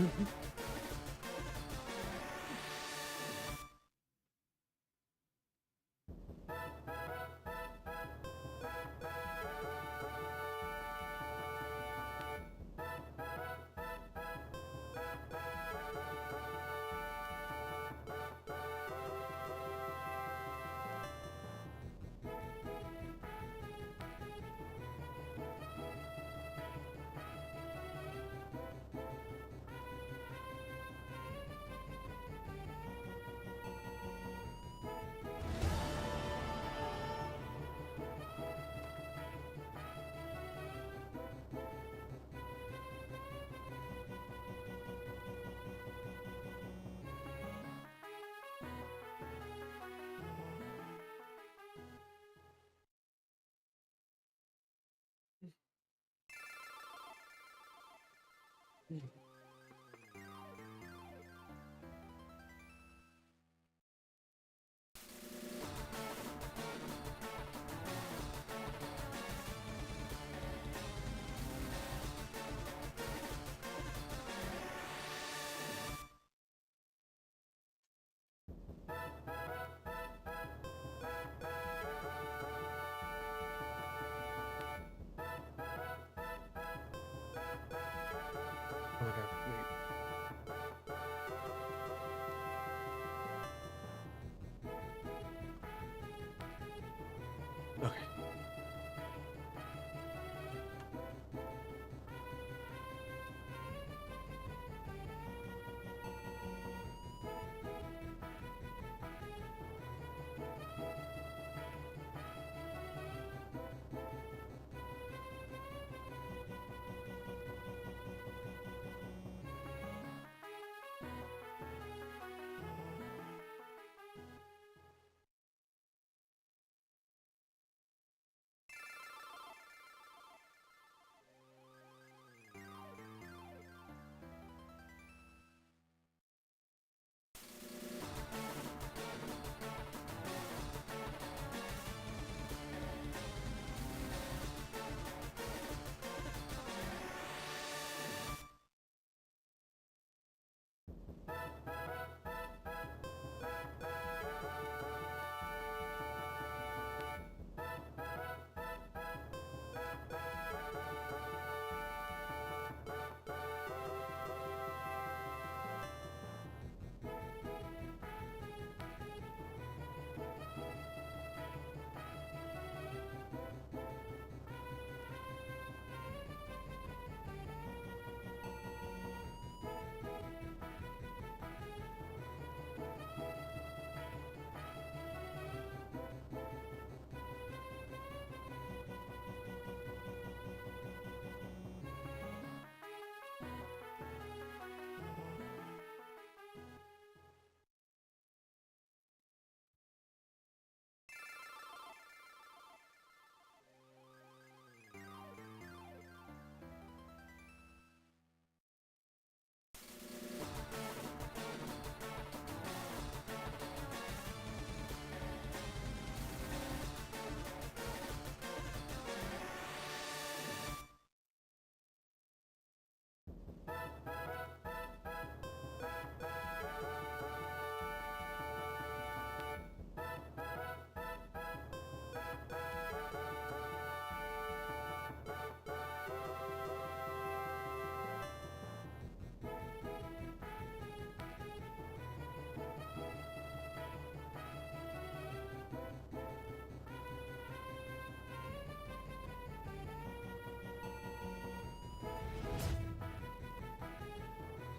Okay.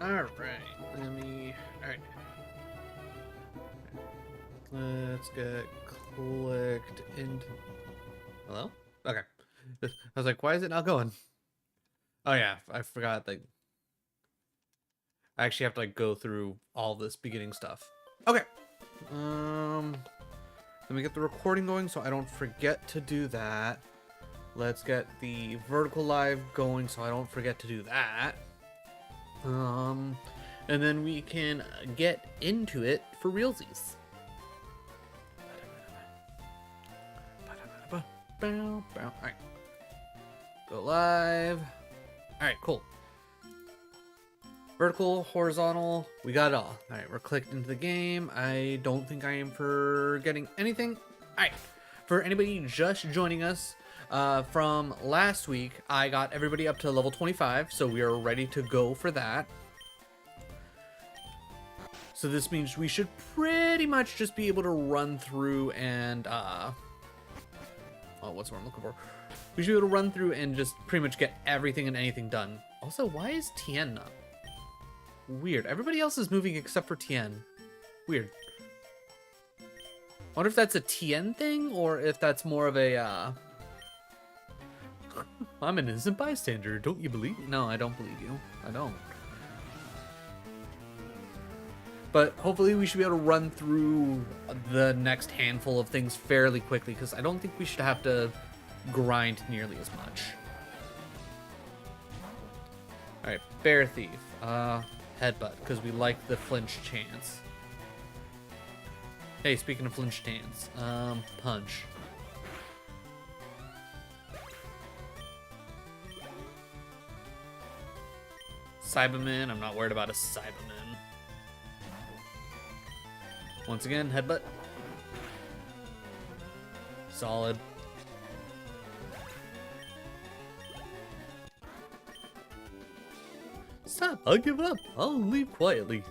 All right. All right. Let's get clicked into. Hello? Okay. I was like, why is it not going? Oh yeah, I forgot. Like, I actually have to like go through all this beginning stuff. Okay. Let me get the recording going so I don't forget to do that. Let's get the vertical live going so I don't forget to do that. And then we can get into it for realsies. Alright. Go live. Alright, cool. Vertical, horizontal, we got it all. All right, we're clicked into the game. I don't think I am forgetting anything. All right, for anybody just joining us from last week, I got everybody up to level 25, so we are ready to go for that. So this means we should pretty much just be able to run through and, oh, what's what I'm looking for? We should be able to run through and just pretty much get everything and anything done. Also, why is Tien up? Weird. Everybody else is moving except for Tien. Weird. I wonder if that's a Tien thing or if that's more of a, I'm an innocent bystander. Don't you believe me? No, I don't believe you. I don't. But hopefully we should be able to run through the next handful of things fairly quickly, because I don't think we should have to grind nearly as much. Alright, Bear Thief. Headbutt, because we like the flinch chance. Hey, speaking of flinch chance, Punch. Cyberman, I'm not worried about a Cyberman. Once again, headbutt. Solid. Stop, I'll give up. I'll leave quietly.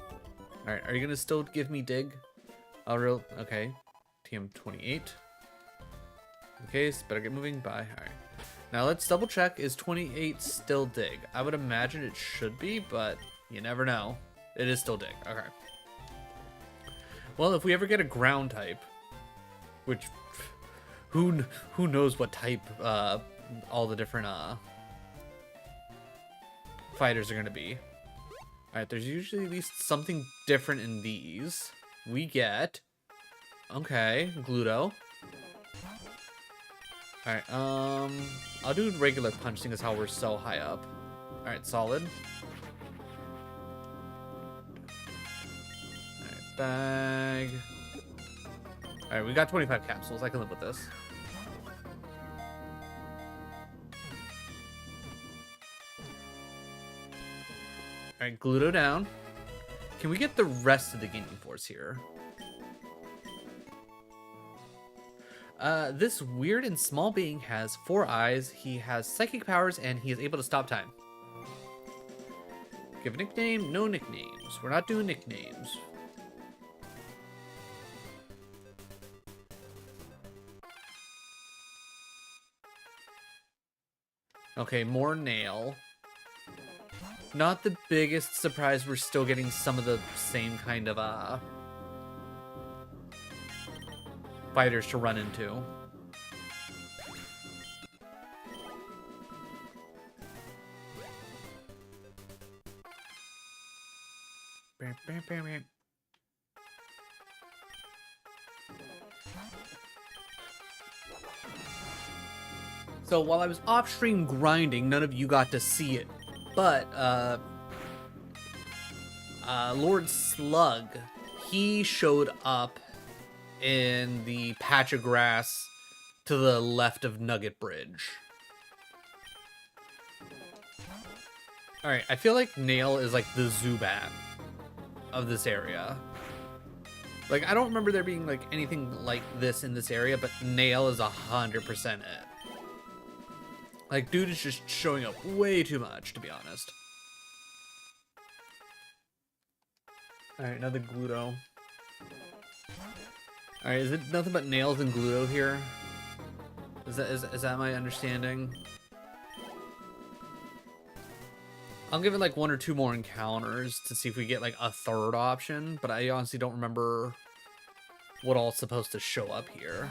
Alright, are you gonna still give me dig? Oh, real? Okay. TM28. Okay, so better get moving. Bye. Alright. Now let's double check. Is 28 still dig? I would imagine it should be, but you never know. It is still dig. Okay. Well, if we ever get a ground type, which who knows what type all the different fighters are gonna be. Alright, there's usually at least something different in these. We get okay, Gluto. Alright, I'll do regular punch seeing as how we're so high up. Alright, solid. Alright, bag. Alright, we got 25 capsules. I can live with this. Alright, Gluto down. Can we get the rest of the Ginyu Force here? This weird and small being has 4 eyes. He has psychic powers, and he is able to stop time. Give a nickname? No nicknames. We're not doing nicknames. Okay, more nail. Not the biggest surprise, we're still getting some of the same kind of fighters to run into. So while I was off stream grinding, none of you got to see it, but Lord Slug, he showed up in the patch of grass to the left of Nugget Bridge. Alright, I feel like Nail is like the Zubat of this area. Like, I don't remember there being like anything like this in this area, but Nail is 100% it. Like, dude is just showing up way too much, to be honest. Alright, another Gluto. Alright, is it nothing but nails and Gluto here? Is that my understanding? I'll give it like 1 or 2 more encounters to see if we get like a third option, but I honestly don't remember what all's supposed to show up here.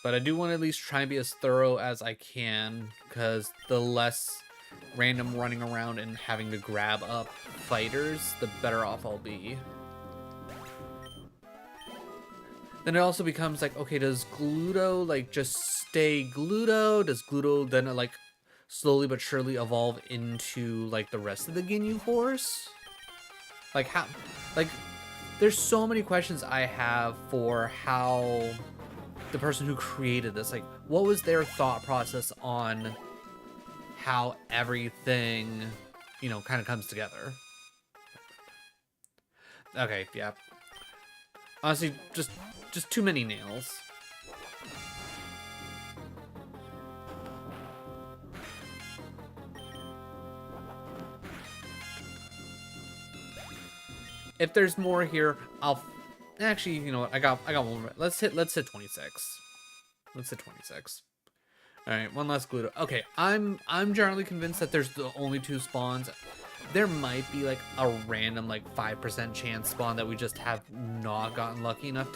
But I do want to at least try and be as thorough as I can, because the less random running around and having to grab up fighters, the better off I'll be. Then it also becomes like, okay, does Gluto like just stay Gluto? Does Gluto then like slowly but surely evolve into like the rest of the Ginyu Force? Like how, like There's so many questions I have for how the person who created this, like, what was their thought process on how everything, you know, kind of comes together. Okay, yeah. Honestly, just too many nails. If there's more here, I'll actually, you know what? I got one more. Let's hit 26. Let's hit 26. All right, one last Gluto. Okay, I'm generally convinced that there's the only 2 spawns. There might be like a random like 5% chance spawn that we just have not gotten lucky enough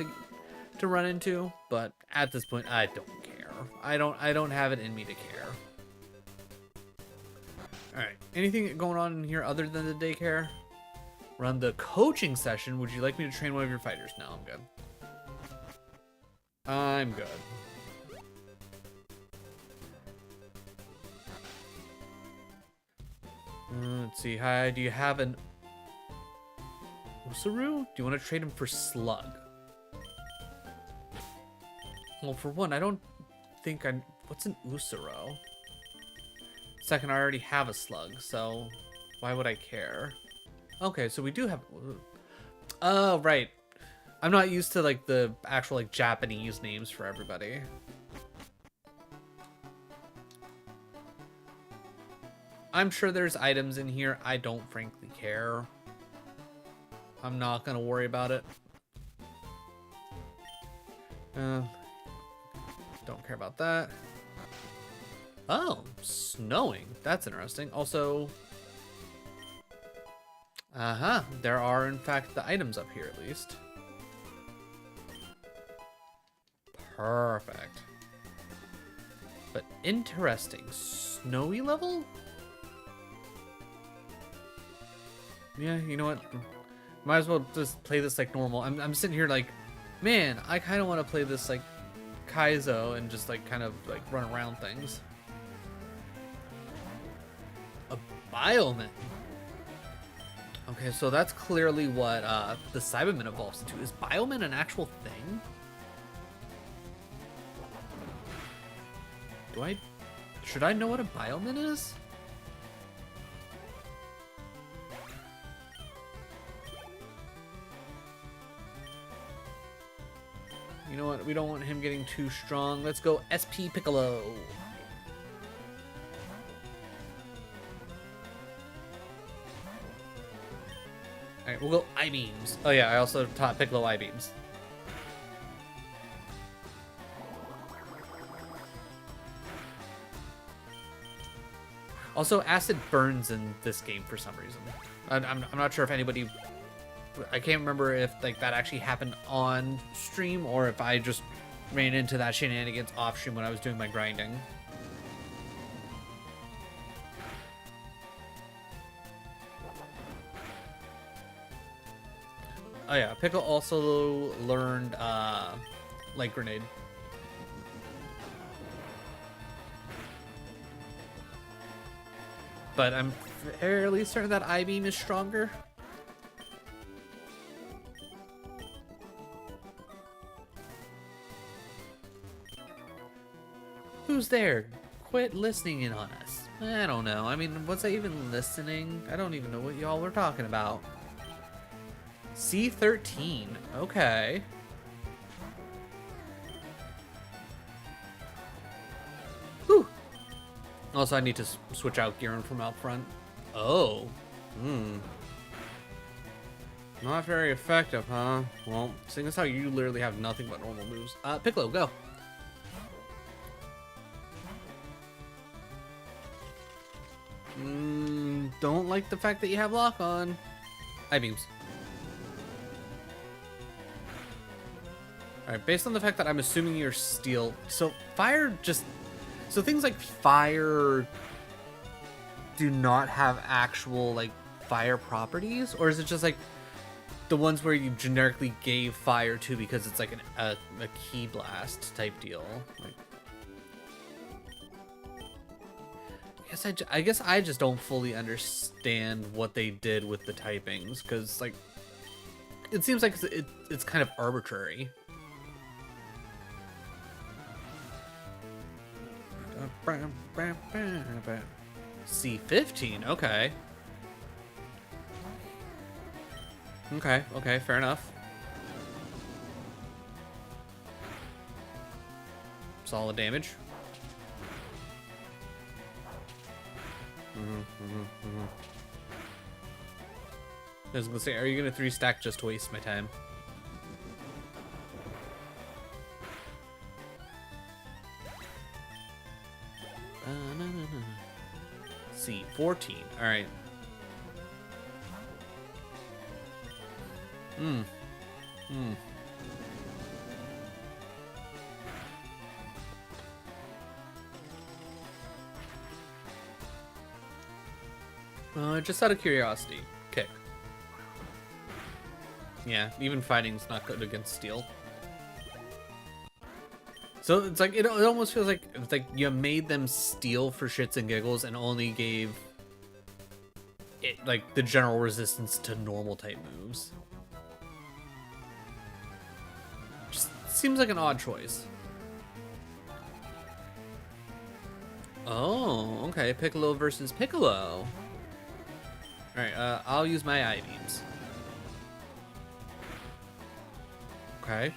to run into, but at this point I don't care. I don't have it in me to care. All right, anything going on in here other than the daycare? Run the coaching session. Would you like me to train one of your fighters? No, I'm good. I'm good. Let's see. Hi, do you have an Usaru? Do you want to trade him for Slug? Well, for one, I don't think I... What's an Usaru? Second, I already have a Slug, so why would I care? Okay, so we do have... Oh, right. I'm not used to, like, the actual, like, Japanese names for everybody. I'm sure there's items in here. I don't frankly care. I'm not gonna worry about it. Don't care about that. Oh, snowing. That's interesting. Also... there are, in fact, the items up here, at least. Perfect. But interesting. Snowy level? Yeah, you know what? Might as well just play this like normal. I'm sitting here like, man, I kind of want to play this like Kaizo and just like kind of like run around things. A Bioman. Okay, so that's clearly what the Cyberman evolves into. Is Bioman an actual thing? Should I know what a Bioman is? You know what? We don't want him getting too strong. Let's go SP Piccolo. Alright, we'll go I-beams. Oh yeah, I also taught Piccolo I-beams. Also, acid burns in this game for some reason. I'm not sure if anybody... I can't remember if like that actually happened on stream or if I just ran into that shenanigans off stream when I was doing my grinding. Oh yeah, Pickle also learned Light Grenade. But I'm fairly certain that I-beam is stronger. Who's there? Quit listening in on us. I don't know. I mean, was I even listening? I don't even know what y'all were talking about. C13. Okay. Whew. Also, I need to switch out Giron from out front. Oh. Not very effective, huh? Well, seeing as how you literally have nothing but normal moves. Piccolo, go. Don't like the fact that you have lock on. I-beams. Alright, based on the fact that I'm assuming you're steel. So fire just... So things like fire do not have actual, like, fire properties? Or is it just, like, the ones where you generically gave fire to because it's, like, a key blast type deal? Like, I guess I just don't fully understand what they did with the typings, because, like, it seems like it's kind of arbitrary. C15, okay. Okay, fair enough. Solid damage. I was gonna say, are you gonna 3-stack just to waste my time? C14, alright. Just out of curiosity, kick. Yeah, even fighting's not good against steel. So it's like it almost feels like it's like you made them steel for shits and giggles and only gave it like the general resistance to normal type moves. Just seems like an odd choice. Oh, okay. Piccolo versus Piccolo. Alright, I'll use my I-beams. Okay.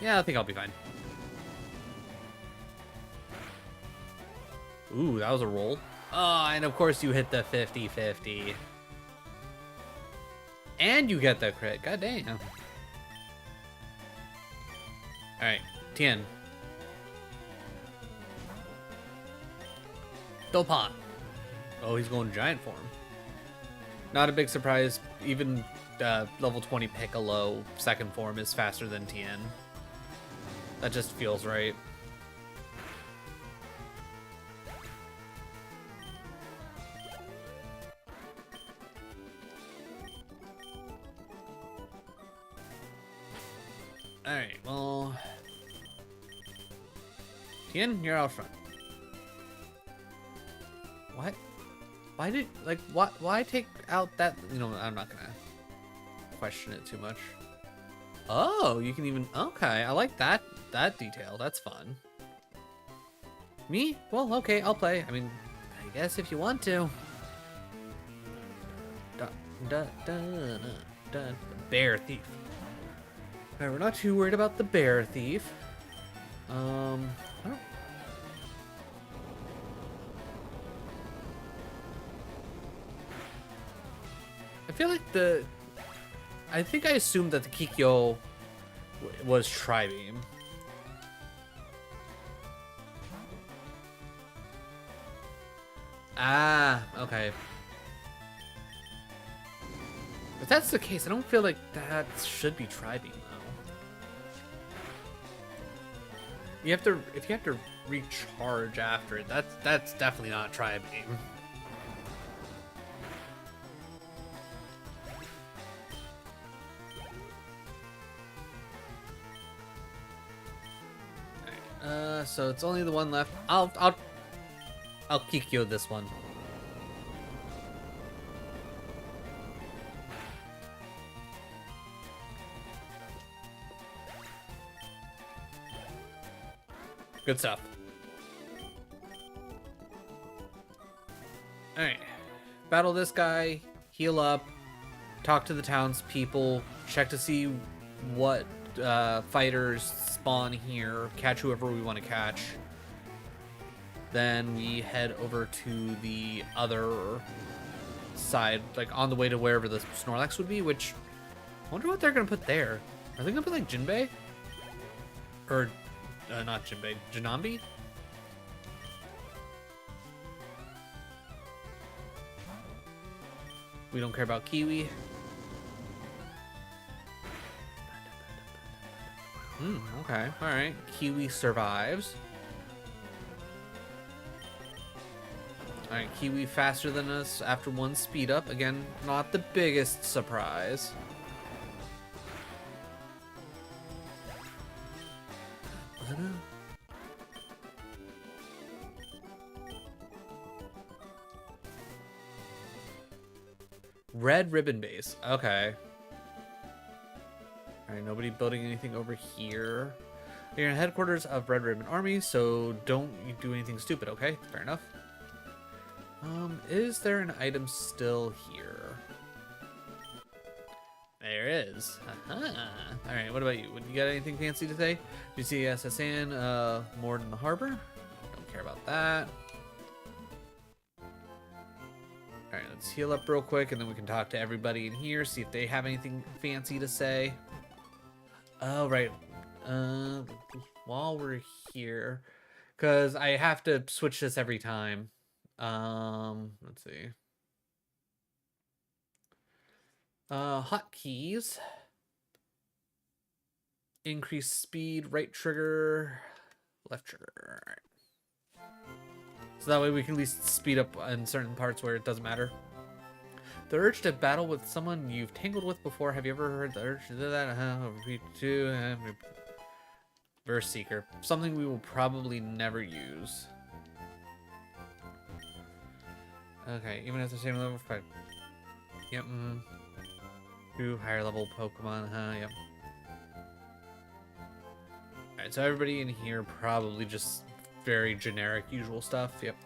Yeah, I think I'll be fine. Ooh, that was a roll. Oh, and of course you hit the 50-50. And you get the crit. God damn. Alright, Tien. Dopan. Oh, he's going giant form. Not a big surprise. Even level 20 Piccolo second form is faster than Tien. That just feels right. Alright, well... Tien, you're out front. What? Why did, like, why take out that, you know, I'm not gonna question it too much. Oh, you can even, okay, I like that detail, that's fun. Me? Well, okay, I'll play. I mean, I guess if you want to. Bear thief. Alright, we're not too worried about the bear thief. I don't... I feel like I think I assumed that the Kikyo was Tri-Beam. Ah, okay. If that's the case, I don't feel like that should be Tri-Beam though. If you have to recharge after it, that's definitely not Tri-Beam. So it's only the one left. I'll Kikyo this one. Good stuff. Alright. Battle this guy, heal up, talk to the townspeople, check to see what fighters spawn here, catch whoever we want to catch. Then we head over to the other side, like on the way to wherever the Snorlax would be, which I wonder what they're going to put there. Are they going to put like Jinbei? Or, not Jinbei, Janambi? We don't care about Kiwi. Okay, alright. Kiwi survives. Alright, Kiwi faster than us after one speed up. Again, not the biggest surprise. Red ribbon base. Okay. All right, nobody building anything over here. You're in headquarters of Red Ribbon Army, so don't you do anything stupid, okay? Fair enough. Is there an item still here? There is. All right, what about you? You got anything fancy to say? Do you see SSN moored in the harbor? Don't care about that. All right, let's heal up real quick, and then we can talk to everybody in here, see if they have anything fancy to say. Oh, right. While we're here, because I have to switch this every time. Let's see. Hotkeys. Increase speed, right trigger, left trigger. All right. So that way we can at least speed up in certain parts where it doesn't matter. The urge to battle with someone you've tangled with before. Have you ever heard the urge to do that? Repeat two. Verse Seeker. Something we will probably never use. Okay, even at the same level. Yep. Two higher level Pokemon. Yep. Alright, so everybody in here probably just very generic, usual stuff. Yep.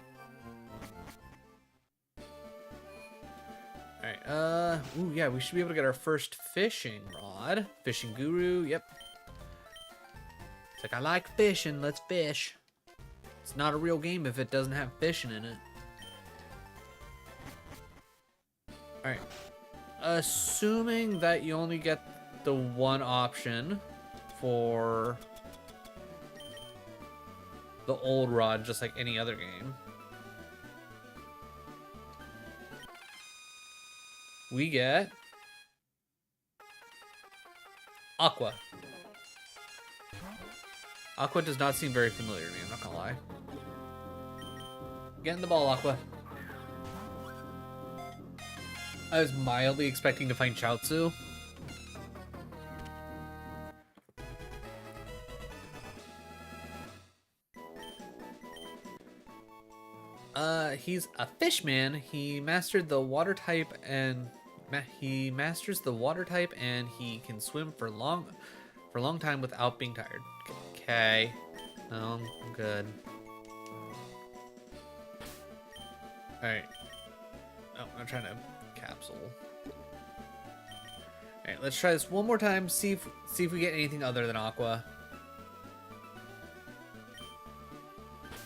Alright, ooh, yeah, we should be able to get our first fishing rod. Fishing Guru, yep. It's like, I like fishing, let's fish. It's not a real game if it doesn't have fishing in it. Alright. Assuming that you only get the one option for the old rod, just like any other game. We get Aqua. Aqua does not seem very familiar to me, I'm not gonna lie. Get in the ball, Aqua. I was mildly expecting to find Chaozu. He's a fishman. He mastered the water type and he masters the water type and he can swim for a long time without being tired. Okay. No, I'm good. Alright. Oh, I'm trying to capsule. Alright, let's try this one more time, see if we get anything other than Aqua.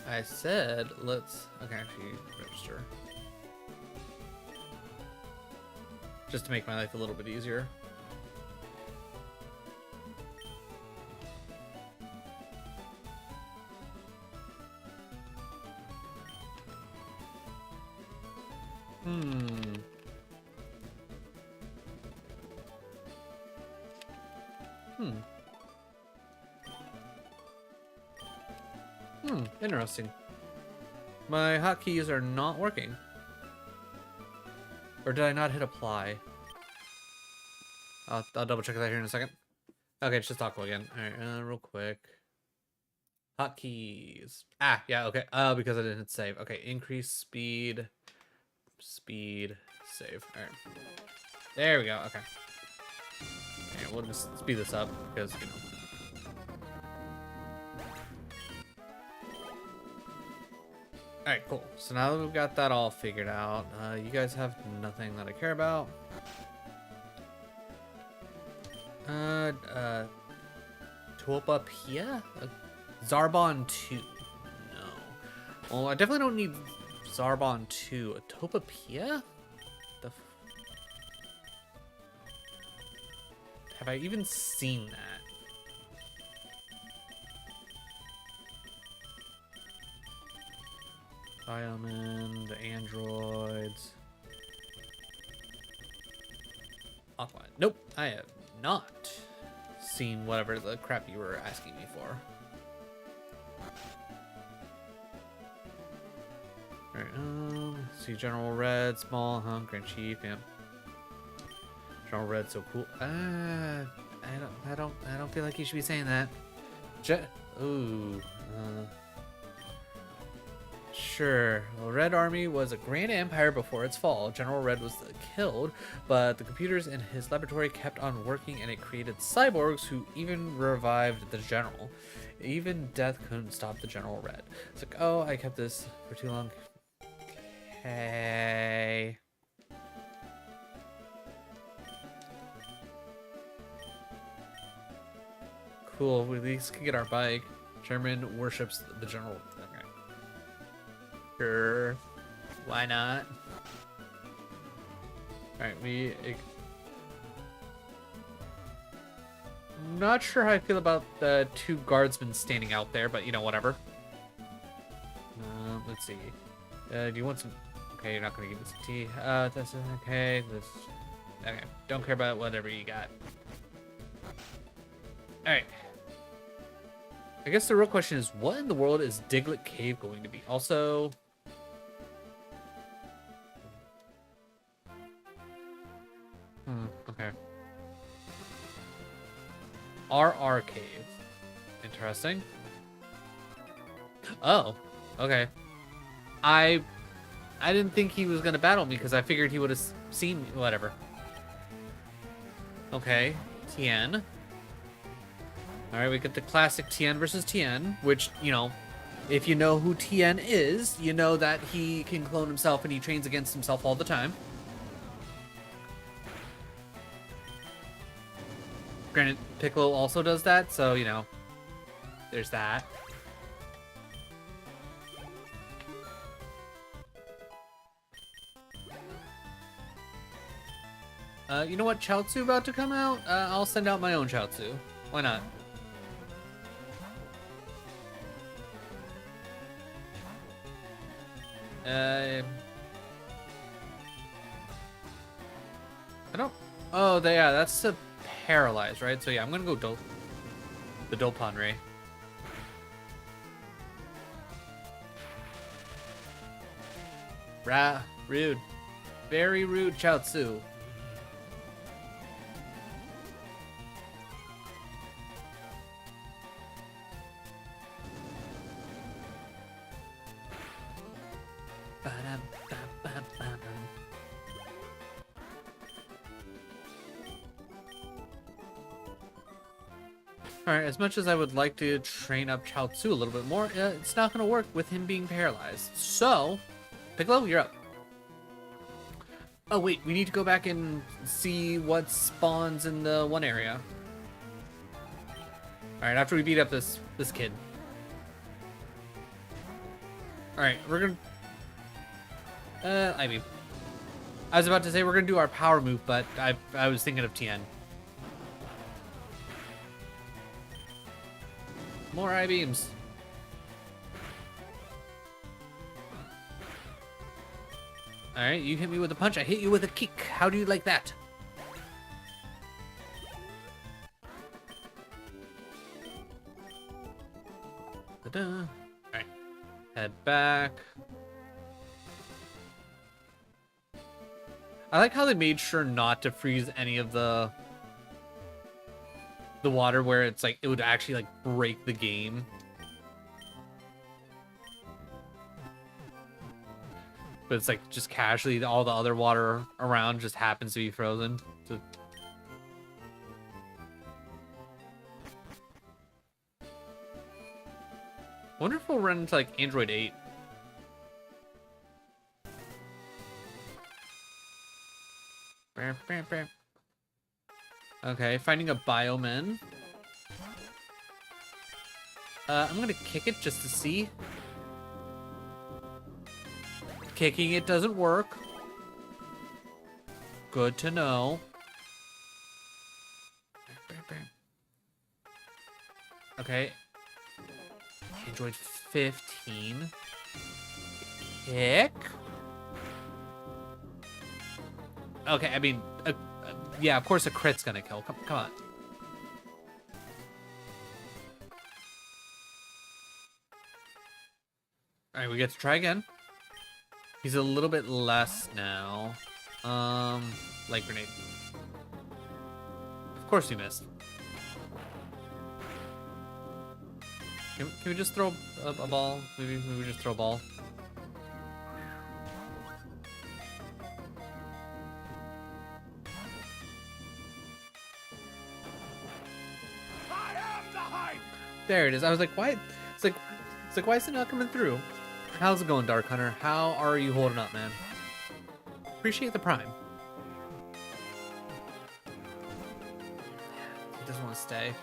I said let's okay, actually register. Just to make my life a little bit easier. Interesting. My hotkeys are not working. Or did I not hit apply? I'll double check that here in a second. Okay, it's just Aqua again. Alright, real quick. Hotkeys. Ah, yeah, okay. Because I didn't hit save. Okay, increase speed. Speed. Save. Alright. There we go, okay. Alright, we'll just speed this up because, you know. Alright, cool. So now that we've got that all figured out, you guys have nothing that I care about. Tuopapia? Zarbon 2. No. Well, I definitely don't need Zarbon 2. A Topapia? Have I even seen that? Bioman, the androids. Aqua. Nope, I have not seen whatever the crap you were asking me for. Alright, see General Red, small, Grand Chief, yeah. General Red, so cool. I don't feel like you should be saying that. Ooh. Sure. The Red Army was a grand empire before its fall. General Red was killed, but the computers in his laboratory kept on working and it created cyborgs who even revived the general. Even death couldn't stop the General Red. It's like, oh, I kept this for too long. Okay. Cool. We at least can get our bike. Chairman worships the general. Okay. Sure. Why not? Alright, not sure how I feel about the two guardsmen standing out there, but you know, whatever. Let's see. Do you want some... Okay, you're not going to give me some tea. That's okay. Okay, don't care about whatever you got. Alright. I guess the real question is, what in the world is Diglett Cave going to be? Also... okay. RR Cave. Interesting. Oh, okay. I didn't think he was gonna battle me because I figured he would have seen me. Whatever. Okay, Tien. All right, we get the classic Tien versus Tien, which, you know, if you know who Tien is, you know that he can clone himself and he trains against himself all the time. Granted, Piccolo also does that, so, you know, there's that. You know what? Chaozu about to come out? I'll send out my own Chaozu. Why not? I don't... Oh, yeah, that's a paralyze, right? So yeah, I'm gonna go the Dolphin Ray. Rude. Very rude, Chaozu. Alright, as much as I would like to train up Chaozu a little bit more, it's not going to work with him being paralyzed. So, Piccolo, you're up. Oh wait, we need to go back and see what spawns in the one area. Alright, after we beat up this kid. Alright, we're gonna... I mean... I was about to say we're gonna do our power move, but I was thinking of Tien. More I-beams. Alright, you hit me with a punch, I hit you with a kick. How do you like that? Ta-da. Alright. Head back. I like how they made sure not to freeze any of the water where it's like it would actually like break the game. But it's like just casually all the other water around just happens to be frozen. So... wonder if we'll run into like Android 8. Okay, finding a bioman. I'm gonna kick it just to see. Kicking it doesn't work. Good to know. Okay. Android 15. Kick. Okay, I mean, yeah, of course a crit's gonna kill. Come on. Alright, we get to try again. He's a little bit less now. Light grenade. Of course we missed. Can we just throw a ball? Maybe we just throw a ball. There it is. I was like, why? It's like, why is it not coming through? How's it going, Dark Hunter? How are you holding up, man? Appreciate the prime. He doesn't want to stay.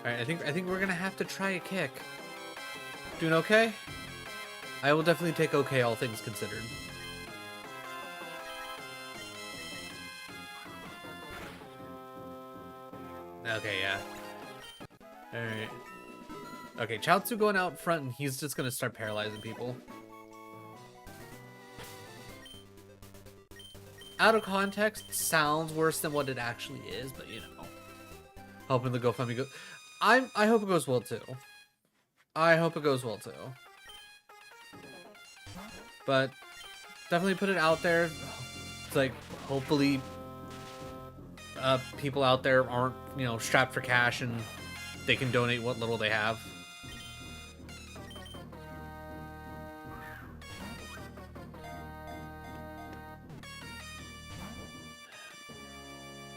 All right, I think we're gonna have to try a kick. Doing okay? I will definitely take okay, all things considered. Okay, yeah. All right. Okay, Chaozu going out front, and he's just gonna start paralyzing people. Out of context, sounds worse than what it actually is, but you know, hoping the GoFundMe go. I hope it goes well too. I hope it goes well too. But definitely put it out there. It's like hopefully people out there aren't, you know, strapped for cash and they can donate what little they have.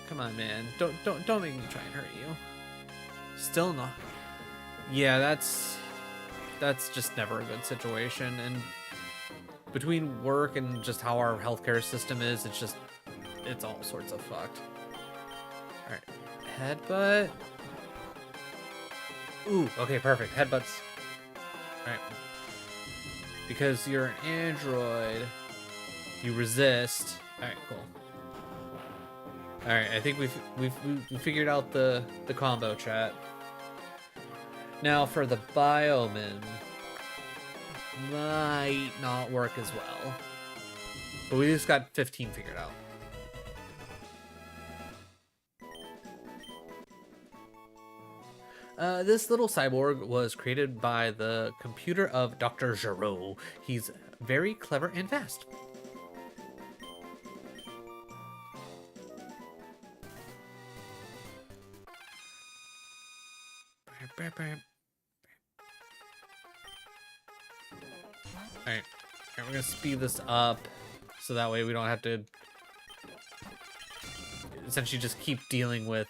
Come on, man. Don't make me try and hurt you. Still not. Yeah, that's just never a good situation. And between work and just how our healthcare system is, it's all sorts of fucked. All right, headbutt. Ooh, okay, perfect. Headbutts. All right. Because you're an android, you resist. All right, cool. All right, I think we've figured out the combo, chat. Now for the Bioman, might not work as well, but we just got 15 figured out. This little cyborg was created by the computer of Dr. Giraud. He's very clever and fast. Alright, we're gonna speed this up so that way we don't have to essentially just keep dealing with.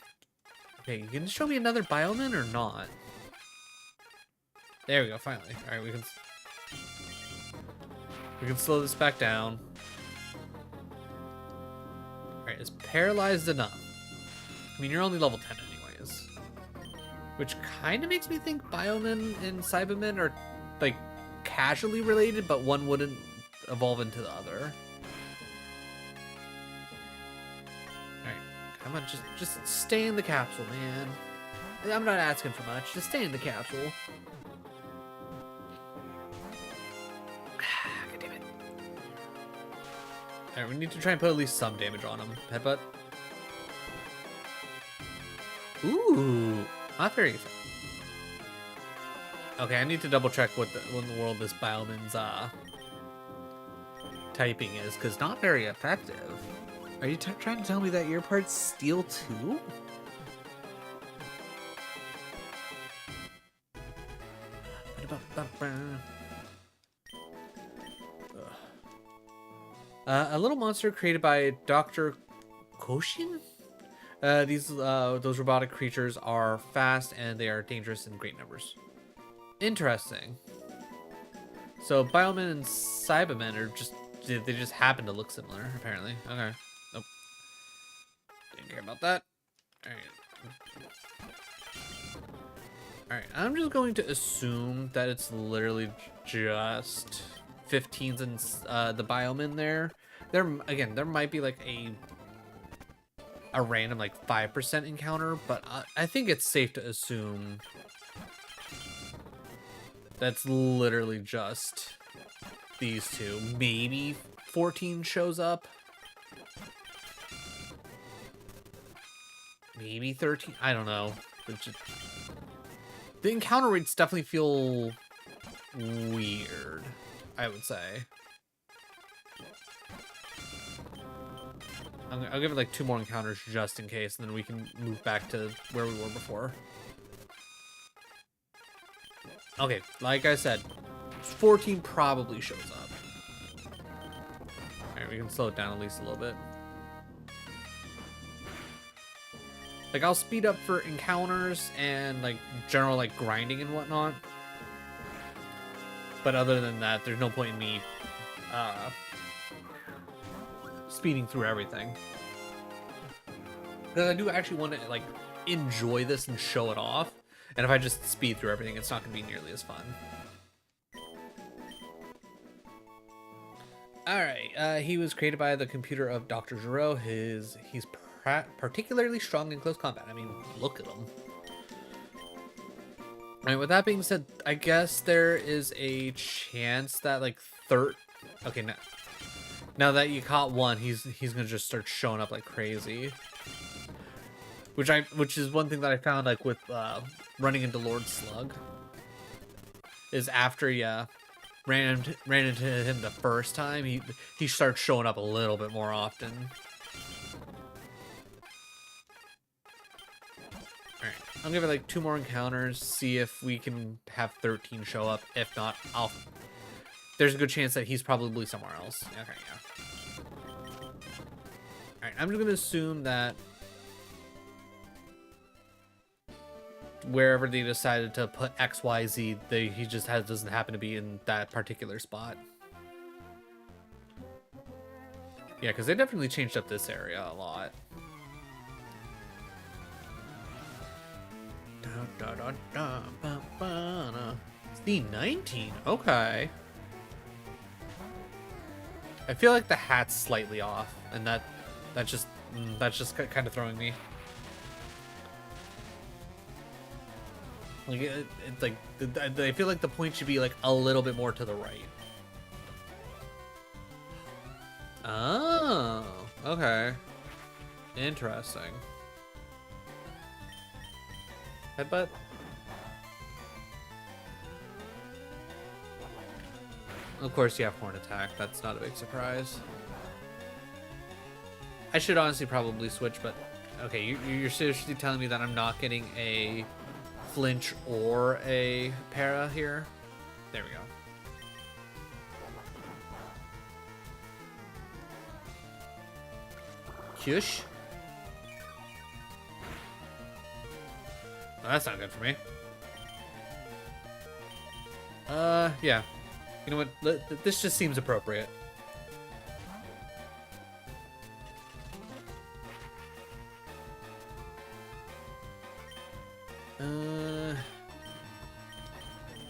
Okay, you can show me another Bioman or not? There we go, finally. Alright, we can slow this back down. Alright, is paralyzed enough? I mean, you're only level 10 anyways. Which kind of makes me think Bioman and Cyberman are, like, casually related, but one wouldn't evolve into the other. Alright, come on, just stay in the capsule, man. I'm not asking for much, just stay in the capsule. God damn it. Alright, we need to try and put at least some damage on him. Headbutt. Ooh, not very effective. Okay, I need to double check what in the world this Bioman's typing is, because not very effective. Are you trying to tell me that your parts steal too? A little monster created by Dr. Koshin? Those robotic creatures are fast and they are dangerous in great numbers. Interesting. So Bioman and Cyberman are they just happen to look similar, apparently. Okay. Nope. Didn't care about that. Alright, I'm just going to assume that it's literally just 15s and the Bioman there. There might be like a random like 5% encounter, but I think it's safe to assume that's literally just these two. Maybe 14 shows up. Maybe 13. I don't know. The encounter rates definitely feel weird, I would say. I'll give it like 2 more encounters just in case, and then we can move back to where we were before. Okay, like I said, 14 probably shows up. Alright, we can slow it down at least a little bit. Like, I'll speed up for encounters and, like, general, like, grinding and whatnot. But other than that, there's no point in me speeding through everything. Because I do actually want to, like, enjoy this and show it off. And if I just speed through everything, it's not going to be nearly as fun. Alright, he was created by the computer of Dr. Giro. He's particularly strong in close combat. I mean, look at him. Alright, with that being said, I guess there is a chance that, like, okay, now that you caught one, he's gonna just start showing up like crazy. Which is one thing that I found, like, with running into Lord Slug, is after ran into him the first time, he starts showing up a little bit more often. Alright, I'll give it like 2 more encounters, see if we can have 13 show up. If not, there's a good chance that he's probably somewhere else. Okay, yeah. Alright, I'm just gonna assume that wherever they decided to put XYZ, he just doesn't happen to be in that particular spot. Yeah, because they definitely changed up this area a lot. C19, okay. I feel like the hat's slightly off, and that's just kind of throwing me. Like, it's like, I feel like the point should be like a little bit more to the right. Oh, okay. Interesting. Headbutt? Of course you have horn attack, that's not a big surprise. I should honestly probably switch, but okay, you're seriously telling me that I'm not getting a flinch or a para here? There we go. Kyush? Oh, that's not good for me. Yeah. You know what? This just seems appropriate.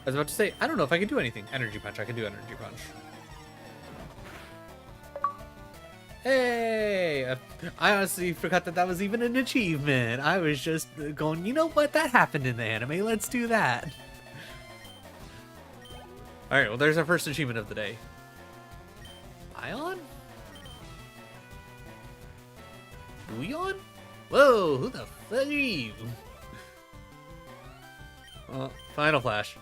I was about to say, I don't know if I can do anything. Energy punch, I can do energy punch. Hey! I honestly forgot that was even an achievement. I was just going, you know what? That happened in the anime. Let's do that. Alright, well, there's our first achievement of the day. Ion? Bouillon? Whoa, who the fuck are you? Final Flash.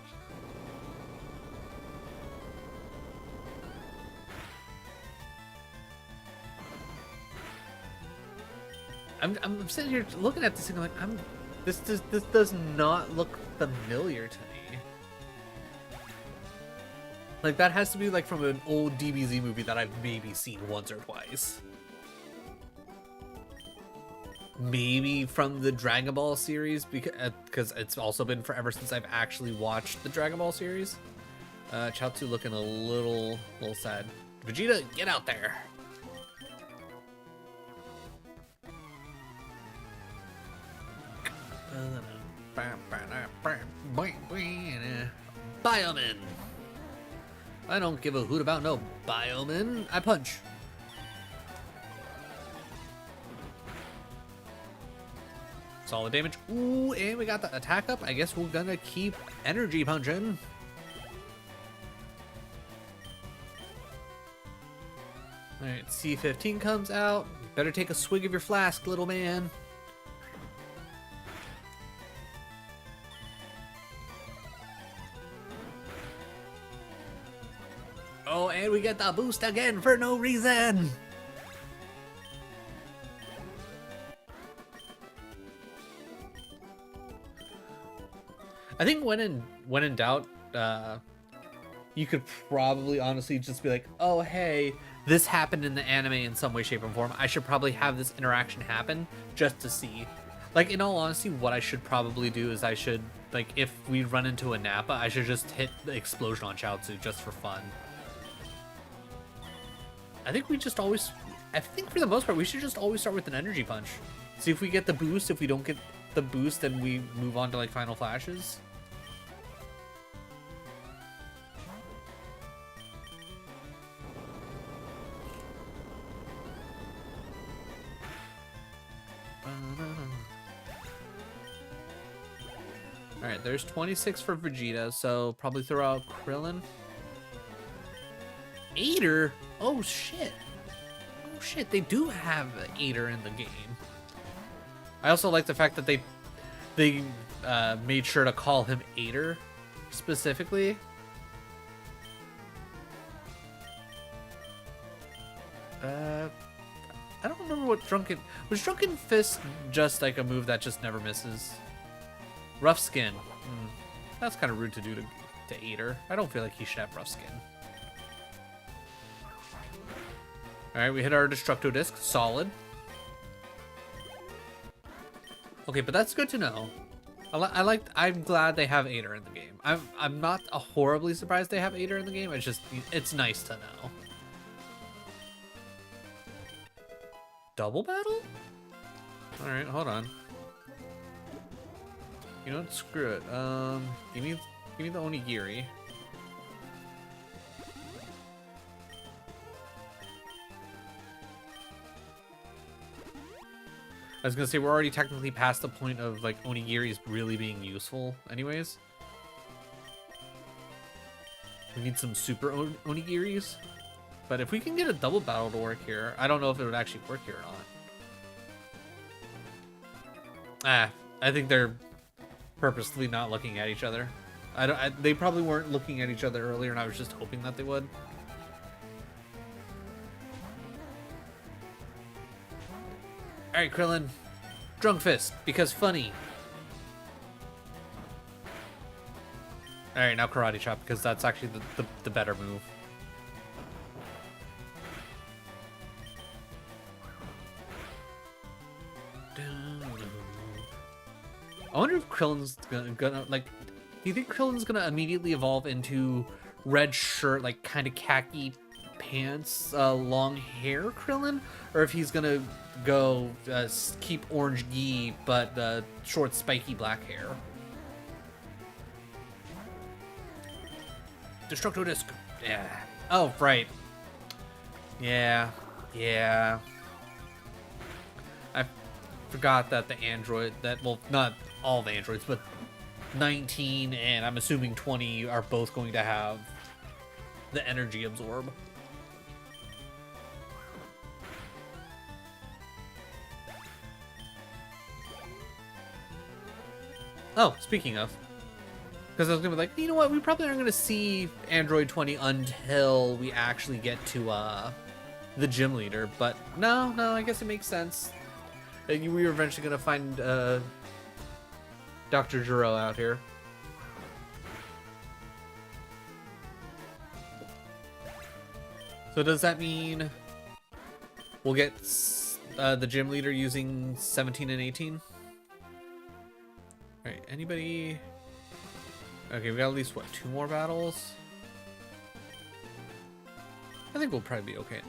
I'm sitting here looking at this thing, I'm like, this does not look familiar to me. Like, that has to be like from an old DBZ movie that I've maybe seen once or twice. Maybe from the Dragon Ball series, because it's also been forever since I've actually watched the Dragon Ball series. Chaozu looking a little sad. Vegeta, get out there! Bioman! I don't give a hoot about no Bioman. I punch. Solid damage. Ooh, and we got the attack up. I guess we're gonna keep energy punching. Alright, C15 comes out. Better take a swig of your flask, little man. Oh, and we get the boost again for no reason. I think when in doubt, you could probably honestly just be like, oh, hey, this happened in the anime in some way, shape, or form. I should probably have this interaction happen just to see. Like, in all honesty, what I should probably do is I should, like, if we run into a Nappa, I should just hit the explosion on Chaozu just for fun. I think we just always... I think for the most part, we should just always start with an energy punch. See if we get the boost. If we don't get the boost, then we move on to, like, final flashes. Alright, there's 26 for Vegeta, so probably throw out Krillin. Aider? Oh shit. Oh shit, they do have Aider in the game. I also like the fact that they made sure to call him Aider specifically. I don't remember what was Drunken Fist just like a move that just never misses? Rough Skin. That's kind of rude to do to Aider. I don't feel like he should have rough skin. Alright, we hit our Destructo Disc. Solid. Okay, but that's good to know. I'm glad they have Aider in the game. I'm not horribly surprised they have Aider in the game. It's nice to know. Double battle? Alright, hold on. You know what? Screw it. Give me the Onigiri. I was gonna say we're already technically past the point of like Onigiris really being useful anyways. We need some super Onigiris. But if we can get a double battle to work here, I don't know if it would actually work here or not. I think they're purposely not looking at each other. They probably weren't looking at each other earlier, and I was just hoping that they would. All right, Krillin, Drunk Fist because funny. All right, now Karate Chop because that's actually the better move. I wonder if Krillin's gonna like. Do you think Krillin's gonna immediately evolve into red shirt, like kind of khaki pants, long hair Krillin, or if he's gonna go keep orange gi but short spiky black hair? Destructo Disc. Yeah. Oh right. Yeah. I forgot that the android well, not all the androids, but 19 and I'm assuming 20 are both going to have the energy absorb. Oh, speaking of, because I was gonna be like, you know what, we probably aren't gonna see Android 20 until we actually get to the gym leader, but no, I guess it makes sense. We were eventually gonna find Dr. Gero out here. So does that mean we'll get the gym leader using 17 and 18? Alright, anybody? Okay, we got at least, what, 2 more battles? I think we'll probably be okay.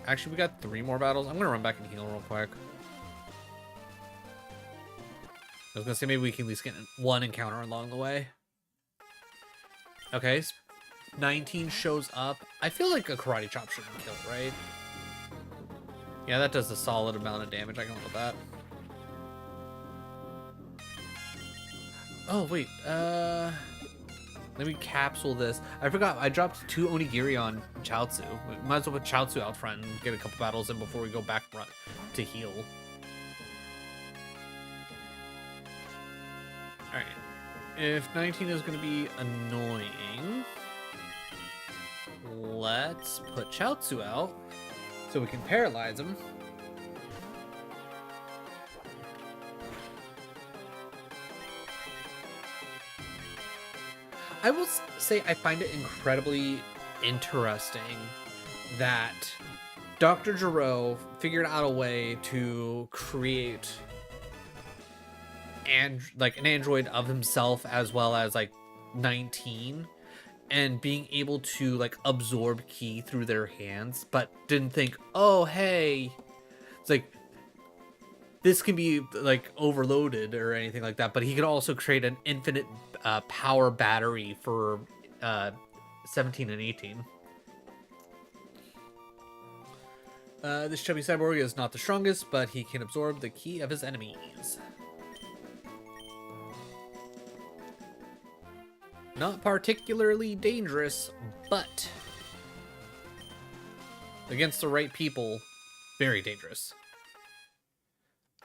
Actually, we got 3 more battles. I'm gonna run back and heal real quick. I was gonna say maybe we can at least get 1 encounter along the way. Okay, 19 shows up. I feel like a Karate Chop shouldn't kill, right? Yeah, that does a solid amount of damage. I can live with that. Oh, wait. Let me capsule this. I forgot. I dropped 2 Onigiri on Chaozu. We might as well put Chaozu out front and get a couple battles in before we go back run to heal. Alright. If 19 is going to be annoying, let's put Chaozu out so we can paralyze him. I will say I find it incredibly interesting that Dr. Gero figured out a way to create and like an android of himself as well as like 19, and being able to like absorb ki through their hands, but didn't think, oh hey, it's like this can be like overloaded or anything like that. But he could also create an infinite power battery for 17 and 18. This chubby cyborg is not the strongest, but he can absorb the ki of his enemies. Not particularly dangerous, but against the right people, very dangerous.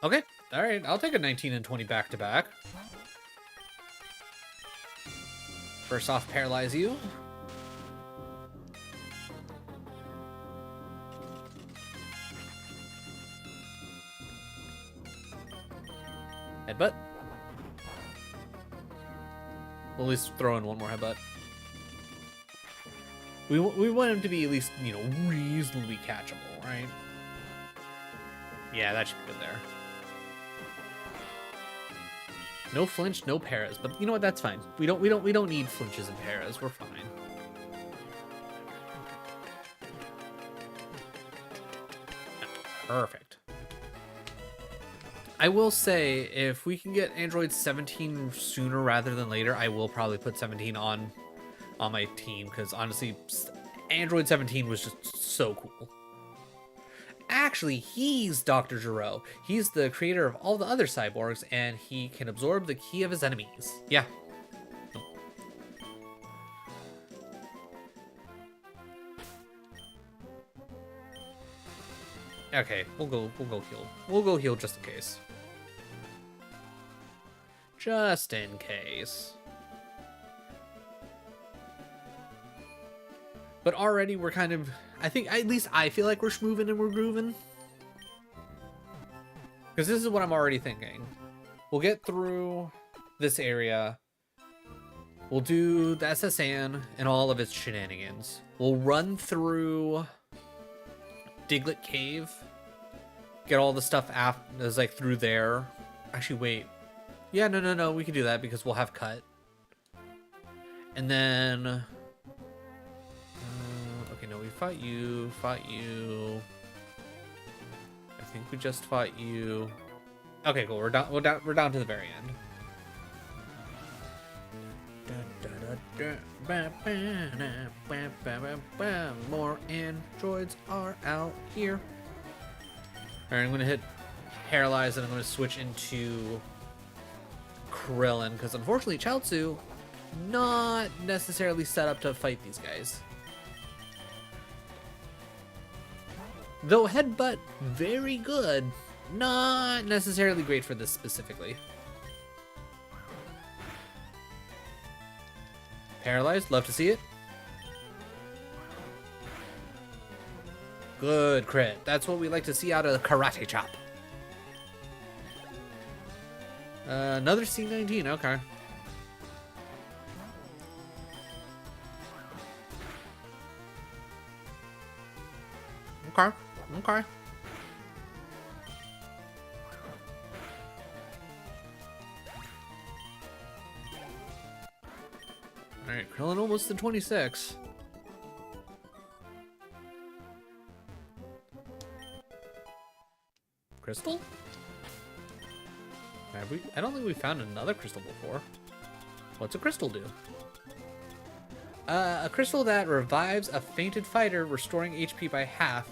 Okay, all right, I'll take a 19 and 20 back to back. First off, paralyze you. Headbutt. We'll at least throw in one more headbutt. We want him to be at least, you know, reasonably catchable, right? Yeah, that should be good there. No flinch, no paras, but you know what? That's fine. We don't need flinches and paras. We're fine. Perfect. I will say, if we can get Android 17 sooner rather than later, I will probably put 17 on my team, because honestly, Android 17 was just so cool. Actually, he's Dr. Gero. He's the creator of all the other cyborgs, and he can absorb the ki of his enemies. Yeah. Okay, we'll go heal. We'll go heal just in case. Just in case. But already we're kind of, I think, at least I feel like we're schmoovin' and we're grooving. Because this is what I'm already thinking. We'll get through this area. We'll do the SSN and all of its shenanigans. We'll run through Diglett Cave. Get all the stuff after, like through there. Actually, wait. Yeah, no. We can do that because we'll have cut. And then... okay, no, we fought you. I think we just fought you. Okay, cool. We're down to the very end. More androids are out here. Alright, I'm gonna hit Paralyze and I'm gonna switch into Krillin, because unfortunately Chaozu not necessarily set up to fight these guys. Though Headbutt, very good. Not necessarily great for this specifically. Paralyzed, love to see it. Good crit. That's what we like to see out of the Karate Chop. Another C19, okay. Okay. Alright, Krillin almost to 26. Crystal? I don't think we found another crystal before. What's a crystal do? A crystal that revives a fainted fighter, restoring HP by half.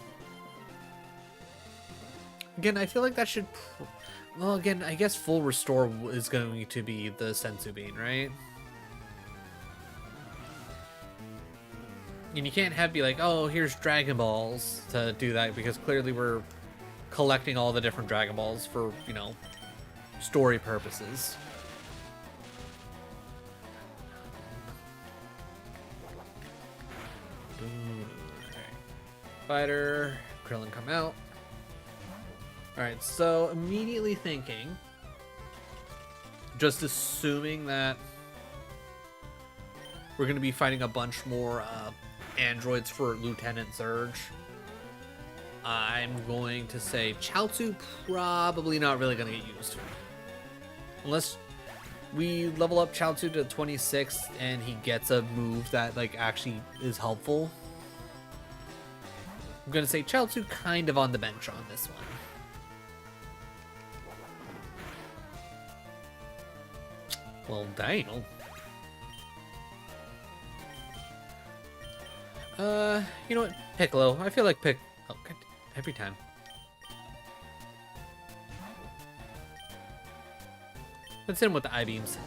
Again, I feel like that should... well, again, I guess full restore is going to be the Senzu Bean, right? And you can't be like, oh, here's Dragon Balls to do that, because clearly we're collecting all the different Dragon Balls for, you know, story purposes. Fighter, Krillin come out. Alright, so immediately thinking, just assuming that we're going to be fighting a bunch more androids for Lieutenant Surge, I'm going to say Chaozu probably not really going to get used. Unless we level up Chaozu to 26 and he gets a move that like actually is helpful. I'm gonna say Chaozu kind of on the bench on this one. Well, damn. You know what? Piccolo. I feel like oh, God, every time. Let's hit him with the I-beams.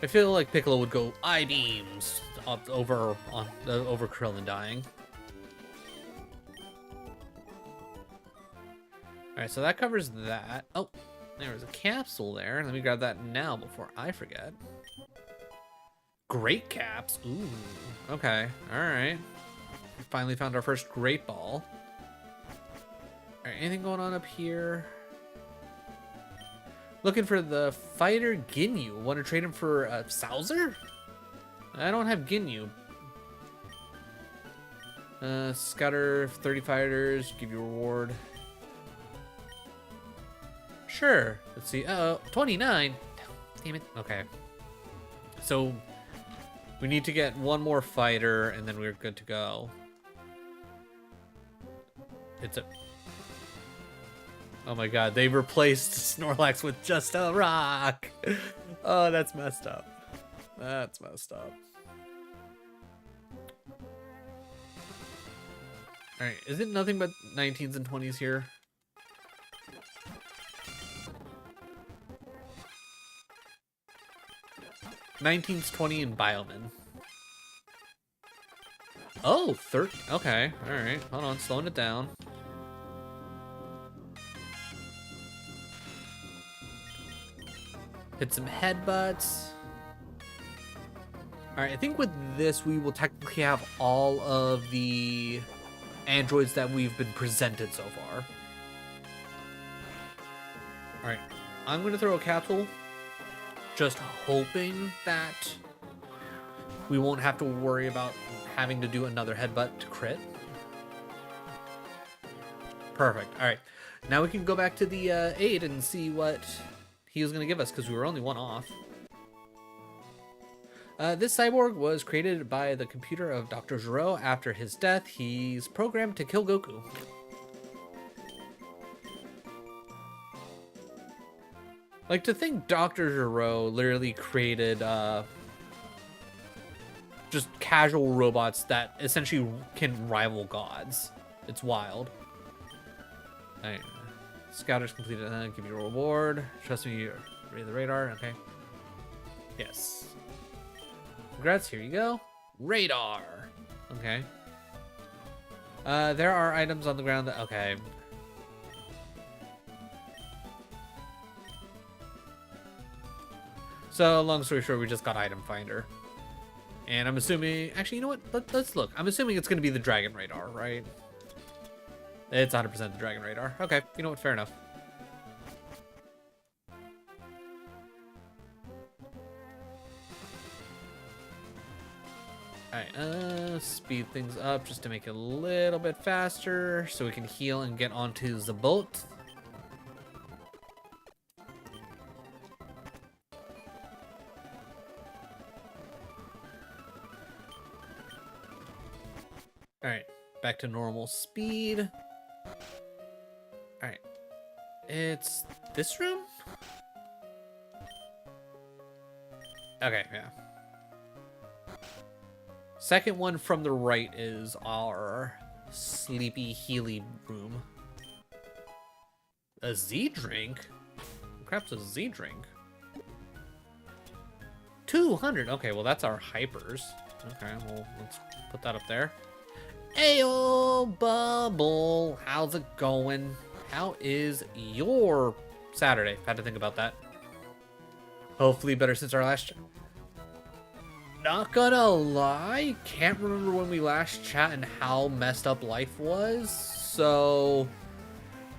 I feel like Piccolo would go I-beams over Krillin dying. Alright, so that covers that. Oh, there was a capsule there. Let me grab that now before I forget. Great caps. Ooh, okay. Alright. Finally found our first great ball. Alright, anything going on up here? Looking for the fighter Ginyu. Want to trade him for Sauzer? I don't have Ginyu. Scouter, 30 fighters, give you a reward. Sure. Let's see. 29. Damn it. Okay. So we need to get one more fighter and then we're good to go. It's a... Oh my god, they replaced Snorlax with just a rock. Oh, that's messed up. That's messed up. Alright, is it nothing but 19s and 20s here? '19s, 20, and Bioman. Oh, 30. Okay, alright. Hold on, slowing it down. Hit some headbutts. Alright, I think with this we will technically have all of the androids that we've been presented so far. Alright, I'm going to throw a capsule, just hoping that we won't have to worry about having to do another headbutt to crit. Perfect. Alright, now we can go back to the aid and see what he was going to give us, because we were only one off. This cyborg was created by the computer of Dr. Gero. After his death, he's programmed to kill Goku. Like, to think Dr. Gero literally created just casual robots that essentially can rival gods. It's wild. Alright. Scouters completed. Give you a reward. Trust me, read the radar. Okay. Yes. Congrats. Here you go. Radar. Okay. There are items on the ground that... Okay. So, long story short, we just got item finder. And I'm assuming... Actually, you know what? Let's look. I'm assuming it's going to be the dragon radar, right? It's 100% the dragon radar. Okay, you know what? Fair enough. Alright, speed things up just to make it a little bit faster so we can heal and get onto the boat. Alright, back to normal speed. Alright, it's this room? Okay, yeah. Second one from the right is our sleepy Healy room. A Z drink? What crap's a Z drink? 200. Okay, well that's our hypers. Okay, well let's put that up there. Ayo, Bubble, how's it going? How is your Saturday? Had to think about that. Hopefully better since our last chat. Not gonna lie, can't remember when we last chat and how messed up life was. So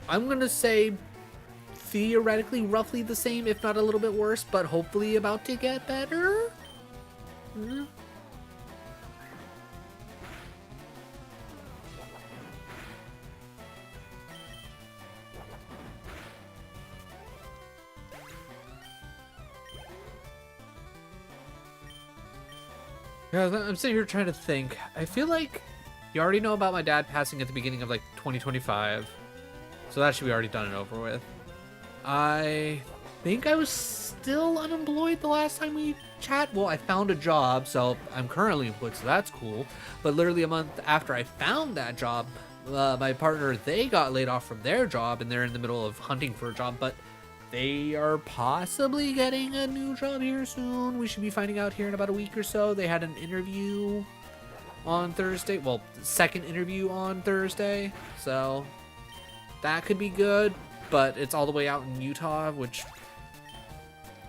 I'm gonna say theoretically roughly the same, if not a little bit worse, but hopefully about to get better. Yeah, I'm sitting here trying to think. I feel like you already know about my dad passing at the beginning of like 2025, so that should be already done and over with. I think I was still unemployed the last time we chat. Well, I found a job, so I'm currently employed, so that's cool. But literally a month after I found that job, my partner, they got laid off from their job, and they're in the middle of hunting for a job, but they are possibly getting a new job here soon. We should be finding out here in about a week or so. They had an interview on Thursday. Well, second interview on Thursday, so that could be good, but it's all the way out in Utah, which,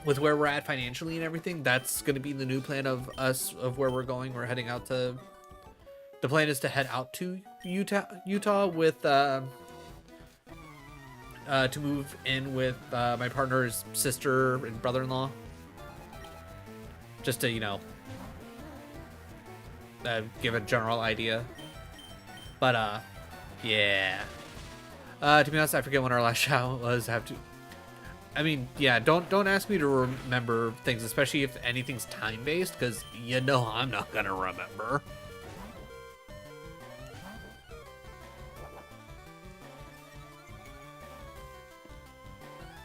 with where we're at financially and everything, that's going to be the new plan of us, of where we're going. We're heading out to, the plan is to head out to Utah with, to move in with my partner's sister and brother-in-law. Just to, you know, give a general idea. But, yeah. To be honest, I forget when our last show was. I mean, yeah, don't ask me to remember things, especially if anything's time-based, because you know I'm not gonna remember.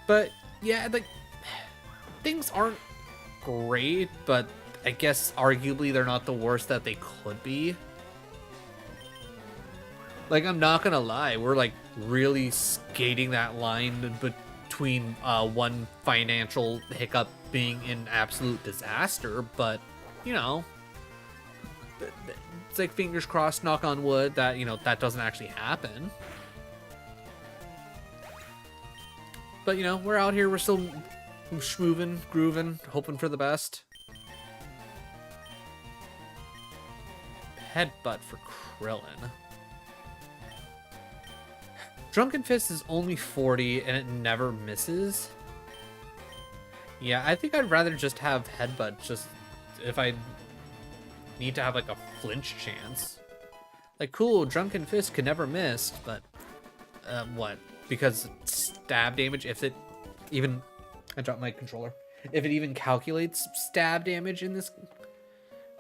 But yeah, like, things aren't great, but I guess arguably they're not the worst that they could be. Like, I'm not gonna lie, we're like really skating that line between one financial hiccup being an absolute disaster, but you know, it's like fingers crossed, knock on wood, that, you know, that doesn't actually happen. But you know, we're out here, we're still schmoovin', grooving, hoping for the best. Headbutt for Krillin. Drunken Fist is only 40 and it never misses. Yeah, I think I'd rather just have Headbutt, just if I need to have like a flinch chance. Like, cool, Drunken Fist could never miss, but what? Because stab damage, if it even... I dropped my controller. If it even calculates stab damage in this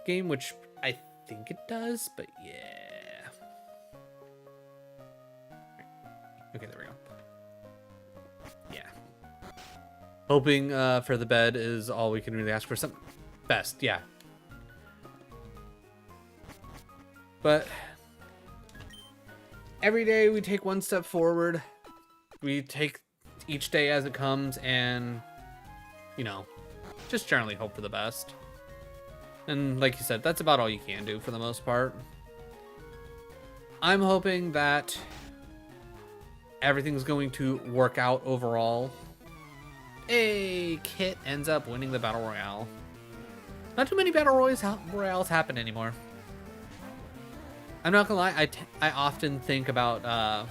game, which I think it does, but yeah. Okay, there we go. Yeah. Hoping for the bed is all we can really ask for. Some best, yeah. But every day we take one step forward. We take each day as it comes and, you know, just generally hope for the best. And like you said, that's about all you can do for the most part. I'm hoping that everything's going to work out overall. Hey, Kit ends up winning the Battle Royale. Not too many Battle Royales happen anymore. I'm not gonna lie, I often think about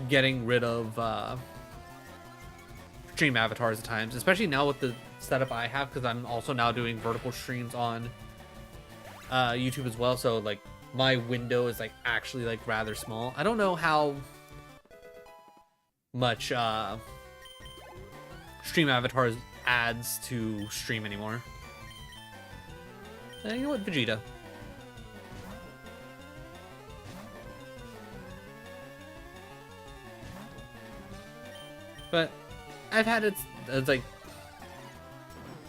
getting rid of stream avatars at times, especially now with the setup I have, because I'm also now doing vertical streams on YouTube as well, so like my window is like actually like rather small. I don't know how much stream avatars adds to stream anymore. You know what, Vegeta. But I've had it like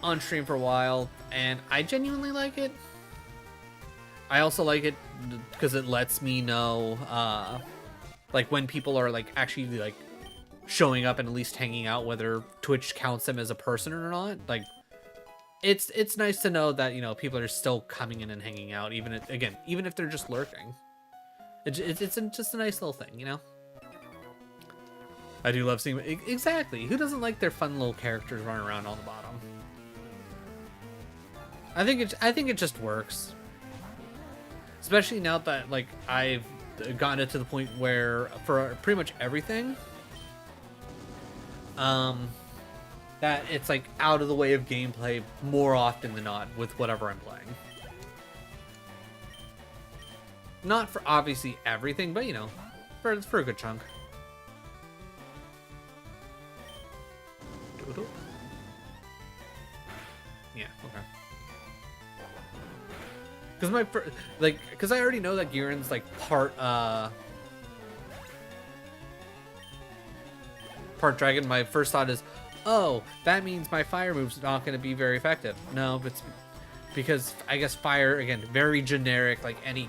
on stream for a while, and I genuinely like it. I also like it because it lets me know, like when people are like actually like showing up and at least hanging out, whether Twitch counts them as a person or not. Like, it's nice to know that, you know, people are still coming in and hanging out, even if, again, even if they're just lurking. It's just a nice little thing, you know. I do love seeing exactly. Who doesn't like their fun little characters running around on the bottom? I think it just works. Especially now that like I've gotten it to the point where for pretty much everything, that it's like out of the way of gameplay more often than not with whatever I'm playing. Not for obviously everything, but you know, for a good chunk. Yeah, okay. Because I already know that Giran's like part dragon. My first thought is, oh, that means my fire move's not going to be very effective. No, it's because I guess fire, again, very generic, like any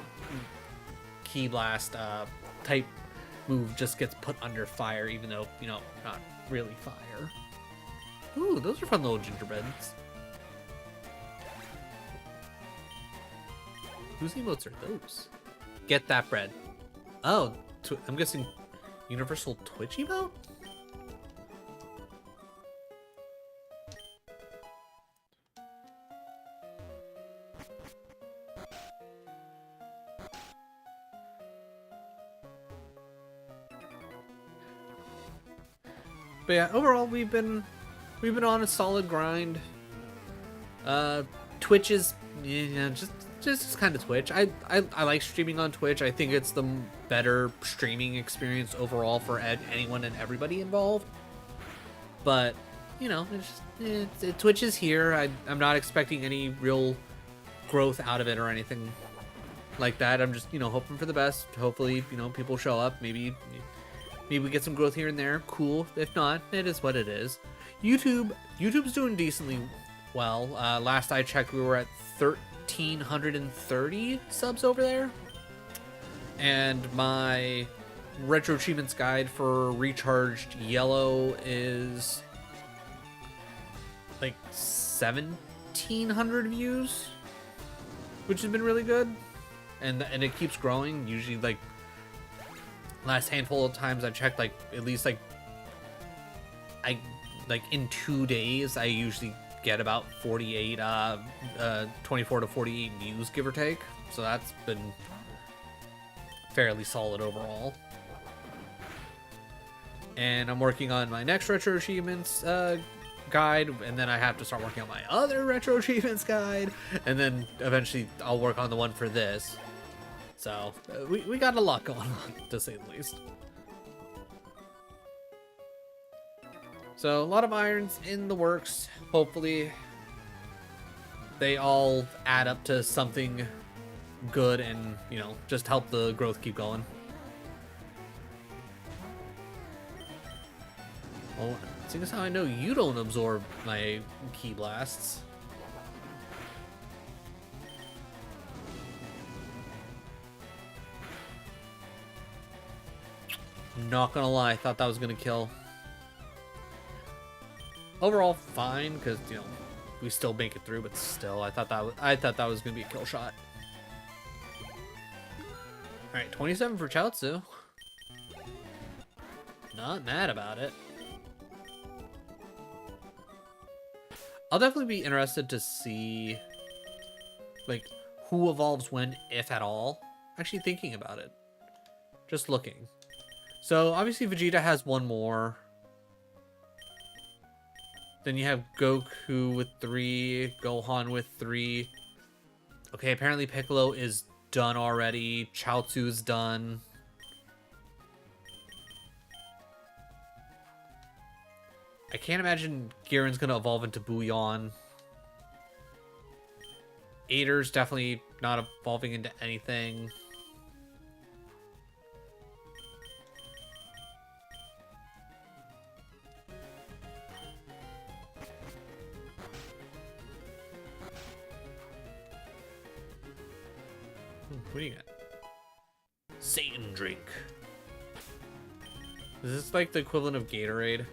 Ki Blast type move just gets put under fire, even though, you know, not really fire. Ooh, those are fun little gingerbreads. Whose emotes are those? Get that bread. Oh, I'm guessing Universal Twitch emote? But yeah, overall we've been on a solid grind. Twitch is just kind of Twitch. I like streaming on Twitch. I think it's the better streaming experience overall for anyone and everybody involved. But you know, Twitch is here. I'm not expecting any real growth out of it or anything like that. I'm just, you know, hoping for the best. Hopefully, you know, people show up. Maybe we get some growth here and there. Cool. If not, it is what it is. YouTube's doing decently well. Last I checked, we were at 1,330 subs over there. And my Retro Achievements guide for Recharged Yellow is like 1,700 views, which has been really good. And it keeps growing. Usually, like, last handful of times I checked, like, at least, like in 2 days, I usually get about 48, 24 to 48 views, give or take. So that's been fairly solid overall. And I'm working on my next Retro Achievements guide, and then I have to start working on my other Retro Achievements guide, and then eventually I'll work on the one for this. So we got a lot going on, to say the least. So a lot of irons in the works. Hopefully they all add up to something good and, you know, just help the growth keep going. Well, seeing as how I know you don't absorb my Ki Blasts. Not gonna lie, I thought that was gonna kill. Overall, fine, because, you know, we still make it through, but still, I thought that was gonna be a kill shot. All right, 27 for Chaozu. Not mad about it. I'll definitely be interested to see, like, who evolves when, if at all. Actually thinking about it. Just looking. So, obviously Vegeta has one more. Then you have Goku with 3, Gohan with 3. Okay, apparently Piccolo is done already. Chaozu's done. I can't imagine Giran's gonna evolve into Bouillon. Ader's definitely not evolving into anything. What do you got? Satan drink. Is this like the equivalent of Gatorade?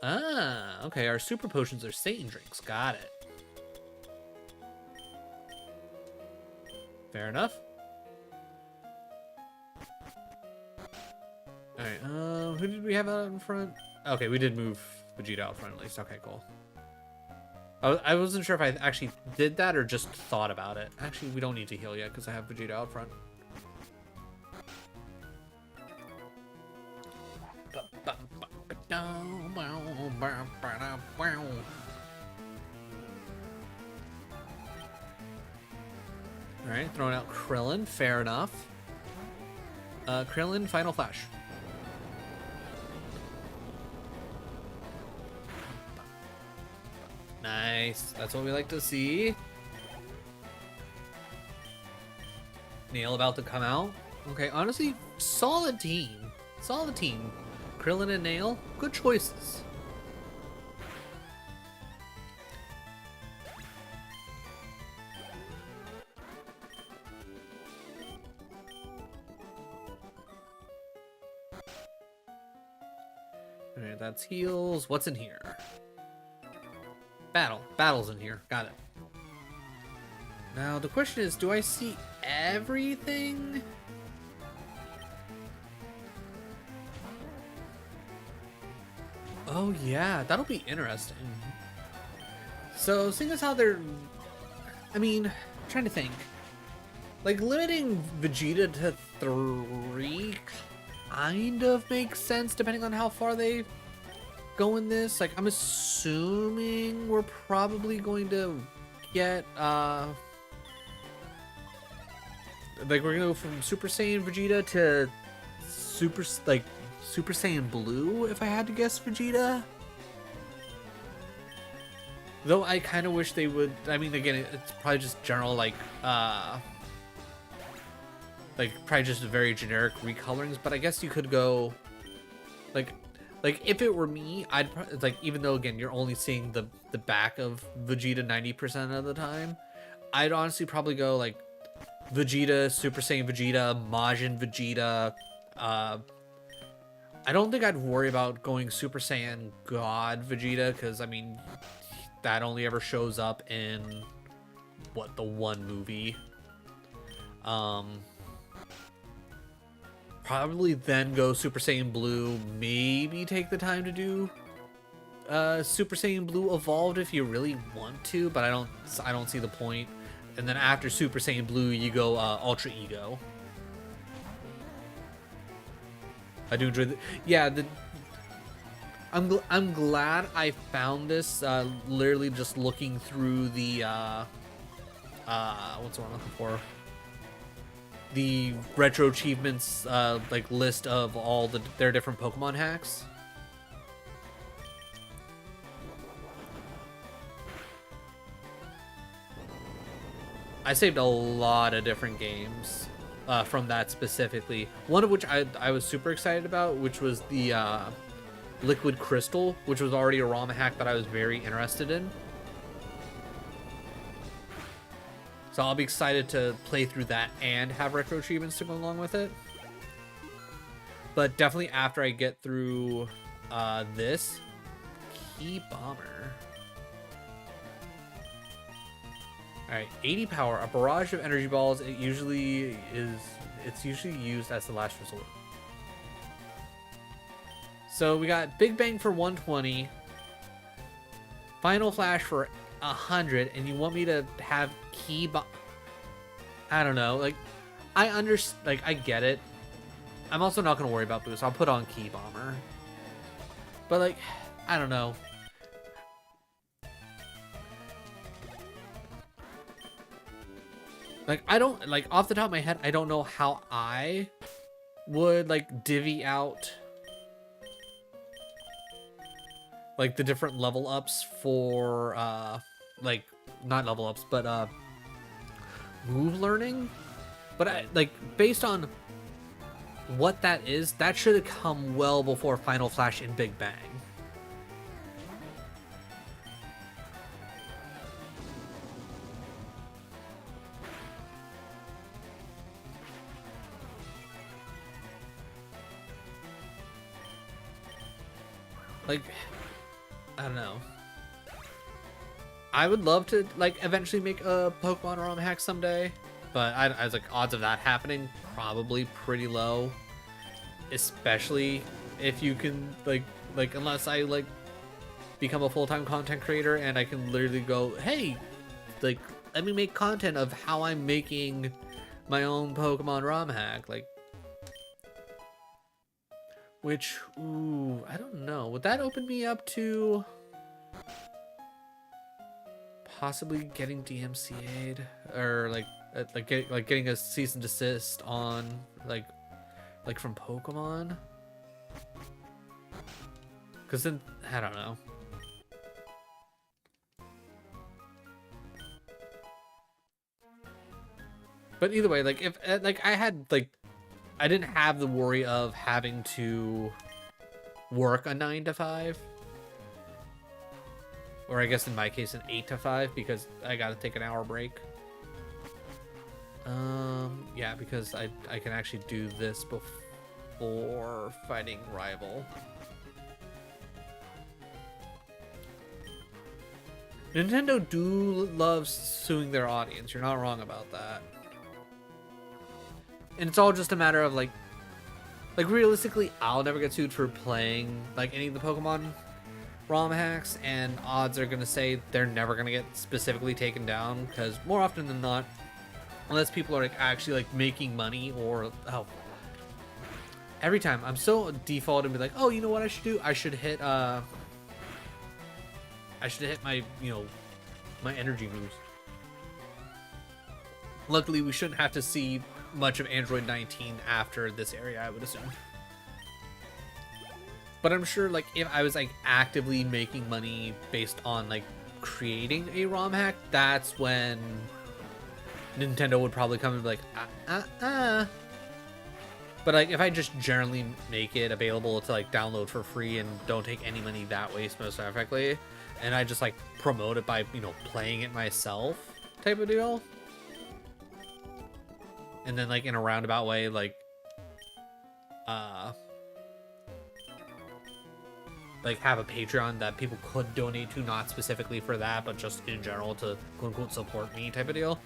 Ah, okay. Our super potions are Satan drinks. Got it. Fair enough. Alright, who did we have out in front? Okay, we did move Vegeta out front at least. Okay, cool. I wasn't sure if I actually did that or just thought about it. Actually, we don't need to heal yet because I have Vegeta out front. Alright, throwing out Krillin. Fair enough. Krillin, Final Flash. Nice. That's what we like to see. Nail about to come out. Okay, honestly, solid team. Solid team. Krillin and Nail, good choices. Alright, that's heals. What's in here? Battle. Battle's in here. Got it. Now, the question is, do I see everything? Oh, yeah. That'll be interesting. So, seeing as how they're... I mean, I'm trying to think. Like, limiting Vegeta to 3 kind of makes sense, depending on how far they go in this. Like, I'm assuming we're probably going to get, like, we're gonna go from Super Saiyan Vegeta to Super Saiyan Blue, if I had to guess Vegeta. Though I kind of wish they would, I mean, again, it's probably just general, like probably just very generic recolorings, but I guess you could go, like if it were me, I'd like, even though again you're only seeing the back of Vegeta 90% of the time, I'd honestly probably go like Vegeta, Super Saiyan Vegeta, Majin Vegeta. I don't think I'd worry about going Super Saiyan God Vegeta, because I mean that only ever shows up in what, the one movie. Probably then go Super Saiyan Blue, maybe take the time to do Super Saiyan Blue Evolved if you really want to, but I don't see the point. And then after Super Saiyan Blue, you go Ultra Ego. I do enjoy I'm glad I found this literally just looking through the what's the one I'm looking for? The retro achievements like list of all their different Pokemon hacks. I saved a lot of different games from that specifically. One of which I was super excited about, which was the Liquid Crystal, which was already a ROM hack that I was very interested in. So I'll be excited to play through that and have retro achievements to go along with it. But definitely after I get through this, Key Bomber. Alright, 80 power, a barrage of energy balls. It's usually used as the last resort. So we got Big Bang for 120, Final Flash for 100, and you want me to have I don't know, like, I get it. I'm also not gonna worry about boost. I'll put on Key Bomber. But like, I don't know. Like, I don't, like, off the top of my head, I don't know how I would like divvy out like the different level ups for like, not level ups, but move learning. But I, like, based on what that is, that should have come well before Final Flash and Big Bang. Like, I don't know. I would love to like eventually make a Pokemon ROM hack someday, but I was like, odds of that happening probably pretty low, especially if you can like unless I like become a full-time content creator and I can literally go, hey, like, let me make content of how I'm making my own Pokemon ROM hack, like. Which, ooh, I don't know. Would that open me up to possibly getting DMCA'd, or like getting a cease and desist on like from Pokemon? Because then I don't know. But either way, like if like I had like I didn't have the worry of having to work a 9 to 5, or I guess in my case an 8 to 5 because I got to take an hour break. Yeah, because I can actually do this before fighting rival. Nintendo do love suing their audience. You're not wrong about that. And it's all just a matter of like realistically, I'll never get sued for playing like any of the Pokemon ROM hacks, and odds are gonna say they're never gonna get specifically taken down because more often than not, unless people are like actually like making money or every time I'm so default and be like, oh, you know what I should do? I should hit my my energy moves. Luckily, we shouldn't have to see much of Android 19 after this area, I would assume. But I'm sure like if I was like actively making money based on like creating a ROM hack, that's when Nintendo would probably come and be like, But like if I just generally make it available to like download for free and don't take any money that way specifically, and I just like promote it by playing it myself type of deal, and then like in a roundabout way like have a Patreon that people could donate to, not specifically for that but just in general to quote unquote support me type of deal,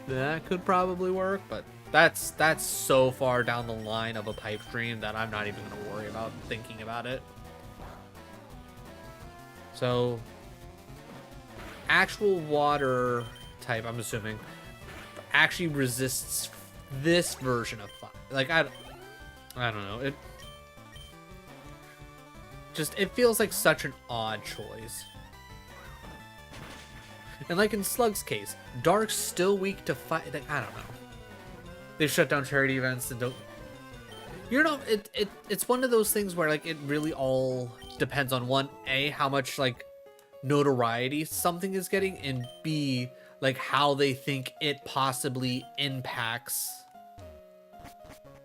that could probably work. But that's so far down the line of a pipe dream that I'm not even gonna worry about thinking about it. So actual water type, I'm assuming, actually resists this version of fire. Like I don't know, it feels like such an odd choice. And like in Slug's case, Dark's still weak to fight. Like, I don't know. They've shut down charity events and don't. It's one of those things where like it really all depends on one, A, how much like notoriety something is getting, and B, like how they think it possibly impacts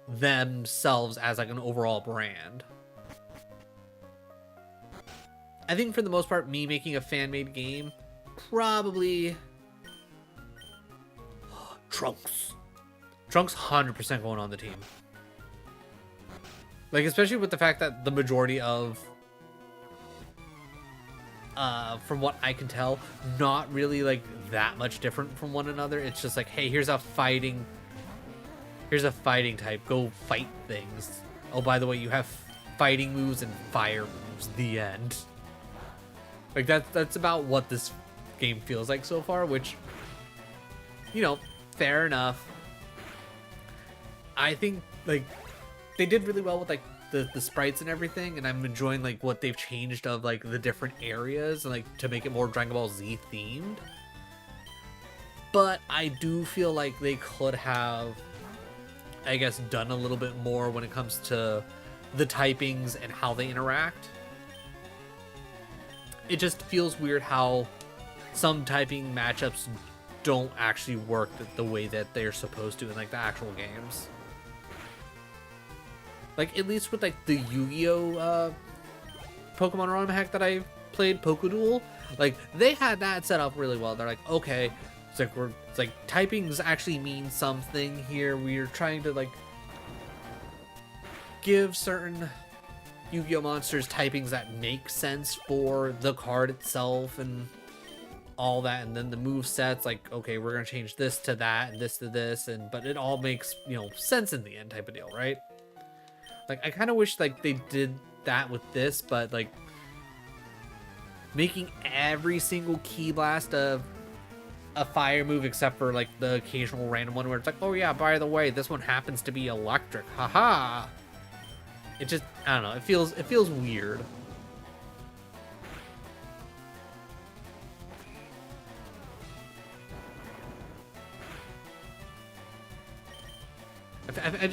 themselves as like an overall brand. I think for the most part, me making a fan-made game, probably Trunks 100% going on the team. Like, especially with the fact that the majority of from what I can tell, not really like that much different from one another. It's just like, hey, here's a fighting type, go fight things. Oh, by the way, you have fighting moves and fire moves. The end. Like that's about what this game feels like so far, which, fair enough. I think like they did really well with like the sprites and everything, and I'm enjoying like what they've changed of like the different areas and like to make it more Dragon Ball Z themed. But I do feel like they could have, I guess, done a little bit more when it comes to the typings and how they interact. It just feels weird how some typing matchups don't actually work the way that they're supposed to in like the actual games. Like at least with like the Yu-Gi-Oh Pokemon ROM hack that I played, Pokedule, like they had that set up really well. They're like, okay, it's like typings actually mean something here. We're trying to like give certain Yu-Gi-Oh monsters typings that make sense for the card itself and all that, and then the move sets, like, okay, we're gonna change this to that and this to this, but it all makes sense in the end type of deal, right? Like I kind of wish like they did that with this, but like making every single Ki Blast a fire move except for like the occasional random one where it's like, oh yeah, by the way, this one happens to be electric, haha. It just, I don't know, it feels weird.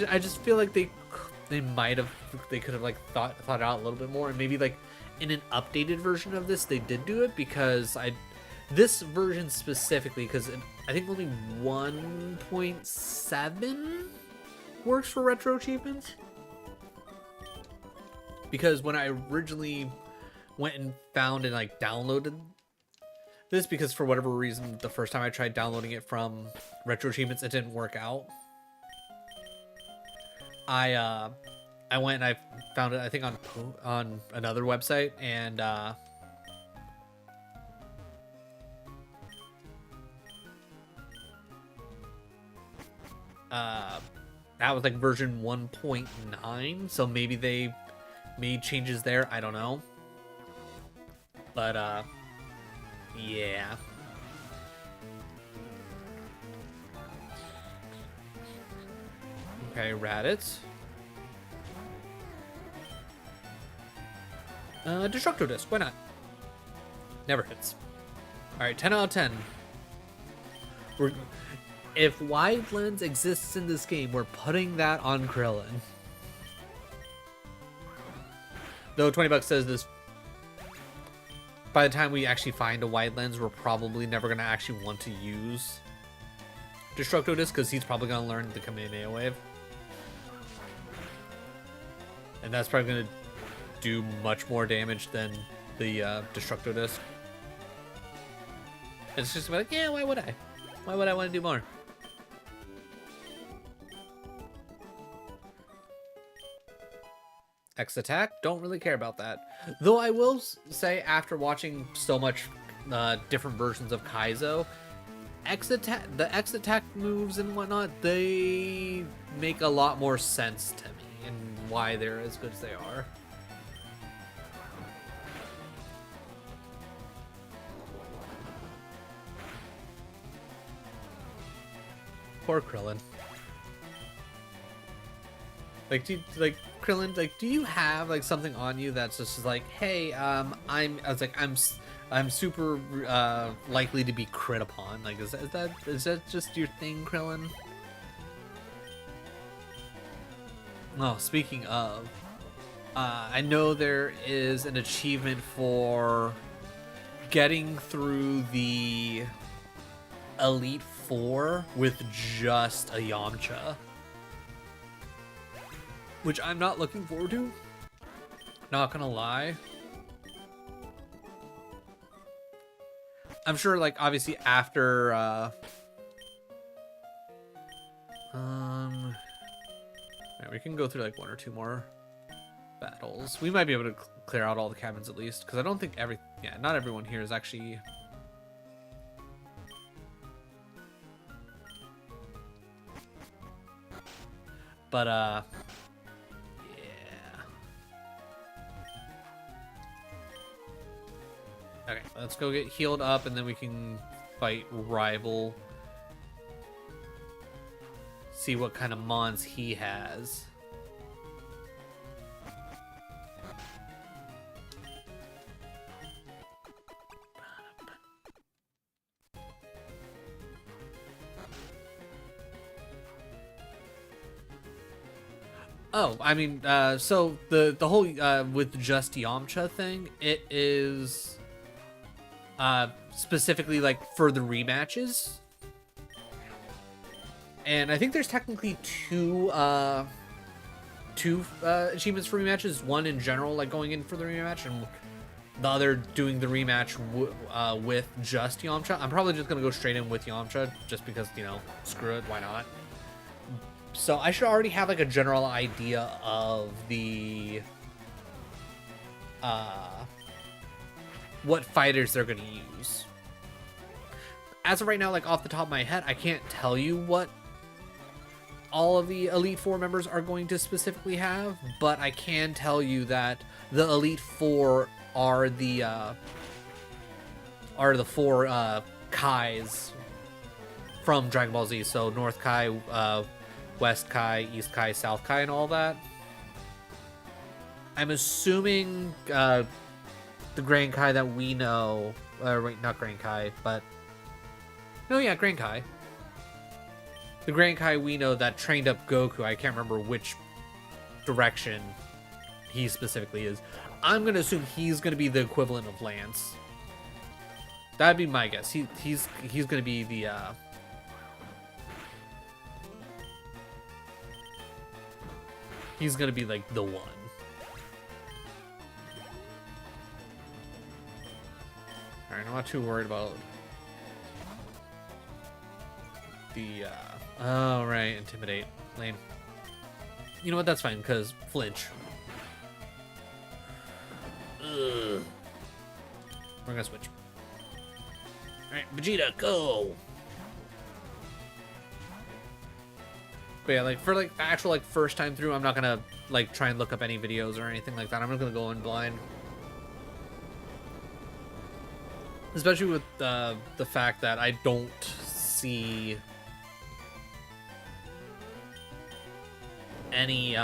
I just feel like they could have like thought it out a little bit more, and maybe like in an updated version of this they did do it, because this version specifically, because I think only 1.7 works for retro achievements. Because when I originally went and found and like downloaded this, because for whatever reason the first time I tried downloading it from retro achievements, it didn't work out. I went and I found it, I think, on another website, and that was like version 1.9, so maybe they made changes there, I don't know. But yeah. Okay, Raditz. Destructo Disc, why not? Never hits. Alright, 10 out of 10. If Wide Lens exists in this game, we're putting that on Krillin. Though 20 bucks says this, by the time we actually find a Wide Lens, we're probably never going to actually want to use Destructo Disc, because he's probably going to learn the Kamehameha Wave. And that's probably going to do much more damage than the Destructo Disc. It's just like, yeah, why would I? Why would I want to do more? X attack, don't really care about that. Though I will say, after watching so much different versions of Kaizo, the X attack moves and whatnot, they make a lot more sense to me and why they're as good as they are. Poor Krillin. Like, Krillin, like, do you have like something on you that's just like, hey, I'm super likely to be crit upon. Like, is that just your thing, Krillin? Oh, speaking of, I know there is an achievement for getting through the Elite Four with just a Yamcha, which I'm not looking forward to. Not gonna lie. I'm sure, like, obviously after right, we can go through like one or two more battles. We might be able to clear out all the cabins at least, because I don't think not everyone here is actually. But yeah. Okay, let's go get healed up, and then we can fight Rival. See what kind of mons he has. Oh, I mean, so the whole with just Yamcha thing, it is specifically like for the rematches. And I think there's technically two achievements for rematches. One in general, like going in for the rematch, and the other doing the rematch with just Yamcha. I'm probably just gonna go straight in with Yamcha, just because, you know, screw it, why not? So I should already have like a general idea of the what fighters they're gonna use. As of right now, like off the top of my head, I can't tell you what all of the Elite Four members are going to specifically have, but I can tell you that the Elite Four are the four Kais from Dragon Ball Z. So North Kai, West Kai, East Kai, South Kai, and all that. I'm assuming the Grand Kai that we know, wait, not Grand Kai, but no, yeah, Grand Kai. The Grand Kai we know that trained up Goku. I can't remember which direction he specifically is. I'm gonna assume he's gonna be the equivalent of Lance. That'd be my guess. He's gonna be the he's gonna be like the one. Alright, I'm not too worried about the oh right, intimidate. Lame. You know what, that's fine, because flinch. Ugh. We're gonna switch. Alright, Vegeta, go! But yeah, like, for, like, actual, like, first time through, I'm not gonna, like, try and look up any videos or anything like that. I'm not gonna go in blind. Especially with the fact that I don't see any,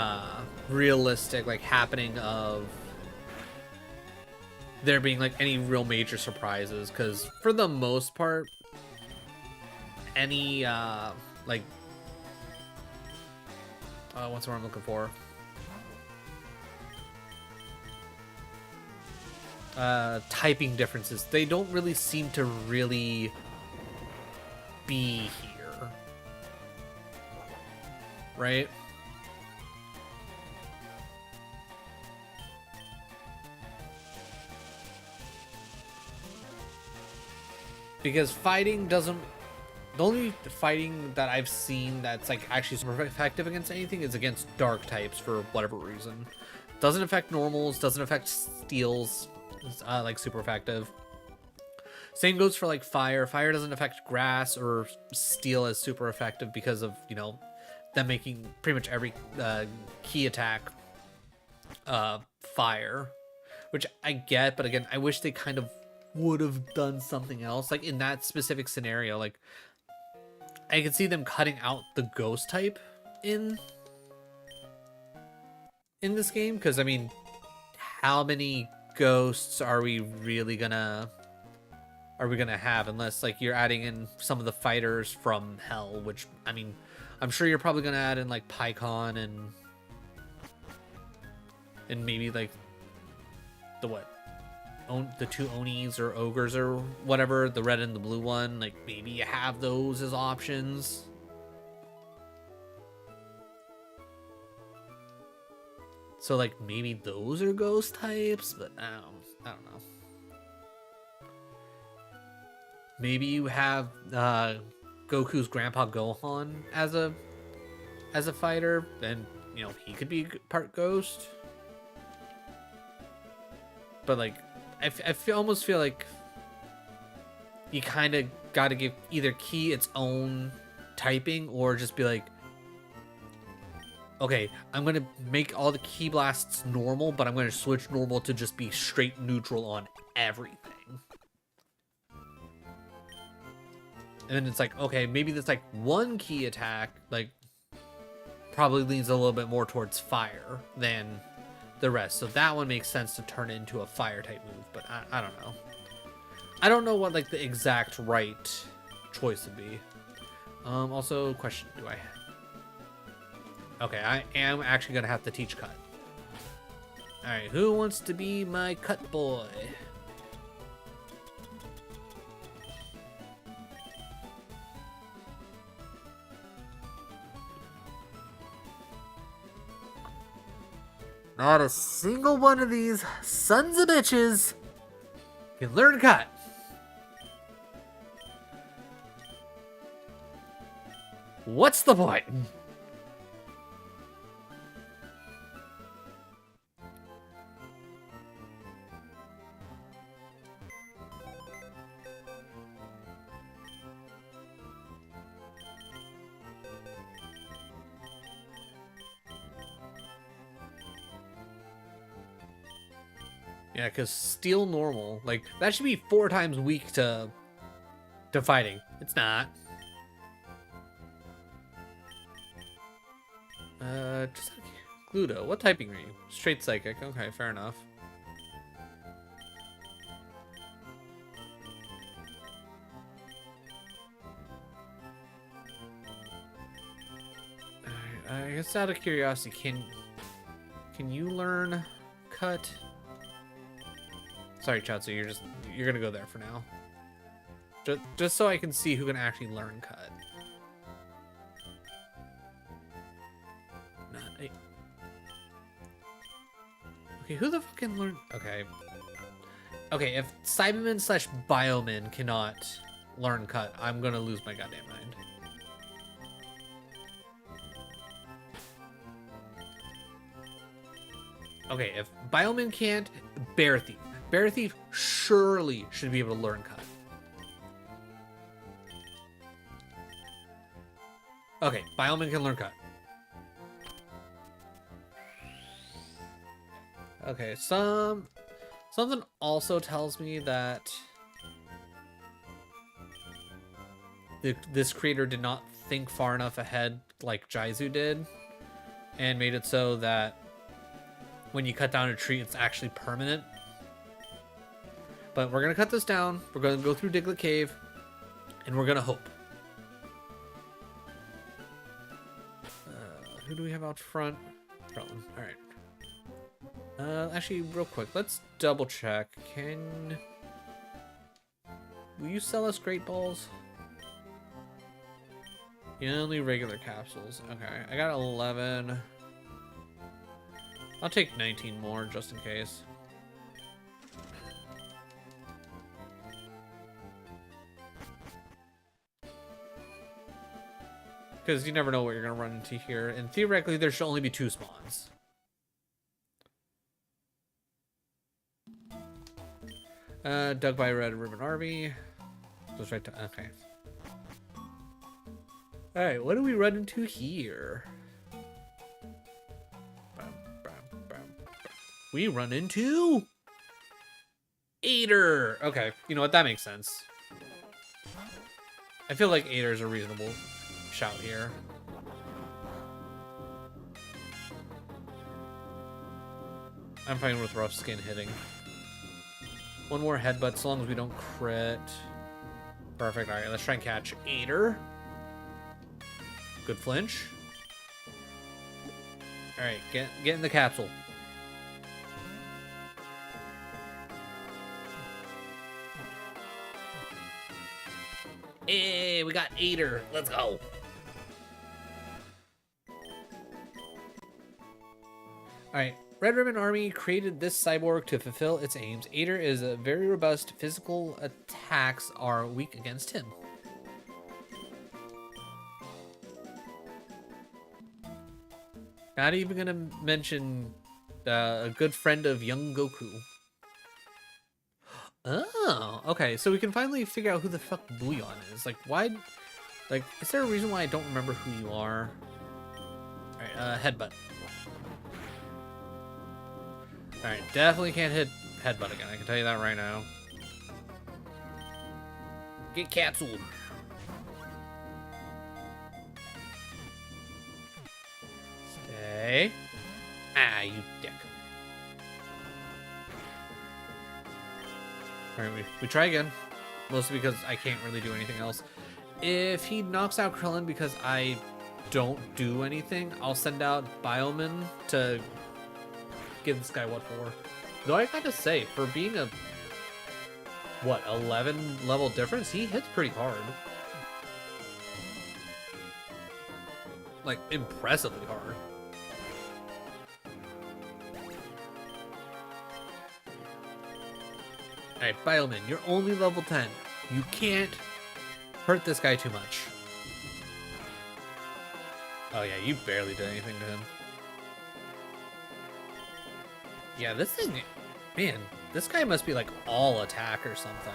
realistic, like, happening of there being, like, any real major surprises. Because, for the most part, any, like, what's the word I'm looking for? Typing differences. They don't really seem to really be here. Right? Because fighting doesn't... The only fighting that I've seen that's like actually super effective against anything is against dark types for whatever reason. Doesn't affect normals, doesn't affect steels. It's like super effective. Same goes for like fire. Fire doesn't affect grass or steel as super effective because of, you know, them making pretty much every key attack fire, which I get, but again, I wish they kind of would have done something else. Like in that specific scenario, like I could see them cutting out the ghost type in this game, because I mean, how many ghosts are we really gonna have, unless like you're adding in some of the fighters from hell, which I mean, I'm sure you're probably gonna add in like Pycon and maybe like the two Onis or ogres or whatever, the red and the blue one. Like maybe you have those as options. So like maybe those are ghost types, but I don't know. Maybe you have Goku's grandpa Gohan as a fighter, then you know he could be part ghost. But like almost feel like you kind of got to give either Ki its own typing, or just be like, okay, I'm going to make all the Ki blasts normal, but I'm going to switch normal to just be straight neutral on everything. And then it's like, okay, maybe this like one Ki attack like probably leans a little bit more towards fire than the rest, so that one makes sense to turn it into a fire type move. But I don't know. I don't know what like the exact right choice would be. Also, question: do I? Okay, I am actually gonna have to teach cut. All right, who wants to be my cut boy? Not a single one of these sons of bitches can learn cut. What's the point? Yeah, because steel normal, like, that should be 4 times weak to fighting. It's not. Just Gluto. What typing are you? Straight psychic. Okay, fair enough. I guess out of curiosity, can you learn cut? Sorry, Chatsu, you're gonna go there for now. Just so I can see who can actually learn cut. Okay, who the fuck can learn? Okay. Okay, if Cyberman slash Bioman cannot learn cut, I'm gonna lose my goddamn mind. Okay, if Bioman can't, Bear Thief. Bear Thief surely should be able to learn cut. Okay, Bioman can learn cut. Okay, something also tells me that this creator did not think far enough ahead like Jaizu did, and made it so that when you cut down a tree, it's actually permanent. But we're gonna cut this down. We're gonna go through Diglett Cave, and we're gonna hope. Who do we have out front? All right. Actually, real quick, let's double check. Will you sell us great balls? Yeah, only regular capsules. Okay, I got 11. I'll take 19 more just in case. Because you never know what you're going to run into here. And theoretically, there should only be 2 spawns. Dug by Red Ribbon Army. Goes right to... Okay. Alright, what do we run into here? We run into... Aider! Okay, you know what? That makes sense. I feel like Aider is a reasonable shout here. I'm fine with rough skin hitting. One more headbutt, so long as we don't crit. Perfect. All right, let's try and catch Aider. Good flinch. All right, get in the capsule. Hey, we got Aider. Let's go. All right. Red Ribbon Army created this cyborg to fulfill its aims. Aider is a very robust. Physical attacks are weak against him. Not even gonna mention a good friend of young Goku. Oh, okay. So we can finally figure out who the fuck Bouillon is. Like, why? Like, is there a reason why I don't remember who you are? All right, headbutt. Alright, definitely can't hit headbutt again, I can tell you that right now. Get capsuled. Stay. Ah, you dick. Alright, we try again. Mostly because I can't really do anything else. If he knocks out Krillin because I don't do anything, I'll send out Bioman to give this guy what for. Though I gotta say, for being a, what, 11 level difference, he hits pretty hard. Like, impressively hard. Alright, Bioman, you're only level 10. You can't hurt this guy too much. Oh yeah, you barely did anything to him. Yeah, this thing, man, this guy must be like all attack or something.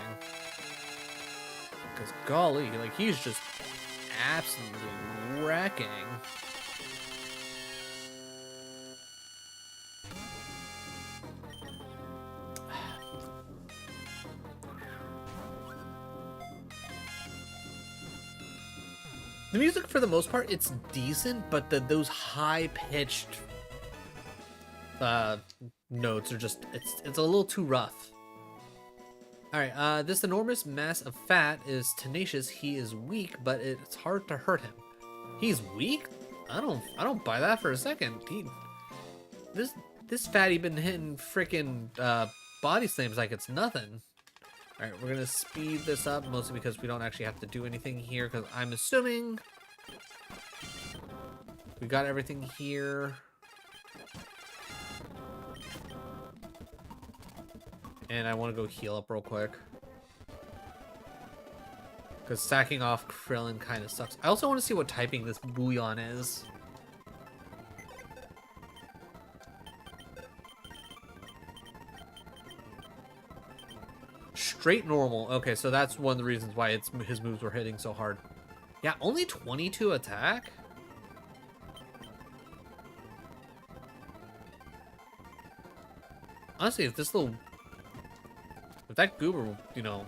Because golly, like he's just absolutely wrecking. The music, for the most part, it's decent, but those high-pitched notes are just, it's a little too rough. Alright, this enormous mass of fat is tenacious. He is weak, but it's hard to hurt him. He's weak? I don't buy that for a second. This fatty been hitting freaking body slams like it's nothing. Alright, we're gonna speed this up, mostly because we don't actually have to do anything here, because I'm assuming we got everything here. And I want to go heal up real quick. Because sacking off Krillin kind of sucks. I also want to see what typing this Bouillon is. Straight normal. Okay, so that's one of the reasons why his moves were hitting so hard. Yeah, only 22 attack? Honestly, if that goober, you know,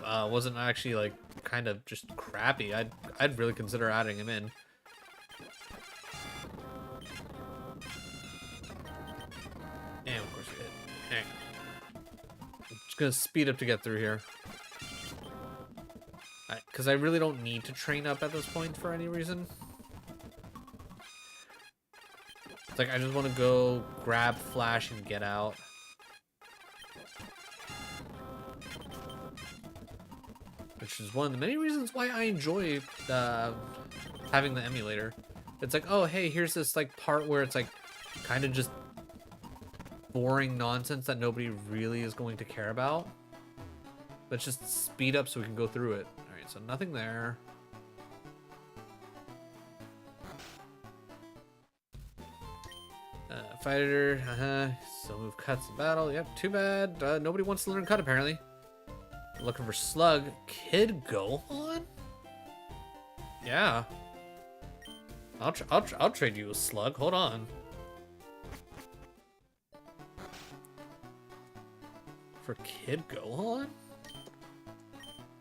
wasn't actually like kind of just crappy, I'd really consider adding him in. And of course we hit. Alright. I'm just gonna speed up to get through here. Because I really don't need to train up at this point for any reason. It's like I just want to go grab Flash and get out. Which is one of the many reasons why I enjoy having the emulator. It's like, oh, hey, here's this like part where it's like kind of just boring nonsense that nobody really is going to care about. Let's just speed up so we can go through it. All right, so nothing there. Fighter, so move cuts in battle. Yep, too bad. Nobody wants to learn cut apparently. Looking for Slug. Kid Gohan? Yeah. I'll trade you a Slug. Hold on. For Kid Gohan?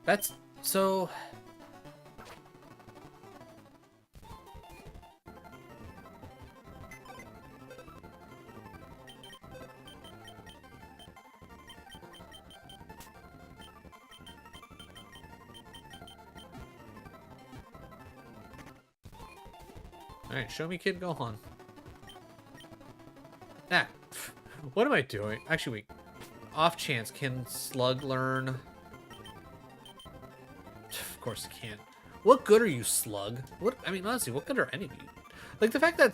That's so. Alright, show me Kid Gohan. Ah, what am I doing? Actually, wait. Off chance, can Slug learn? Of course it can't. What good are you, Slug? What? I mean, honestly, what good are any of you? Like, the fact that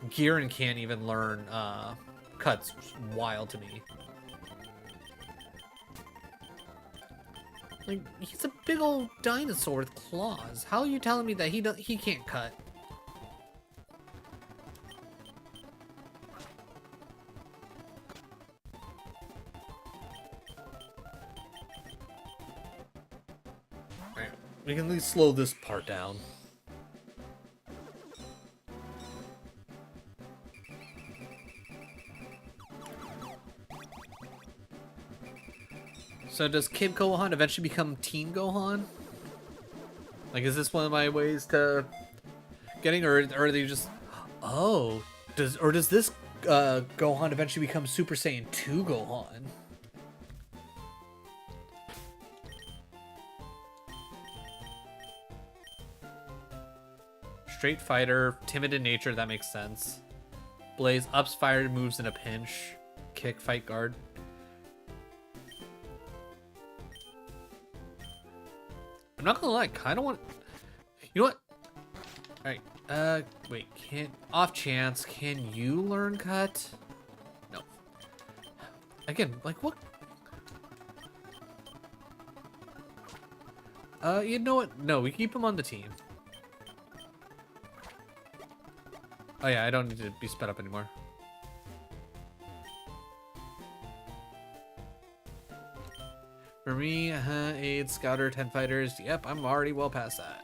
Giran can't even learn cuts is wild to me. Like, he's a big old dinosaur with claws. How are you telling me that he can't cut? We can at least slow this part down. So does Kid Gohan eventually become Teen Gohan? Like, is this one of my ways to getting, or are they just... Oh, does this Gohan eventually become Super Saiyan 2 Gohan? Straight fighter, timid in nature, that makes sense. Blaze, ups fire moves in a pinch. Kick, fight guard. I'm not gonna lie, I kinda want... You know what? Alright, wait, off chance, can you learn cut? No. Again, like what? You know what? No, we keep him on the team. Oh yeah, I don't need to be sped up anymore. For me, aid, scouter, 10 fighters. Yep, I'm already well past that.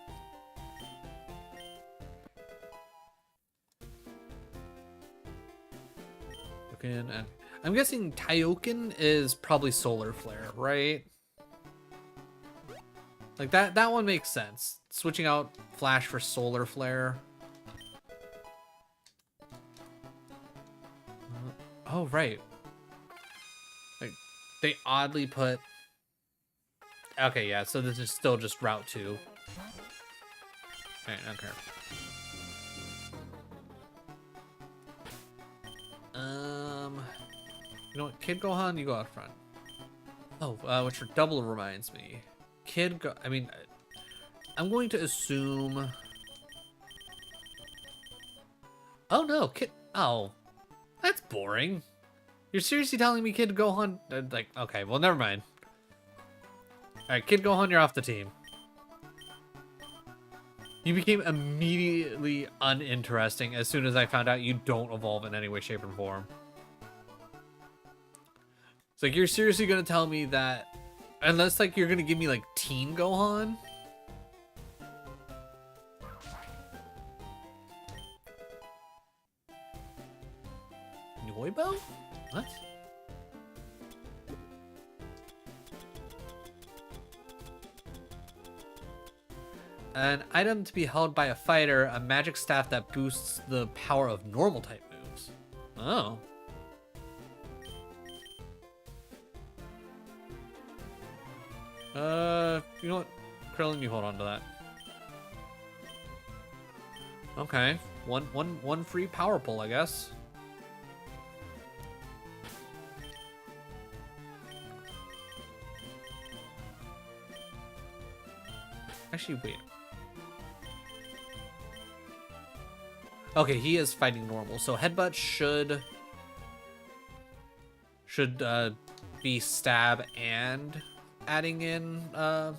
Looking at, I'm guessing Taioken is probably solar flare, right? Like that one makes sense. Switching out Flash for solar flare. Oh, right. Like, they oddly put... Okay, yeah, so this is still just Route 2. Alright, okay. You know what? Kid Gohan, you go out front. which for double reminds me. I mean, I'm going to assume... Oh, no, Oh, that's boring. You're seriously telling me Kid Gohan... like, okay, well, never mind. Alright, Kid Gohan, you're off the team. You became immediately uninteresting as soon as I found out you don't evolve in any way, shape, or form. It's like, you're seriously gonna tell me that... Unless, like, you're gonna give me, like, Teen Gohan? Noibo? What? An item to be held by a fighter, a magic staff that boosts the power of normal type moves. Oh. You know what? Krillin, you hold on to that. Okay. One free power pull, I guess. Actually, wait. Okay, he is fighting normal, so Headbutt should be stab and adding in the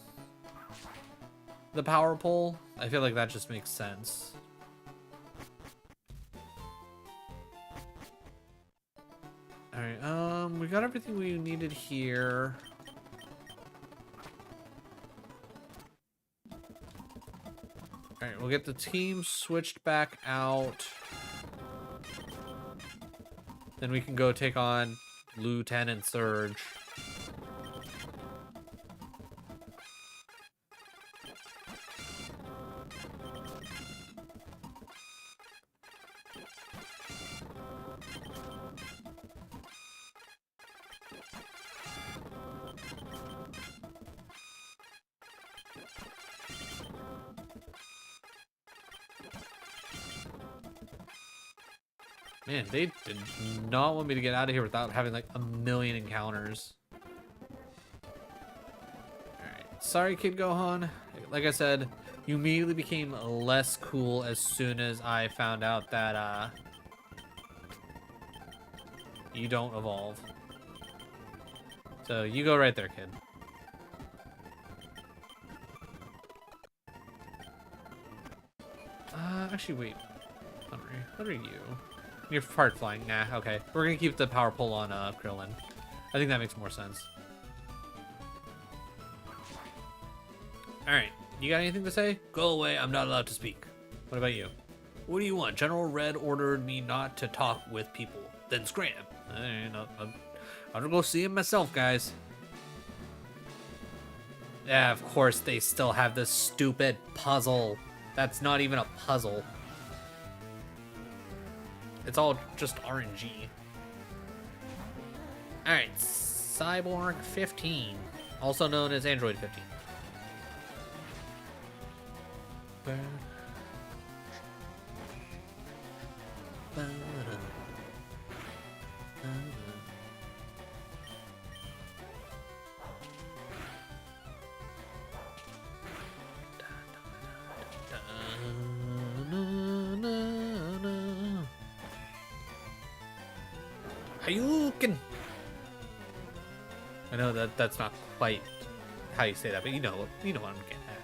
power pull. I feel like that just makes sense. All right, we got everything we needed here. All right, we'll get the team switched back out. Then we can go take on Lieutenant Surge. Man, they did not want me to get out of here without having like a million encounters. Alright, sorry Kid Gohan. Like I said, you immediately became less cool as soon as I found out that you don't evolve. So you go right there, kid. Actually wait. What are you? You're fart flying. Nah, okay. We're gonna keep the power pull on Krillin. I think that makes more sense. Alright, you got anything to say? Go away, I'm not allowed to speak. What about you? What do you want? General Red ordered me not to talk with people. Then scram. I'll go see him myself, guys. Yeah, of course they still have this stupid puzzle. That's not even a puzzle. It's all just RNG. Alright, Cyborg 15. Also known as Android 15. Hadouken! I know that's not quite how you say that, but you know what I'm getting at.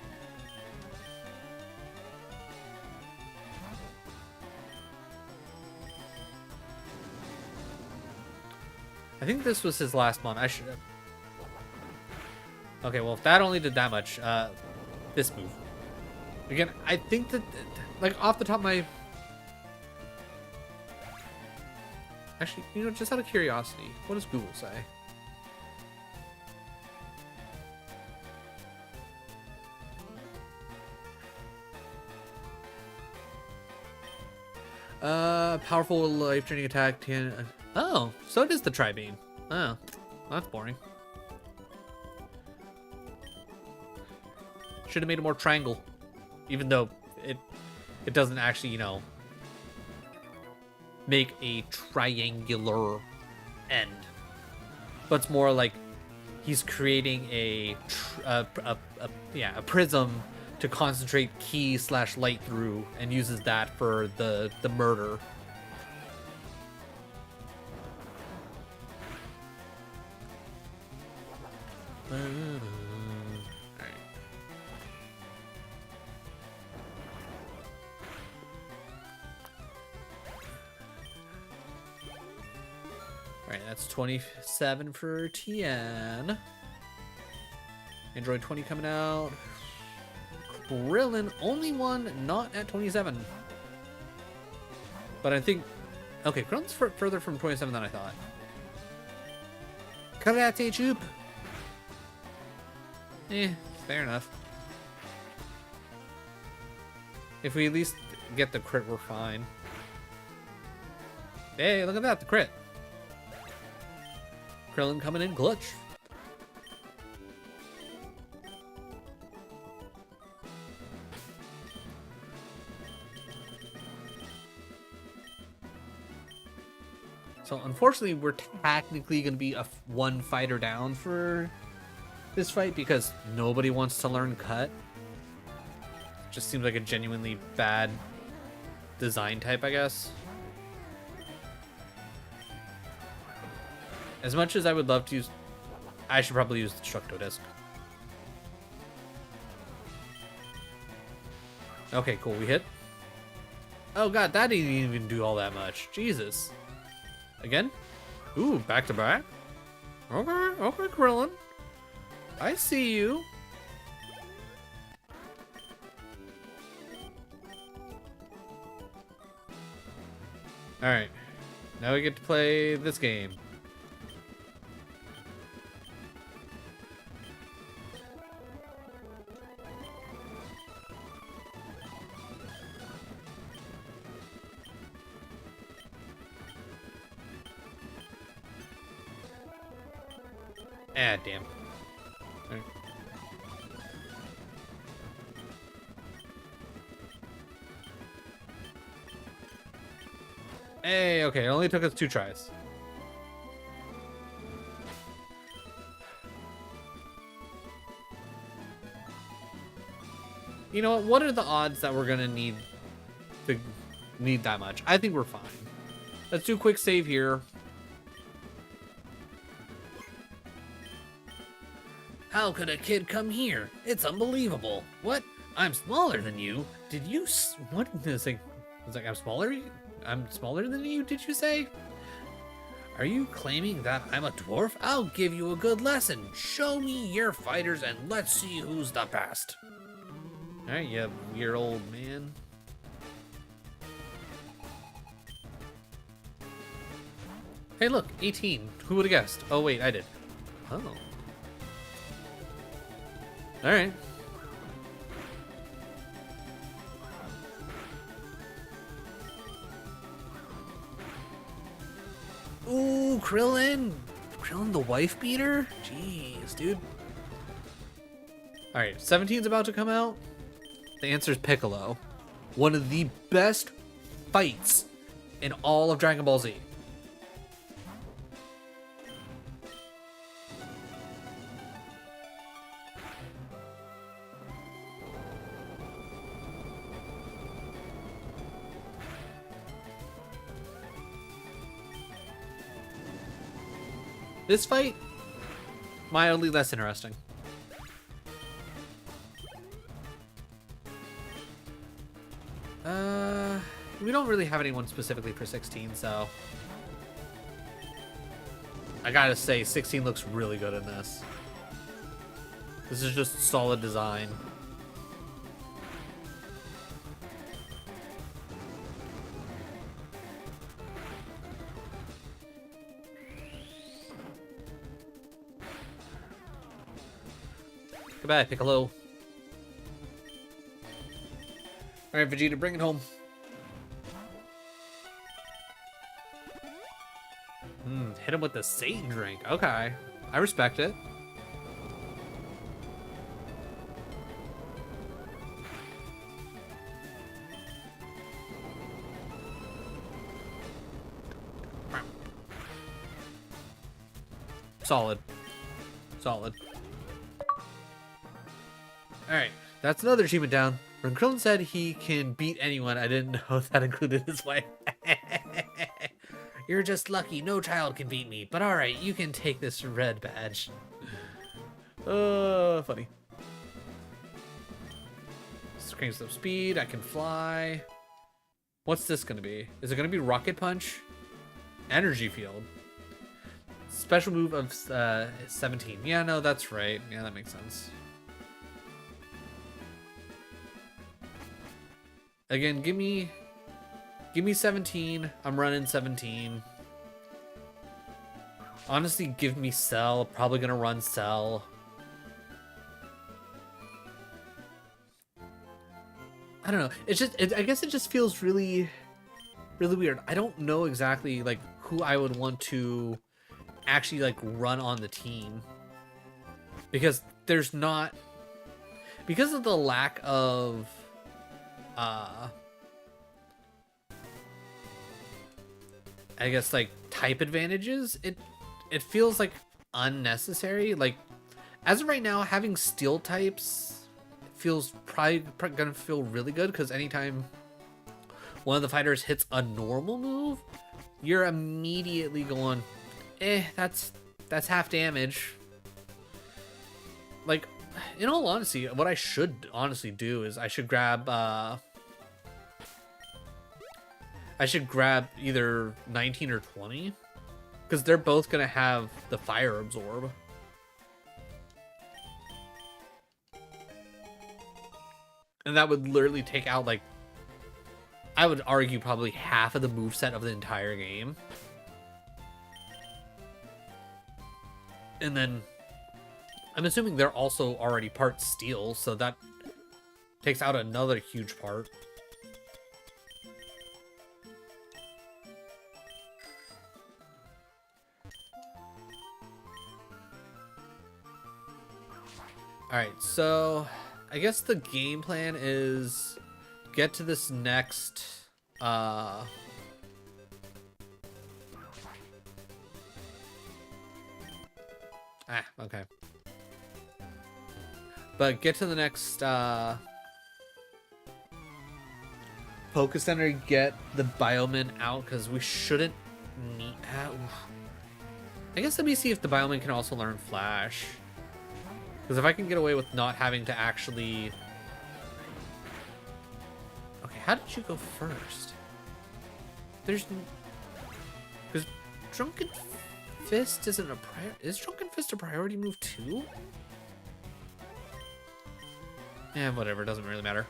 I think this was his last one. I should have. Okay, well, if that only did that much, this move. Again, I think that, like, off the top of my... Actually, you know, just out of curiosity, what does Google say? Powerful life-draining attack. Oh, so it is the Tri-Beam. Oh, well, that's boring. Should have made it more triangle, even though it doesn't actually, you know, make a triangular end, but it's more like he's creating a prism to concentrate ki / light through, and uses that for the murder. Alright, that's 27 for Tien. Android 20 coming out. Krillin, only one not at 27. But I think... Okay, Krillin's further from 27 than I thought. Karate Choop. Fair enough. If we at least get the crit, we're fine. Hey, look at that, the crit. Krillin coming in clutch. So unfortunately, we're technically going to be one fighter down for this fight because nobody wants to learn cut. Just seems like a genuinely bad design type, I guess. As much as I would love to use... I should probably use the Destructo Disc. Okay, cool, we hit. Oh god, that didn't even do all that much. Jesus. Again? Ooh, back to back? Okay, Krillin. I see you. Alright. Now we get to play this game. Ah, damn. Right. Hey, okay, it only took us 2 tries. You know what are the odds that we're gonna need that much? I think we're fine. Let's do a quick save here. How could a kid come here? It's unbelievable. What? I'm smaller than you. Did you... What? It's like I'm smaller? I'm smaller than you, did you say? Are you claiming that I'm a dwarf? I'll give you a good lesson. Show me your fighters and let's see who's the best. Alright, you weird old man. Hey look, 18. Who would have guessed? Oh wait, I did. Oh. Alright. Ooh, Krillin! Krillin the wife beater? Jeez, dude. Alright, 17's about to come out. The answer is Piccolo. One of the best fights in all of Dragon Ball Z. This fight, mildly less interesting. We don't really have anyone specifically for 16, so... I gotta say, 16 looks really good in this. This is just solid design. Goodbye, Piccolo. Alright, Vegeta, bring it home. Hit him with the Satan drink. Okay. I respect it. Solid. Solid. Alright, that's another achievement down. When Krillin said he can beat anyone, I didn't know that included his wife. You're just lucky, no child can beat me. But alright, you can take this red badge. Funny. Cranks up speed, I can fly. What's this gonna be? Is it gonna be Rocket Punch? Energy Field. Special move of 17. Yeah, no, that's right. Yeah, that makes sense. Again, give me 17. I'm running 17. Honestly, give me Cell. Probably gonna run Cell. I don't know. It's just, I guess it just feels really, really weird. I don't know exactly like who I would want to actually like run on the team, because there's not, because of the lack of, I guess like type advantages. It feels like unnecessary. Like as of right now, having steel types feels probably gonna feel really good, because anytime one of the fighters hits a normal move, you're immediately going, that's half damage. Like, in all honesty, what I should honestly do is I should grab either 19 or 20, because they're both gonna have the fire absorb. And that would literally take out, like, I would argue probably half of the moveset of the entire game. And then, I'm assuming they're also already part steel, so that takes out another huge part. Alright, so I guess the game plan is get to this next okay. But get to the next Poke Center, get the Bioman out, because we shouldn't need I guess let me see if the Bioman can also learn Flash. Because if I can get away with not having to actually... Okay, how did you go first? There's... Because Drunken Fist isn't a priority. Is Drunken Fist a priority move too? Eh, whatever, doesn't really matter.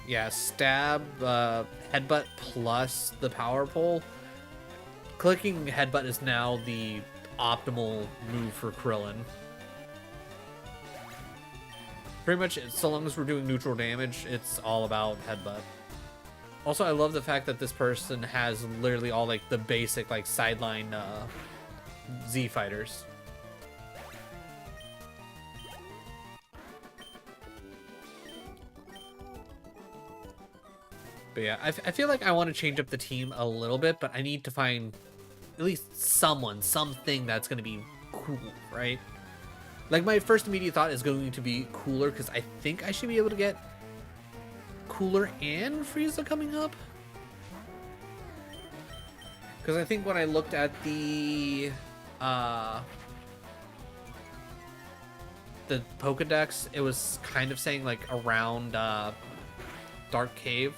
Yeah, stab, headbutt plus the power pole. Clicking headbutt is now the optimal move for Krillin. Pretty much, so long as we're doing neutral damage, it's all about headbutt. Also, I love the fact that this person has literally all like the basic like sideline Z fighters. But yeah, I feel like I want to change up the team a little bit, but I need to find at least something that's going to be cool, right? Like, my first immediate thought is going to be Cooler, because I think I should be able to get Cooler and Frieza coming up. Because I think when I looked at the Pokedex, it was kind of saying, like, around Dark Cave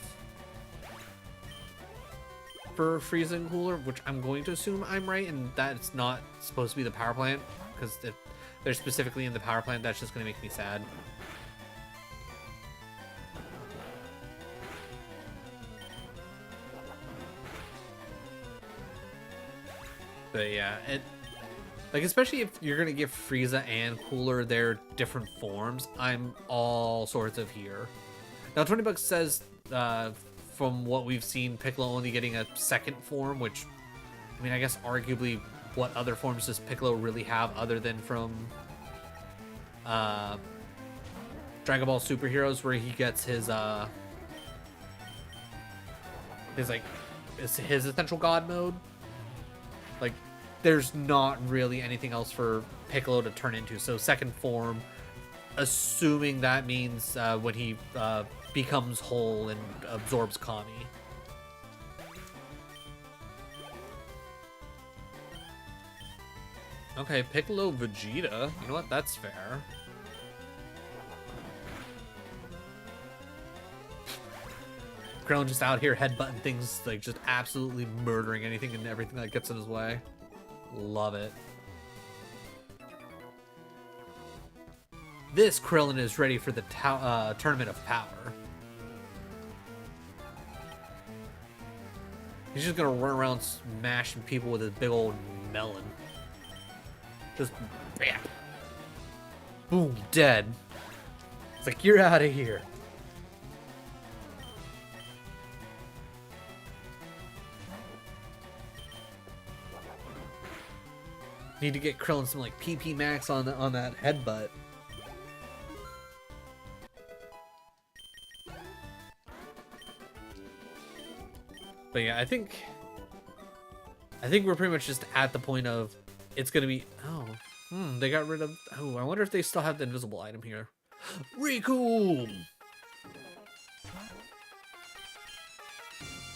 for Frieza and Cooler, which I'm going to assume I'm right, and that's not supposed to be the power plant, because if they're specifically in the power plant, that's just going to make me sad. But yeah, like, especially if you're going to give Frieza and Cooler their different forms, I'm all sorts of here. Now, 20 bucks says, from what we've seen, Piccolo only getting a second form, which, I mean, I guess arguably, what other forms does Piccolo really have other than from Dragon Ball Superheroes, where he gets his his like his essential god mode. Like, there's not really anything else for Piccolo to turn into. So second form, assuming that means when he becomes whole and absorbs Kami. Okay, Piccolo Vegeta. You know what? That's fair. Krillin just out here headbutting things, like just absolutely murdering anything and everything that gets in his way. Love it. This Krillin is ready for the Tournament of Power. He's just gonna run around smashing people with his big old melon. Just bam. Boom, dead. It's like, you're out of here. Need to get Krillin some like PP max on that headbutt. But yeah, I think we're pretty much just at the point of it's gonna be they got rid of I wonder if they still have the invisible item here. Riku!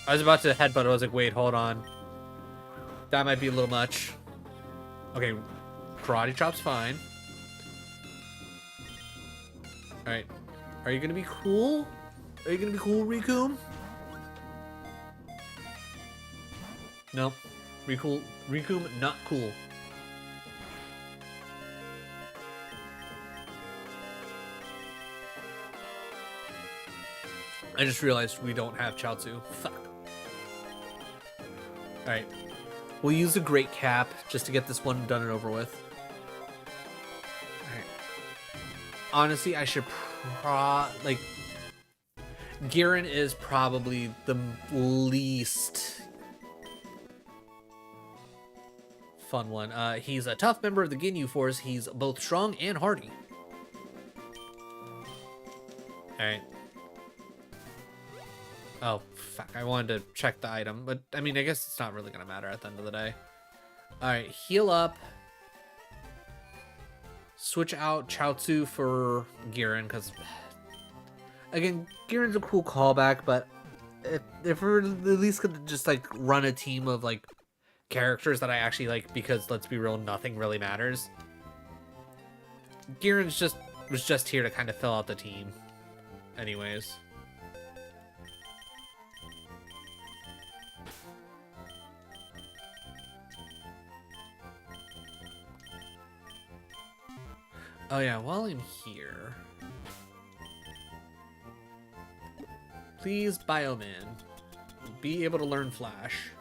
I was about to headbutt, I was like, wait, hold on. That might be a little much. Okay, karate chop's fine. Alright. Are you gonna be cool? Are you gonna be cool, Riku? No. Riku, not cool. I just realized we don't have Chaozu. Fuck. Alright. We'll use a great cap just to get this one done and over with. Alright. Honestly, I should like... Giran is probably the least fun one. He's a tough member of the Ginyu Force. He's both strong and hardy. Alright. Oh, fuck. I wanted to check the item, but I mean, I guess it's not really going to matter at the end of the day. Alright, heal up. Switch out Chaozu for Giran, because... Again, Giran's a cool callback, but if we're at least going to just, like, run a team of, like, characters that I actually like, because, let's be real, nothing really matters. Giran's was just here to kind of fill out the team. Anyways. Oh yeah, while I'm here... Please, Bioman, be able to learn Flash.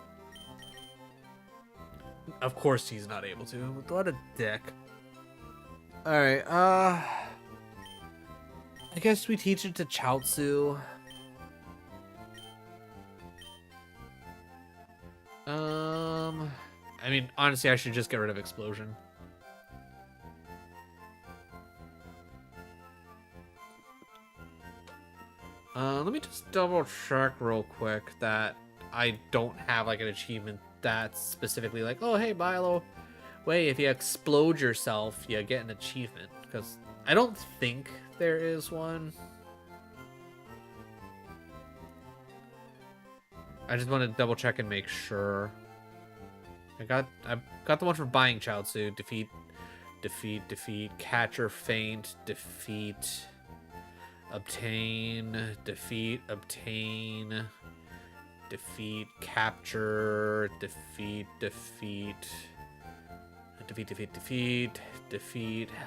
Of course he's not able to. What a dick. Alright, I guess we teach it to Chaozu. I mean, honestly, I should just get rid of Explosion. Let me just double check real quick that I don't have like an achievement that's specifically like, oh hey Bilo, wait, if you explode yourself, you get an achievement. Because I don't think there is one. I just want to double check and make sure. I got the one for buying Chaozu. Defeat, catch or feint, defeat. Obtain, defeat, obtain, defeat, capture, defeat,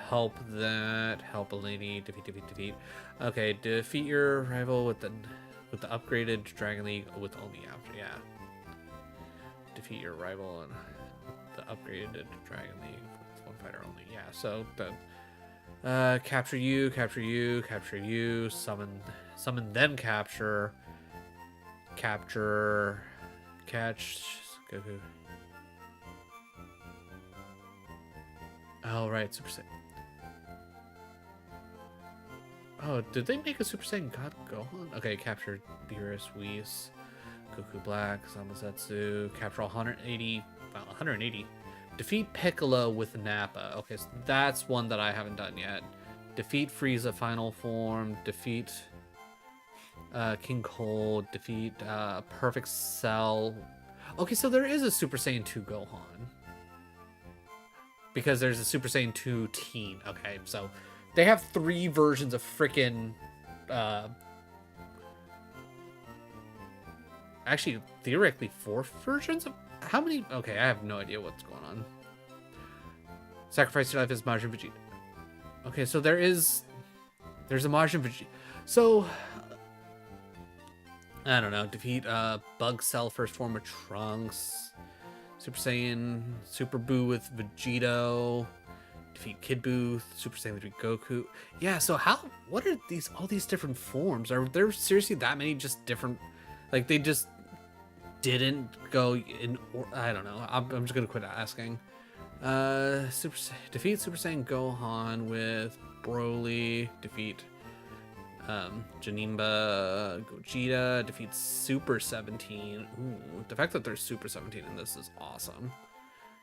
help that, help a lady, defeat. Okay, defeat your rival with the upgraded Dragon League with only after, yeah. Defeat your rival and the upgraded Dragon League with one fighter only, yeah. So the capture you, summon, then capture, catch, Goku. Oh, right, Super Saiyan. Oh, did they make a Super Saiyan God Gohan? Okay, capture Beerus, Whis. Goku Black, Zamazetsu, capture all 180, well, 180. Defeat Piccolo with Nappa. Okay, so that's one that I haven't done yet. Defeat Frieza final form, defeat King Cold, defeat Perfect Cell. Okay, so there is a Super Saiyan 2 Gohan. Because there's a Super Saiyan 2 teen. Okay, so they have 3 versions of frickin' actually, theoretically, 4 versions of... How many? Okay, I have no idea what's going on. Sacrifice your life as Majin Vegeta. Okay, so there's a Majin Vegeta. So, I don't know. Defeat Bug Cell first form of Trunks. Super Saiyan, Super Buu with Vegito. Defeat Kid Buu, Super Saiyan 3 Goku. Yeah, so what are all these different forms? Are there seriously that many just different... Like, they just didn't go in... I don't know. I'm just gonna quit asking. Defeat Super Saiyan Gohan with Broly. Defeat Janimba Gogeta. Defeat Super 17. Ooh, the fact that there's Super 17 in this is awesome.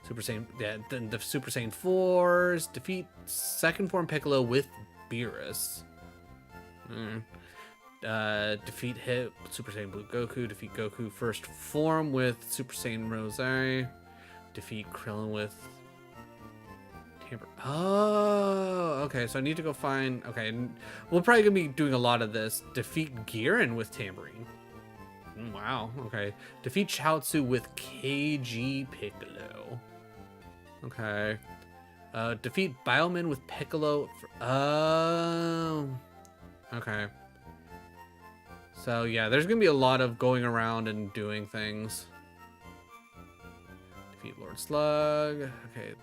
Super Saiyan, yeah, then the Super Saiyan 4s. Defeat second form Piccolo with Beerus. Defeat Hit Super Saiyan Blue Goku. Defeat Goku first form with Super Saiyan Rose. Defeat Krillin with Tamper. Oh, okay. So I need to go find. Okay, we're probably gonna be doing a lot of this. Defeat Giran with Tambourine. Wow. Okay. Defeat Chaozu with KG Piccolo. Okay. Defeat Bioman with Piccolo. Okay. So yeah, there's gonna be a lot of going around and doing things. Defeat Lord Slug. Okay.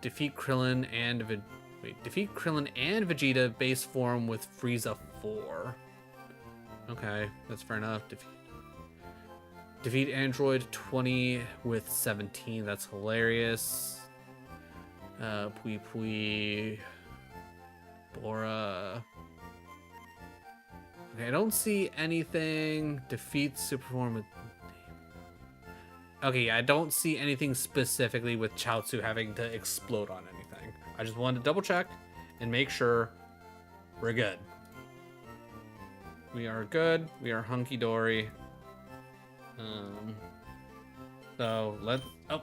Defeat Krillin and defeat Krillin and Vegeta base form with Frieza 4. Okay, that's fair enough. Defeat Android 20 with 17. That's hilarious. Pui Pui. Bora. Okay, I don't see anything. Defeat Superform with... Okay, I don't see anything specifically with Chaozu having to explode on anything. I just wanted to double check and make sure we're good. We are good. We are hunky-dory. So let's... Oh,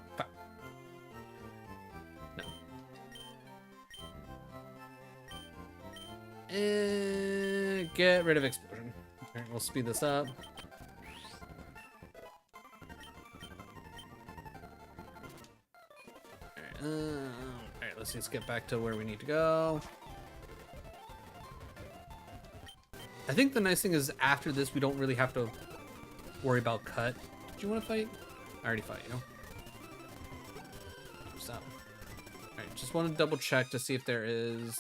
no. Get rid of explosion. Alright, we'll speed this up. Alright, let's just get back to where we need to go. I think the nice thing is after this, we don't really have to worry about cut. Did you want to fight? I already fought you. Stop. Alright, just want to double check to see if there is...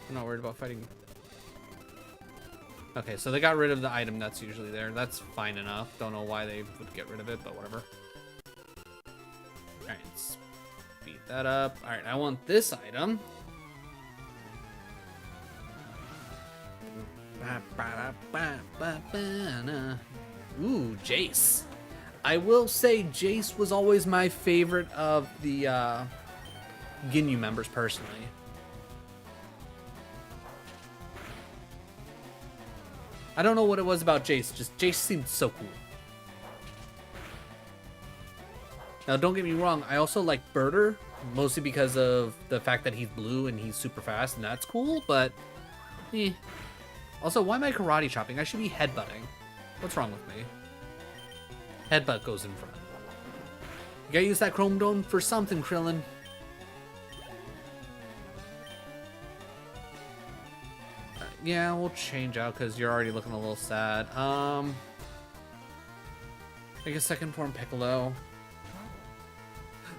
I'm not worried about fighting. Okay, so they got rid of the item that's usually there. That's fine enough. Don't know why they would get rid of it, but whatever. Alright, speed that up. Alright, I want this item. Ooh, Jace. I will say Jace was always my favorite of the Ginyu members personally. I don't know what it was about Jace, just Jace seemed so cool. Now don't get me wrong, I also like Birder, mostly because of the fact that he's blue and he's super fast and that's cool, but Also, why am I karate chopping? I should be headbutting. What's wrong with me? Headbutt goes in front. You gotta use that Chrome Dome for something, Krillin. Yeah, we'll change out because you're already looking a little sad. Make a second form Piccolo.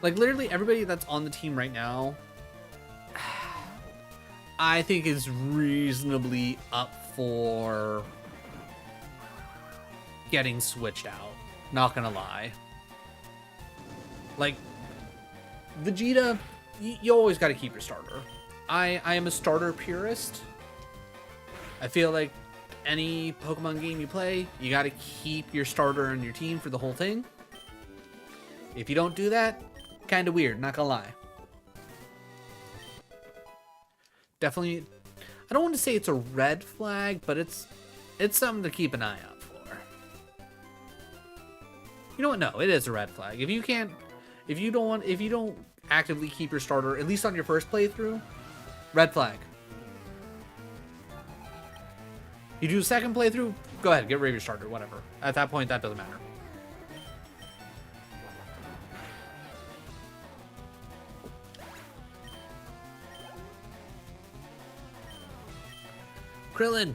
Like, literally everybody that's on the team right now, I think is reasonably up for getting switched out. Not gonna lie. Like, Vegeta, you always gotta keep your starter. I am a starter purist. I feel like any Pokemon game you play, you got to keep your starter on your team for the whole thing. If you don't do that, kind of weird, not gonna lie. Definitely, I don't want to say it's a red flag, but it's something to keep an eye out for. You know what? No, it is a red flag. If you don't actively keep your starter, at least on your first playthrough, red flag. You do a second playthrough, go ahead, get rid of your starter, whatever. At that point, that doesn't matter. Krillin,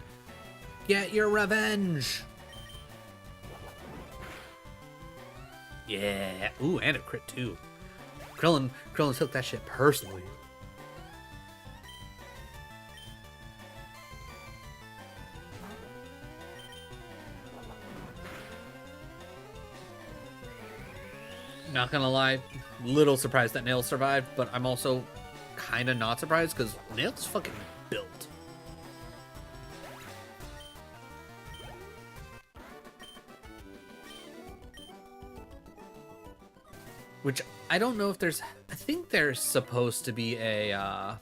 get your revenge. Yeah. Ooh, and a crit too. Krillin took that shit personally. Not gonna lie, little surprised that Nails survived, but I'm also kind of not surprised because Nails fucking built. Which I don't know if there's. I think there's supposed to be a.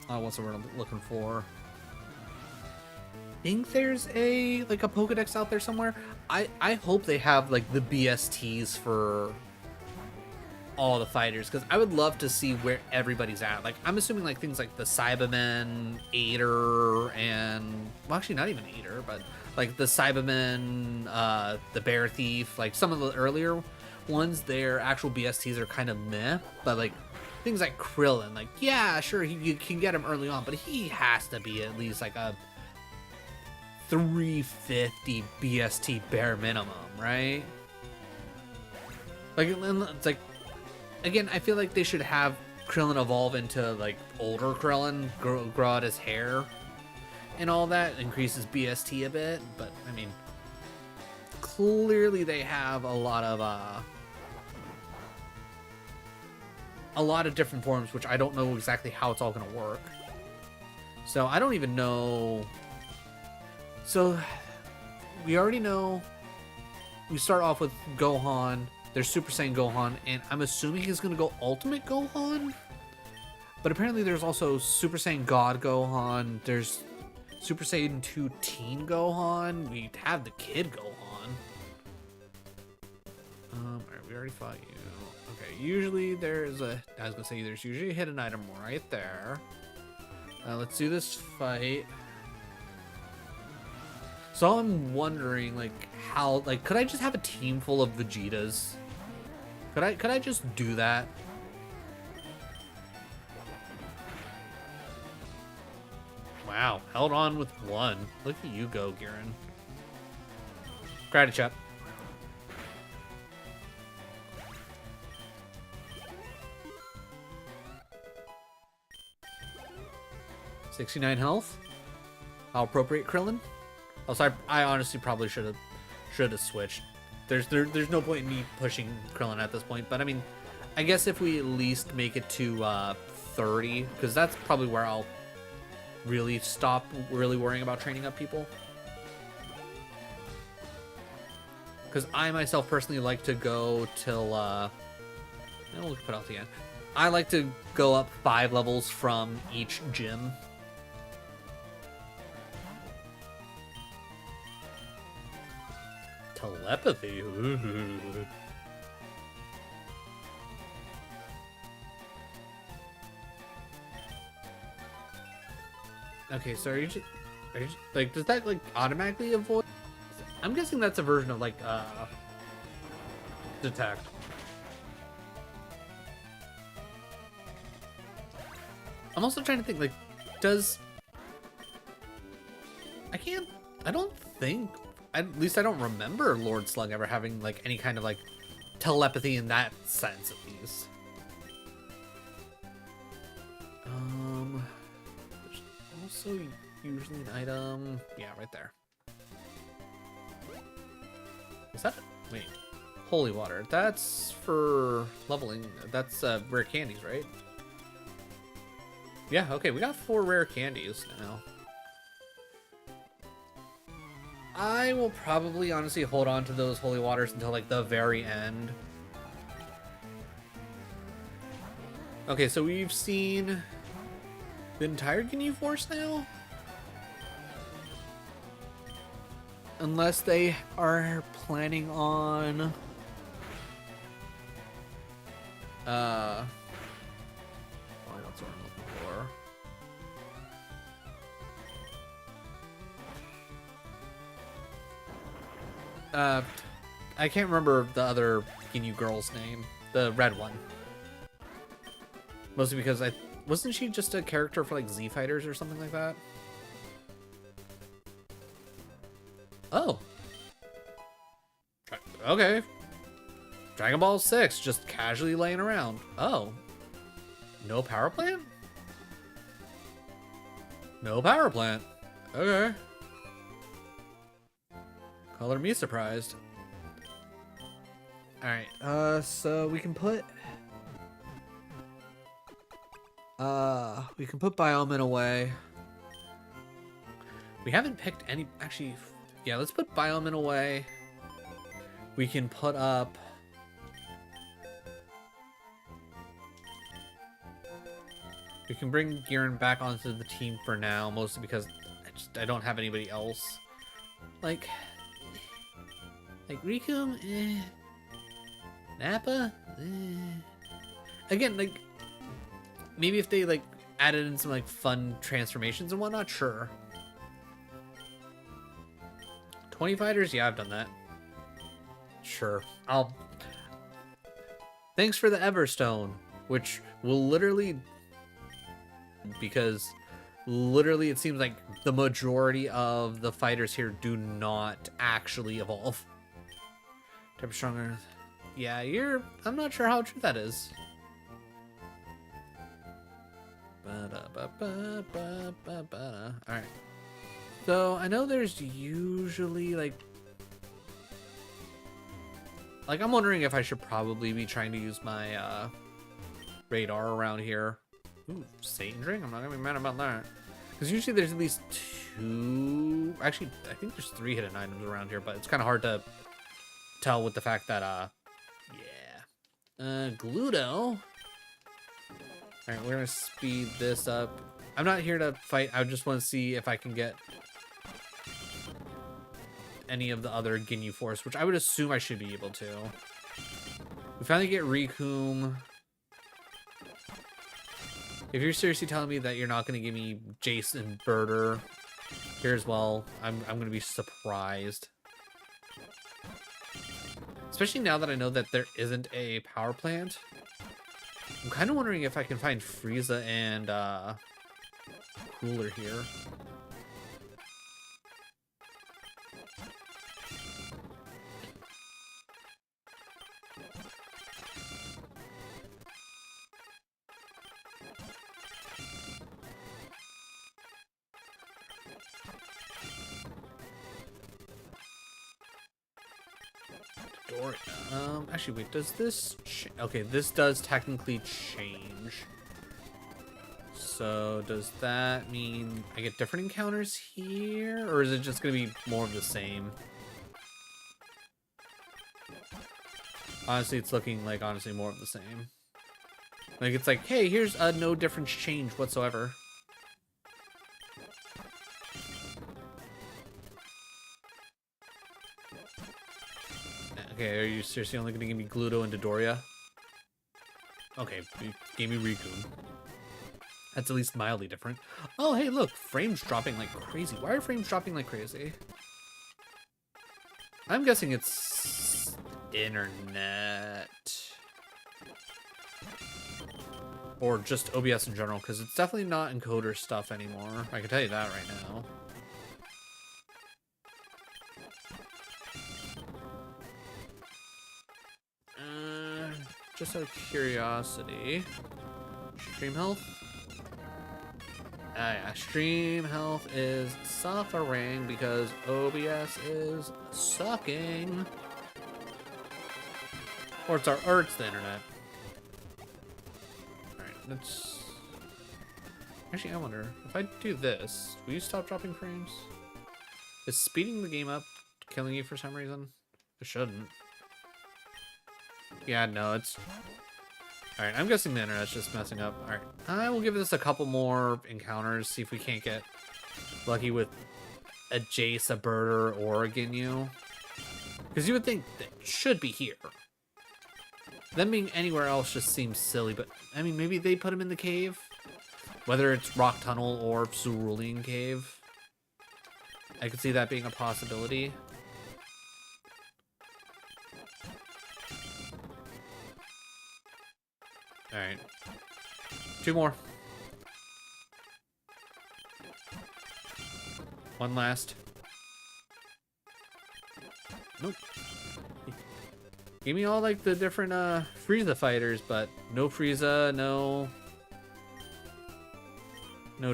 What's the word I'm looking for? I think there's a Pokedex out there somewhere. I hope they have like the BSTs for all the fighters, because I would love to see where everybody's at. Like, I'm assuming like things like the Cybermen, Aider, and well, actually not even Aider, but like the Cybermen, the Bear Thief, like some of the earlier ones, their actual BSTs are kind of meh, but like things like Krillin, like yeah, sure, you can get him early on, but he has to be at least like a 350 BST bare minimum, right? Like, it's like, again, I feel like they should have Krillin evolve into like older Krillin, grow out his hair and all that, increases BST a bit. But I mean, clearly they have a lot of different forms, which I don't know exactly how it's all gonna work. So I don't even know. So we already know we start off with Gohan. There's Super Saiyan Gohan, and I'm assuming he's gonna go Ultimate Gohan. But apparently there's also Super Saiyan God Gohan. There's Super Saiyan 2 Teen Gohan. We have the Kid Gohan. Alright, we already fought you. Okay, usually there's there's usually a hidden item right there. Let's do this fight. So I'm wondering, like, how, like, could I just have a team full of Vegetas? Could I just do that? Wow, held on with one. Look at you go, Garen. Gratitude chop. $69 health. How appropriate, Krillin. Also, I honestly probably should have switched. There's no point in me pushing Krillin at this point, but I mean, I guess if we at least make it to 30, because that's probably where I'll really stop worrying about training up people. Because I myself personally like to go till we'll put out the end. I like to go up 5 levels from each gym. Telepathy. Ooh. Okay, so are you just like, does that like automatically avoid? I'm guessing that's a version of like detect. I'm also trying to think, like, I don't think, at least I don't remember Lord Slug ever having like any kind of like telepathy in that sense, at least. There's also usually an item, yeah, right there. Is that, wait, holy water, that's for leveling, that's rare candies, right? Yeah, okay, we got 4 rare candies now. I will probably honestly hold on to those holy waters until like the very end. Okay, so we've seen the entire Ginyu Force now? Unless they are planning on oh, what's what I'm looking for? I can't remember the other Ginyu girl's name. The red one. Mostly because wasn't she just a character for like Z Fighters or something like that? Oh. Okay. Dragon Ball 6 just casually laying around. Oh. No power plant? No power plant. Okay. Color me surprised. Alright, so we can put Biomin away. We haven't picked any, actually, yeah, let's put Biomin away. We can put up we can bring Giran back onto the team for now, mostly because I don't have anybody else. Like Riku, Nappa, again, like maybe if they like added in some like fun transformations and whatnot, sure. 20 fighters, yeah, I've done that. Sure, thanks for the Everstone, which will literally, because literally it seems like the majority of the fighters here do not actually evolve. Type of stronger. Yeah, I'm not sure how true that is. Alright. So I know there's usually like I'm wondering if I should probably be trying to use my radar around here. Ooh, Satan Drink? I'm not gonna be mad about that. Because usually there's at least 2, actually I think there's 3 hidden items around here, but it's kind of hard to tell with the fact that Gluto. Alright, we're gonna speed this up. I'm not here to fight, I just want to see if I can get any of the other Ginyu Force, which I would assume I should be able to. We finally get Rikum. If you're seriously telling me that you're not going to give me Jason Birder here as well, I'm going to be surprised. Especially now that I know that there isn't a power plant. I'm kind of wondering if I can find Frieza and Cooler here. Actually, wait, does this okay, this does technically change. So does that mean I get different encounters here, or is it just gonna be more of the same? Honestly, it's looking like honestly more of the same. Like it's like, hey, here's a no difference change whatsoever. Okay, are you seriously only gonna give me Gluto and Dodoria? Okay, you gave me Riku. That's at least mildly different. Oh, hey, look, frames dropping like crazy. Why are frames dropping like crazy? I'm guessing it's internet. Or just OBS in general, because it's definitely not encoder stuff anymore. I can tell you that right now. Just out of curiosity, stream health? Yeah, stream health is suffering because OBS is sucking. Or it's the internet. Alright, let's... Actually, I wonder, if I do this, will you stop dropping frames? Is speeding the game up killing you for some reason? It shouldn't. Yeah, no, it's... Alright, I'm guessing the internet's just messing up. Alright, I will give this a couple more encounters, see if we can't get lucky with a Jace, a Birder, or a Ginyu. Because you would think that should be here. Them being anywhere else just seems silly, but I mean, maybe they put him in the cave? Whether it's Rock Tunnel or Cerulean Cave. I could see that being a possibility. Alright. 2 more. One last. Nope. Give me all like the different Frieza fighters, but no Frieza, no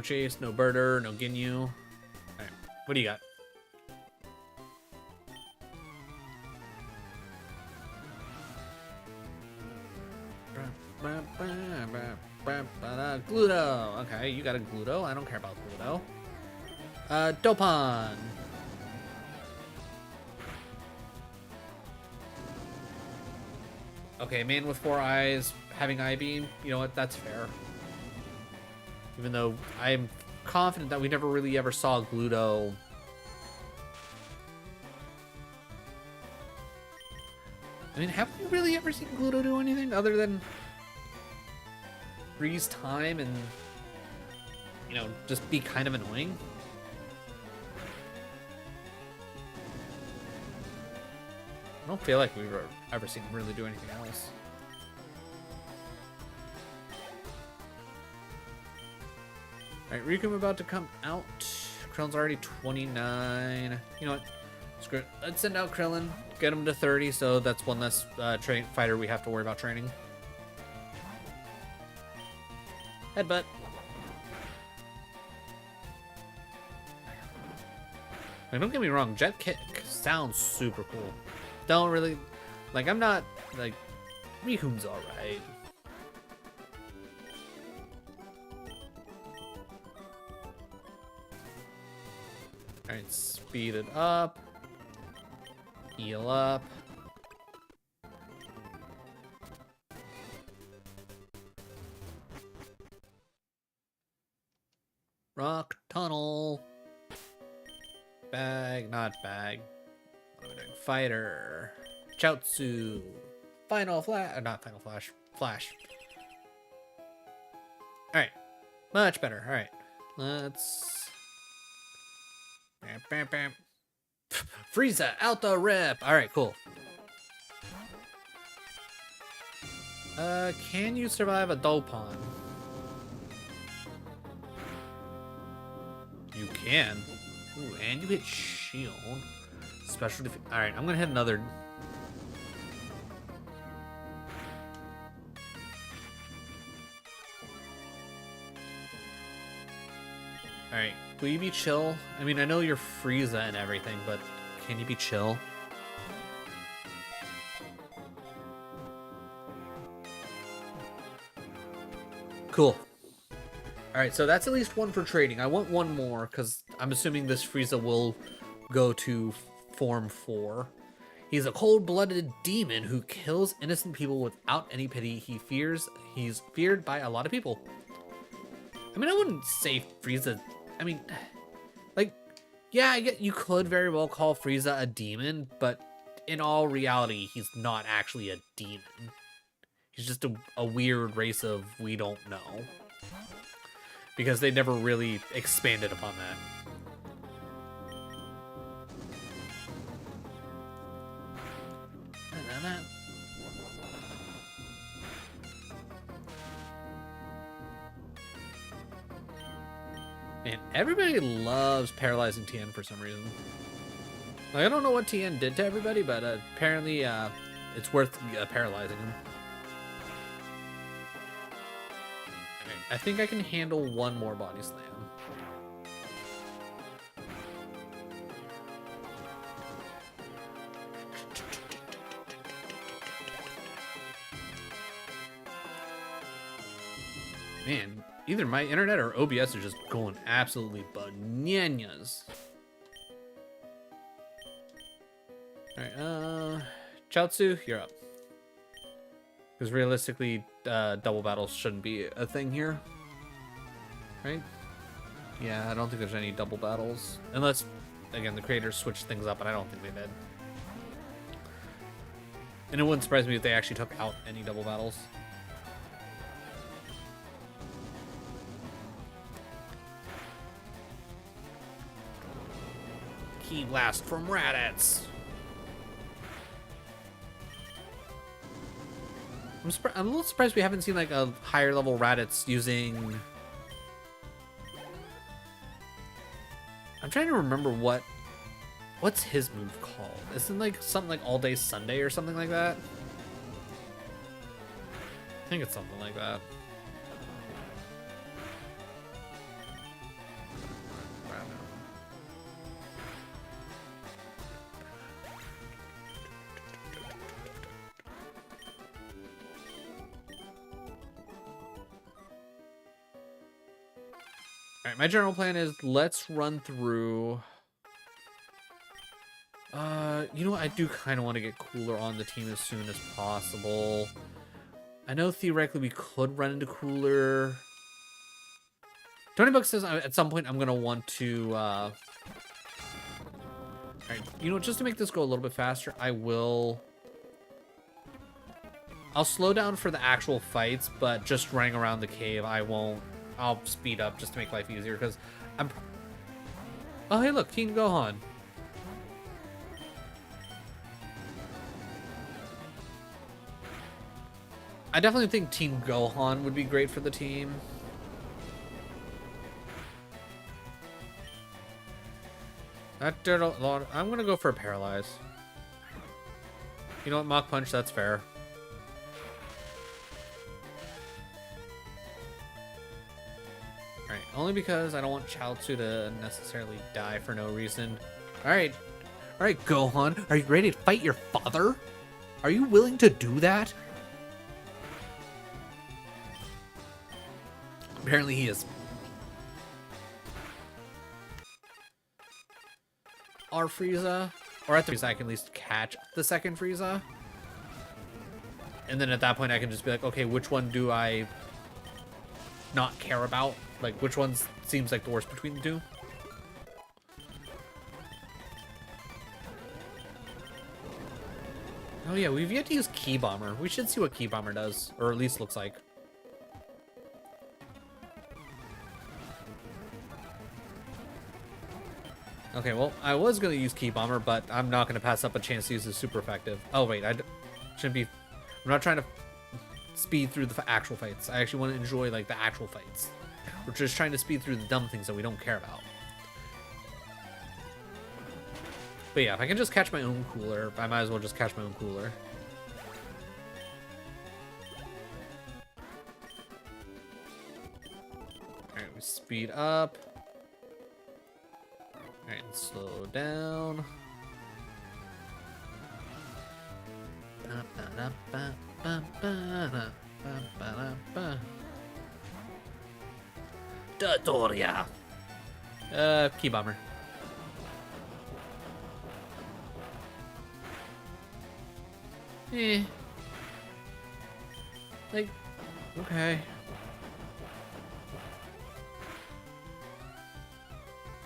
Chase, no Birder, no Ginyu. Alright, what do you got? Gluto. Okay, you got a Gluto. I don't care about Gluto. Dopon. Okay, man with 4 eyes having eye beam. You know what? That's fair. Even though I'm confident that we never really ever saw Gluto. I mean, have we really ever seen Gluto do anything other than freeze time and, you know, just be kind of annoying? I don't feel like we've ever seen him really do anything else. Alright, Riku's about to come out. Krillin's already 29. You know what? Screw it. Let's send out Krillin. Get him to 30, so that's one less fighter we have to worry about training. Headbutt. Like, don't get me wrong, Jet Kick sounds super cool. Don't really... Like, I'm not... Like, Riku's alright. Alright, speed it up. Heal up. Rock Tunnel. Bag, not bag. Fighter. Chaozu. Final Flash. Not Final Flash. Flash. Alright. Much better. Alright. Let's... Bam, bam, bam. Frieza out the rip. Alright, cool. Can you survive a Dopon? You can. Ooh, and you hit shield. Special defense. Alright, I'm gonna hit another. Alright, will you be chill? I mean, I know you're Frieza and everything, but can you be chill? Cool. Alright, so that's at least one for trading. I want one more, because I'm assuming this Frieza will go to Form 4. He's a cold-blooded demon who kills innocent people without any pity. He's feared by a lot of people. I mean, I wouldn't say Frieza... I mean, like, yeah, I get you could very well call Frieza a demon, but in all reality, he's not actually a demon. He's just a weird race of we don't know. Because they never really expanded upon that. Man, everybody loves paralyzing Tien for some reason. Like, I don't know what Tien did to everybody, but apparently it's worth paralyzing him. Right, I think I can handle one more body slam. Man, either my internet or OBS are just going absolutely bananas. Alright, Chaozu, you're up. Because realistically, double battles shouldn't be a thing here. Right? Yeah, I don't think there's any double battles. Unless, again, the creators switched things up, and I don't think they did. And it wouldn't surprise me if they actually took out any double battles. Key blast from Raditz. I'm a little surprised we haven't seen like a higher level Raditz using. I'm trying to remember what's his move called. Isn't like something like All Day Sunday or something like that? I think it's something like that. Alright, my general plan is let's run through. You know what? I do kind of want to get Cooler on the team as soon as possible. I know theoretically we could run into Cooler. Tony Buck says at some point I'm gonna want to. Alright, you know, just to make this go a little bit faster, I'll slow down for the actual fights, but just running around the cave, I'll speed up just to make life easier because I'm. Oh, hey, look, Teen Gohan. I definitely think Teen Gohan would be great for the team. That did a lot. I'm gonna go for a Paralyze. You know what, Mach Punch, that's fair. Alright, only because I don't want Chaozu to necessarily die for no reason. Alright. Alright, Gohan, are you ready to fight your father? Are you willing to do that? Apparently he is. Our Frieza, or at the Frieza, I can at least catch the second Frieza. And then at that point I can just be like, okay, which one do I not care about? Like, which one seems like the worst between the two? Oh yeah, we've yet to use Key Bomber. We should see what Key Bomber does, or at least looks like. Okay, well, I was going to use Key Bomber, but I'm not going to pass up a chance to use this super effective. Oh, wait, shouldn't be. I'm not trying to speed through the actual fights. I actually want to enjoy, like, the actual fights. We're just trying to speed through the dumb things that we don't care about. But yeah, if I can just catch my own Cooler, I might as well just catch my own Cooler. Alright, we speed up. Alright, slow down. Dodoria. Key Bomber. Like, okay.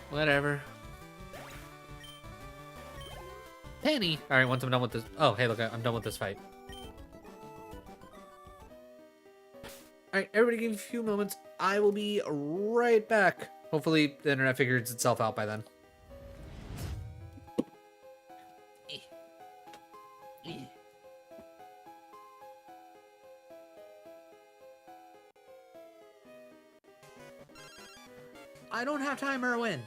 Whatever. Penny. All right, once I'm done with this. Oh, hey, look, I'm done with this fight. All right, everybody give me a few moments. I will be right back. Hopefully the internet figures itself out by then. I don't have time, Erwin.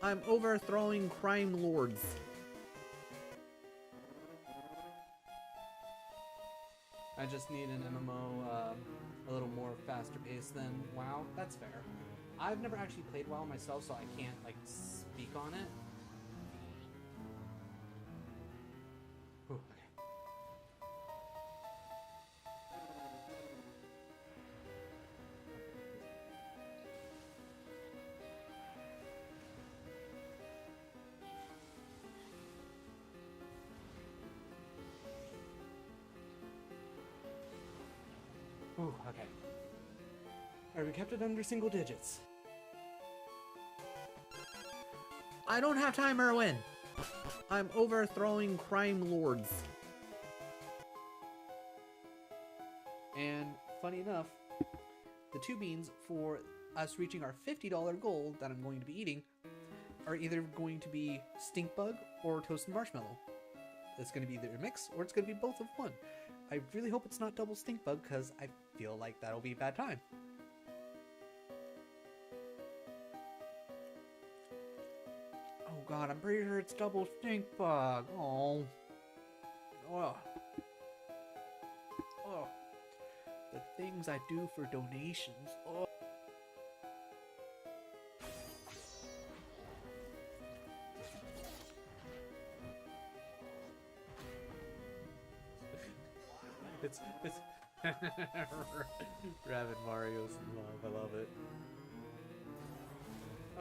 I'm overthrowing crime lords. I just need an MMO a little more faster paced than WoW. That's fair. I've never actually played WoW myself, so I can't like speak on it. Ooh, okay. Ooh, okay. Alright, we kept it under single digits. I don't have time, Erwin! I'm overthrowing crime lords. And funny enough, the 2 beans for us reaching our $50 goal that I'm going to be eating are either going to be stink bug or toasted marshmallow. It's going to be either a mix or it's going to be both of one. I really hope it's not double stink bug because I feel like that'll be a bad time. Oh god, I'm pretty sure it's double stink bug. Oh. Oh. Oh. The things I do for donations. Oh. It's Rabbit Mario's love. I love it.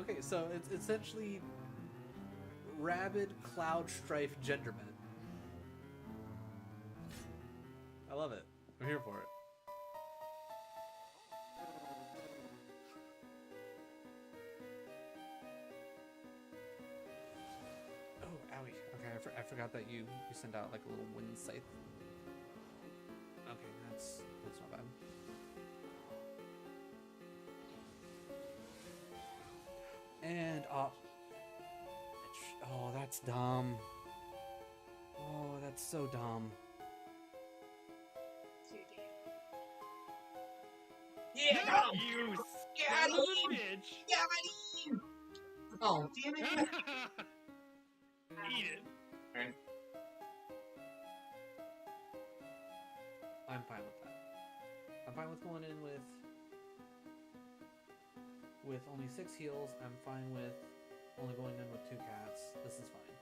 Okay, so it's essentially Rabid Cloud Strife Genderman. I love it. I'm here for it. Oh, owie. Okay, I forgot that you sent out like a little wind scythe. Okay, that's not bad. And oh, that's dumb. Oh, that's so dumb. Yeah, got him! You son of a bitch! Got him! Oh, damn it! Eat it. Right. I'm fine with that. I'm fine with going in with only 6 heals. I'm fine with only going in with 2 cats. This is fine.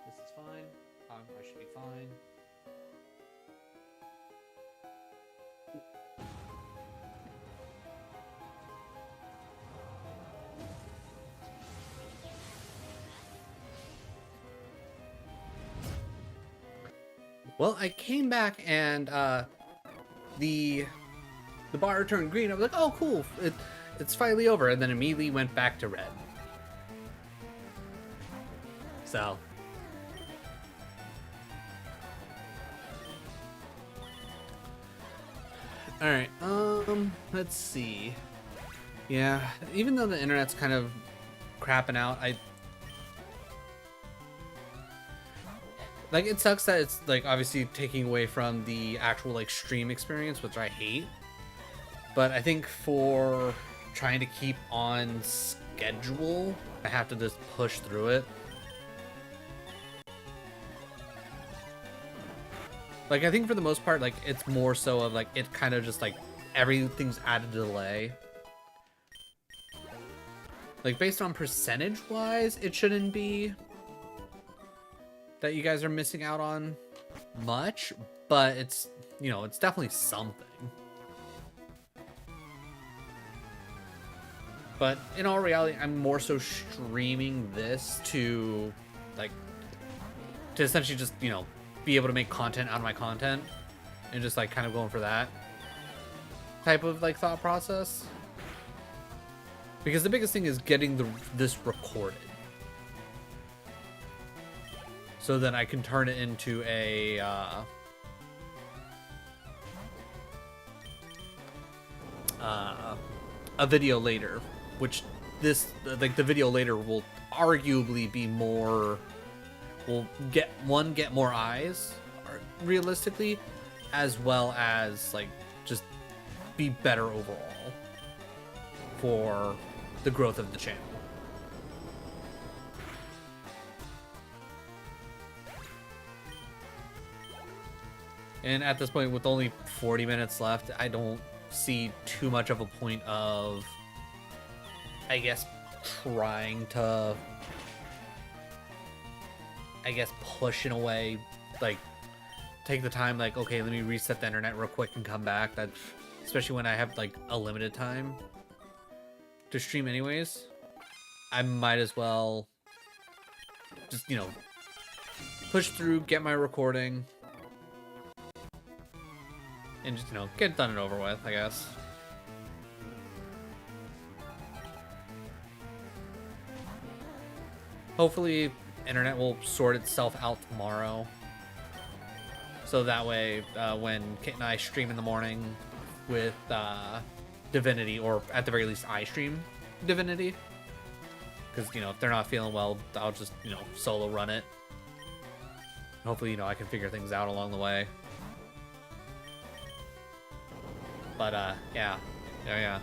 This is fine. I should be fine. Well, I came back and the bar turned green. I was like, oh, cool. It's finally over. And then immediately went back to red. So. Alright, let's see. Yeah, even though the internet's kind of crapping out, like, it sucks that it's, like, obviously taking away from the actual, like, stream experience, which I hate. But I think for trying to keep on schedule, I have to just push through it. Like, I think for the most part, like, it's more so of, like, it kind of just, like, everything's at a delay. Like, based on percentage-wise, it shouldn't be that you guys are missing out on much, but it's, you know, it's definitely something. But in all reality, I'm more so streaming this to, like, to essentially just, you know, be able to make content out of my content and just, like, kind of going for that type of, like, thought process. Because the biggest thing is getting this recorded. So that I can turn it into a video later, which this, like, the video later will arguably be more, will get more eyes realistically, as well as, like, just be better overall for the growth of the channel. And at this point, with only 40 minutes left, I don't see too much of a point of, I guess, trying to, I guess, push in a way, like, take the time, like, okay, let me reset the internet real quick and come back. That, especially when I have, like, a limited time to stream anyways, I might as well just, you know, push through, get my recording, and just, you know, get it done and over with, I guess. Hopefully, internet will sort itself out tomorrow. So that way, when Kit and I stream in the morning with Divinity, or at the very least, I stream Divinity. Because, you know, if they're not feeling well, I'll just, you know, solo run it. Hopefully, you know, I can figure things out along the way. But, yeah. Yeah.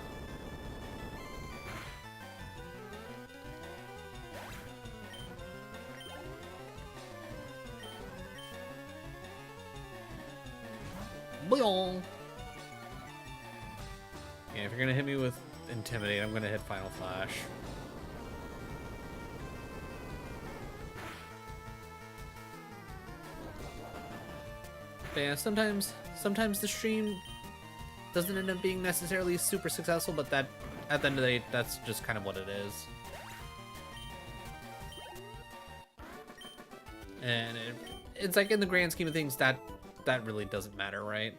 Boing! Yeah, if you're gonna hit me with Intimidate, I'm gonna hit Final Flash. But yeah, sometimes the stream doesn't end up being necessarily super successful, but that, at the end of the day, that's just kind of what it is. And it's like, in the grand scheme of things, that really doesn't matter, right?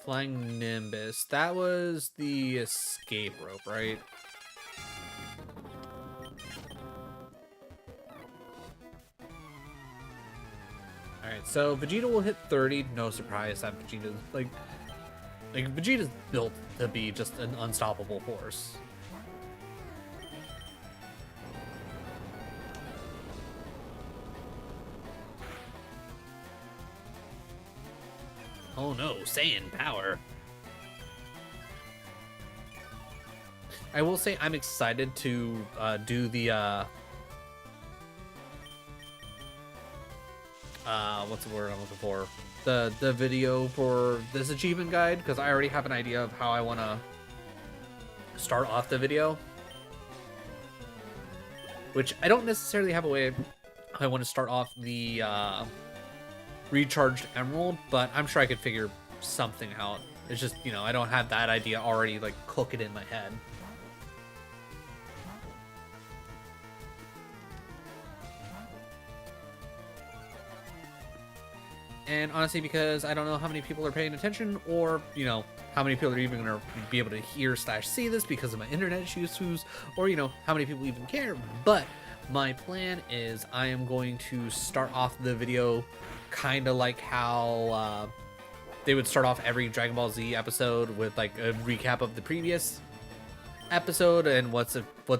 Flying Nimbus. That was the escape rope, right? Alright, so Vegeta will hit 30. No surprise that Vegeta's, like Vegeta's built to be just an unstoppable force. Oh no, Saiyan power. I will say I'm excited to do the what's the word I'm looking for? The video for this achievement guide, because I already have an idea of how I want to start off the video. Which I don't necessarily have a way I want to start off the recharged emerald, but I'm sure I could figure something out. It's just, you know, I don't have that idea already like cooking in my head. And honestly, because I don't know how many people are paying attention, or, you know, how many people are even going to be able to hear / see this because of my internet issues, or, you know, how many people even care. But my plan is I am going to start off the video kind of like how they would start off every Dragon Ball Z episode with like a recap of the previous episode and what's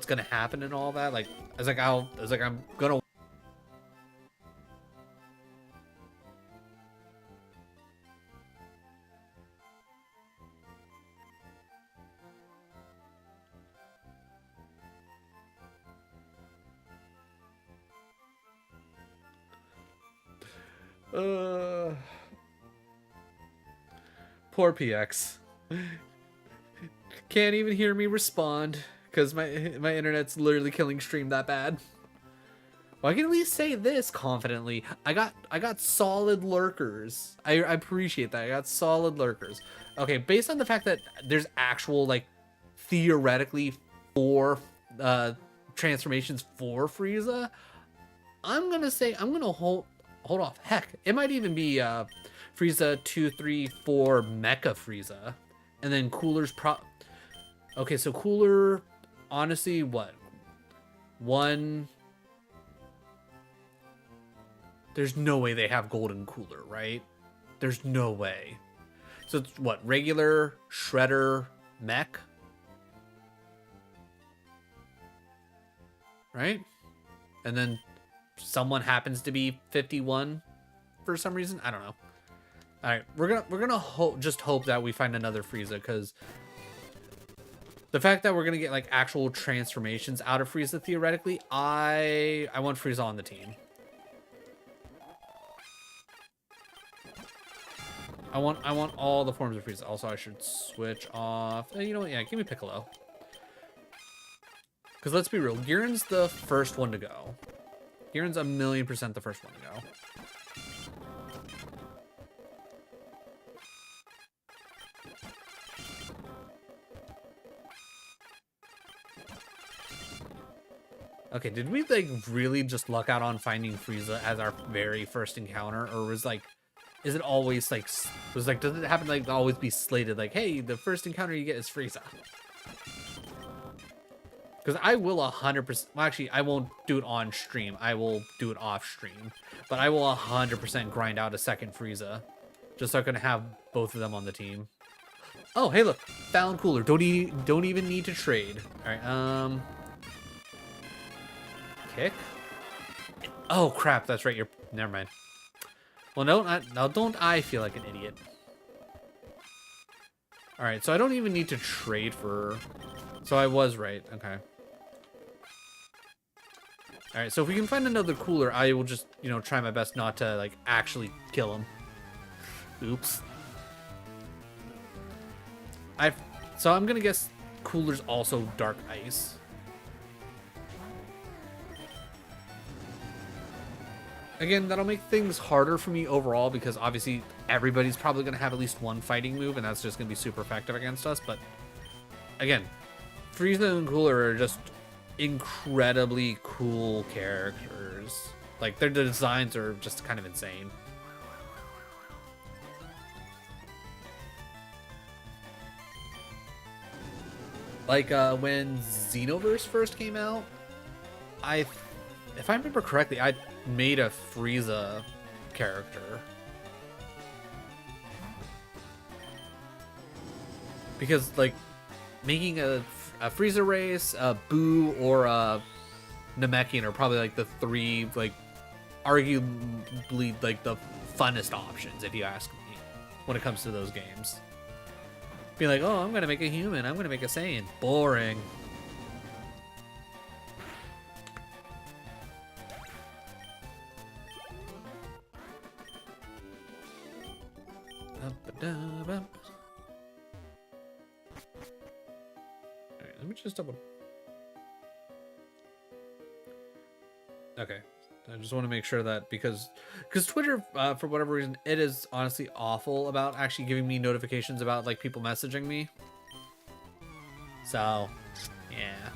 gonna happen and all that. Like, I'm gonna. Poor PX. Can't even hear me respond because my internet's literally killing stream that bad. Well, I can at least say this confidently. I got solid lurkers. I appreciate that. I got solid lurkers. Okay, based on the fact that there's actual, like, theoretically 4 transformations for Frieza, I'm gonna hold off. Heck, it might even be Frieza 2, 3, 4 Mecha Frieza, and then Cooler's Okay, so Cooler, honestly, what? 1. There's no way they have Golden Cooler, right? There's no way. So it's what? Regular, Shredder, Mech? Right? And then someone happens to be 51 for some reason. I don't know. All right, we're gonna just hope that we find another Frieza, because the fact that we're gonna get like actual transformations out of Frieza theoretically, I want Frieza on the team. I want all the forms of Frieza. Also, I should switch off. You know what? Yeah, give me Piccolo. Because let's be real, Girin's the first one to go. Girin's 1,000,000% the first one to go. Okay, did we like really just luck out on finding Frieza as our very first encounter, or was like is it always like was like does it happen like to always be slated like, hey, the first encounter you get is Frieza? Because I will 100%. Well, actually, I won't do it on stream. I will do it off stream, but I will 100% grind out a second Frieza, just so I can have both of them on the team. Oh, hey, look, found cooler. Don't even need to trade. All right, kick. Oh crap, that's right. You're never mind. Well, no, now don't I feel like an idiot? All right, so I don't even need to trade for. So I was right. Okay. All right, so if we can find another cooler, I will just, you know, try my best not to, like, actually kill him. Oops. So I'm gonna guess cooler's also dark ice. Again, that'll make things harder for me overall because obviously everybody's probably gonna have at least one fighting move, and that's just gonna be super effective against us. But again, Frieza and Cooler are just incredibly cool characters. Like, their designs are just kind of insane. Like, when Xenoverse first came out, if I remember correctly, I made a Frieza character. Because, like, making a Frieza race, a Boo, or a Namekian are probably, like, the three, like, arguably, like, the funnest options, if you ask me, when it comes to those games. Be like, oh, I'm gonna make a human, I'm gonna make a Saiyan. Boring. Alright, let me just double. Okay, I just want to make sure that because Twitter, for whatever reason, it is honestly awful about actually giving me notifications about like people messaging me. So, yeah.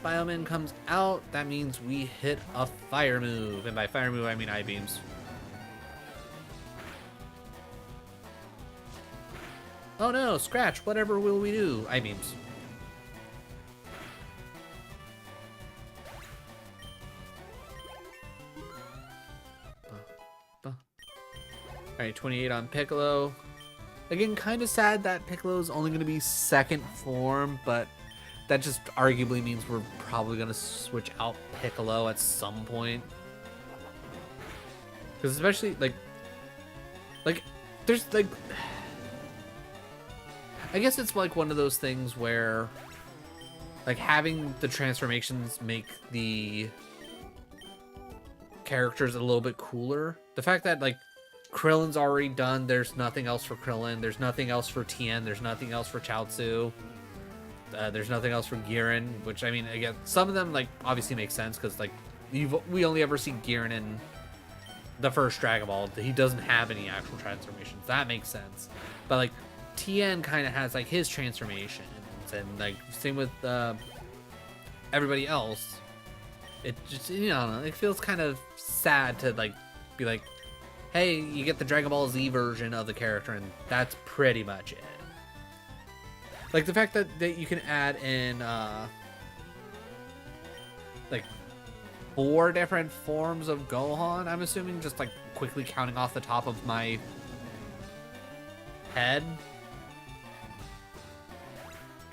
Bioman comes out. That means we hit a fire move, and by fire move I mean I-beams. Oh no, Scratch! Whatever will we do? I-beams. Alright, 28 on Piccolo. Again, kind of sad that Piccolo's only going to be second form, but that just arguably means we're probably going to switch out Piccolo at some point. Because especially, like, there's, like... I guess it's, like, one of those things where, like, having the transformations make the characters a little bit cooler. The fact that, like, Krillin's already done. There's nothing else for Krillin. There's nothing else for Tien. There's nothing else for Chaozu. There's nothing else for Giran, which, I mean, again, some of them, like, obviously make sense because, like, we only ever see Giran in the first Dragon Ball. He doesn't have any actual transformations. That makes sense. But, like, Tien kind of has, like, his transformations, and, like, same with everybody else. It just, you know, it feels kind of sad to, like, be like, hey, you get the Dragon Ball Z version of the character, and that's pretty much it. Like, the fact that you can add in, like, 4 different forms of Gohan, I'm assuming, just, like, quickly counting off the top of my head.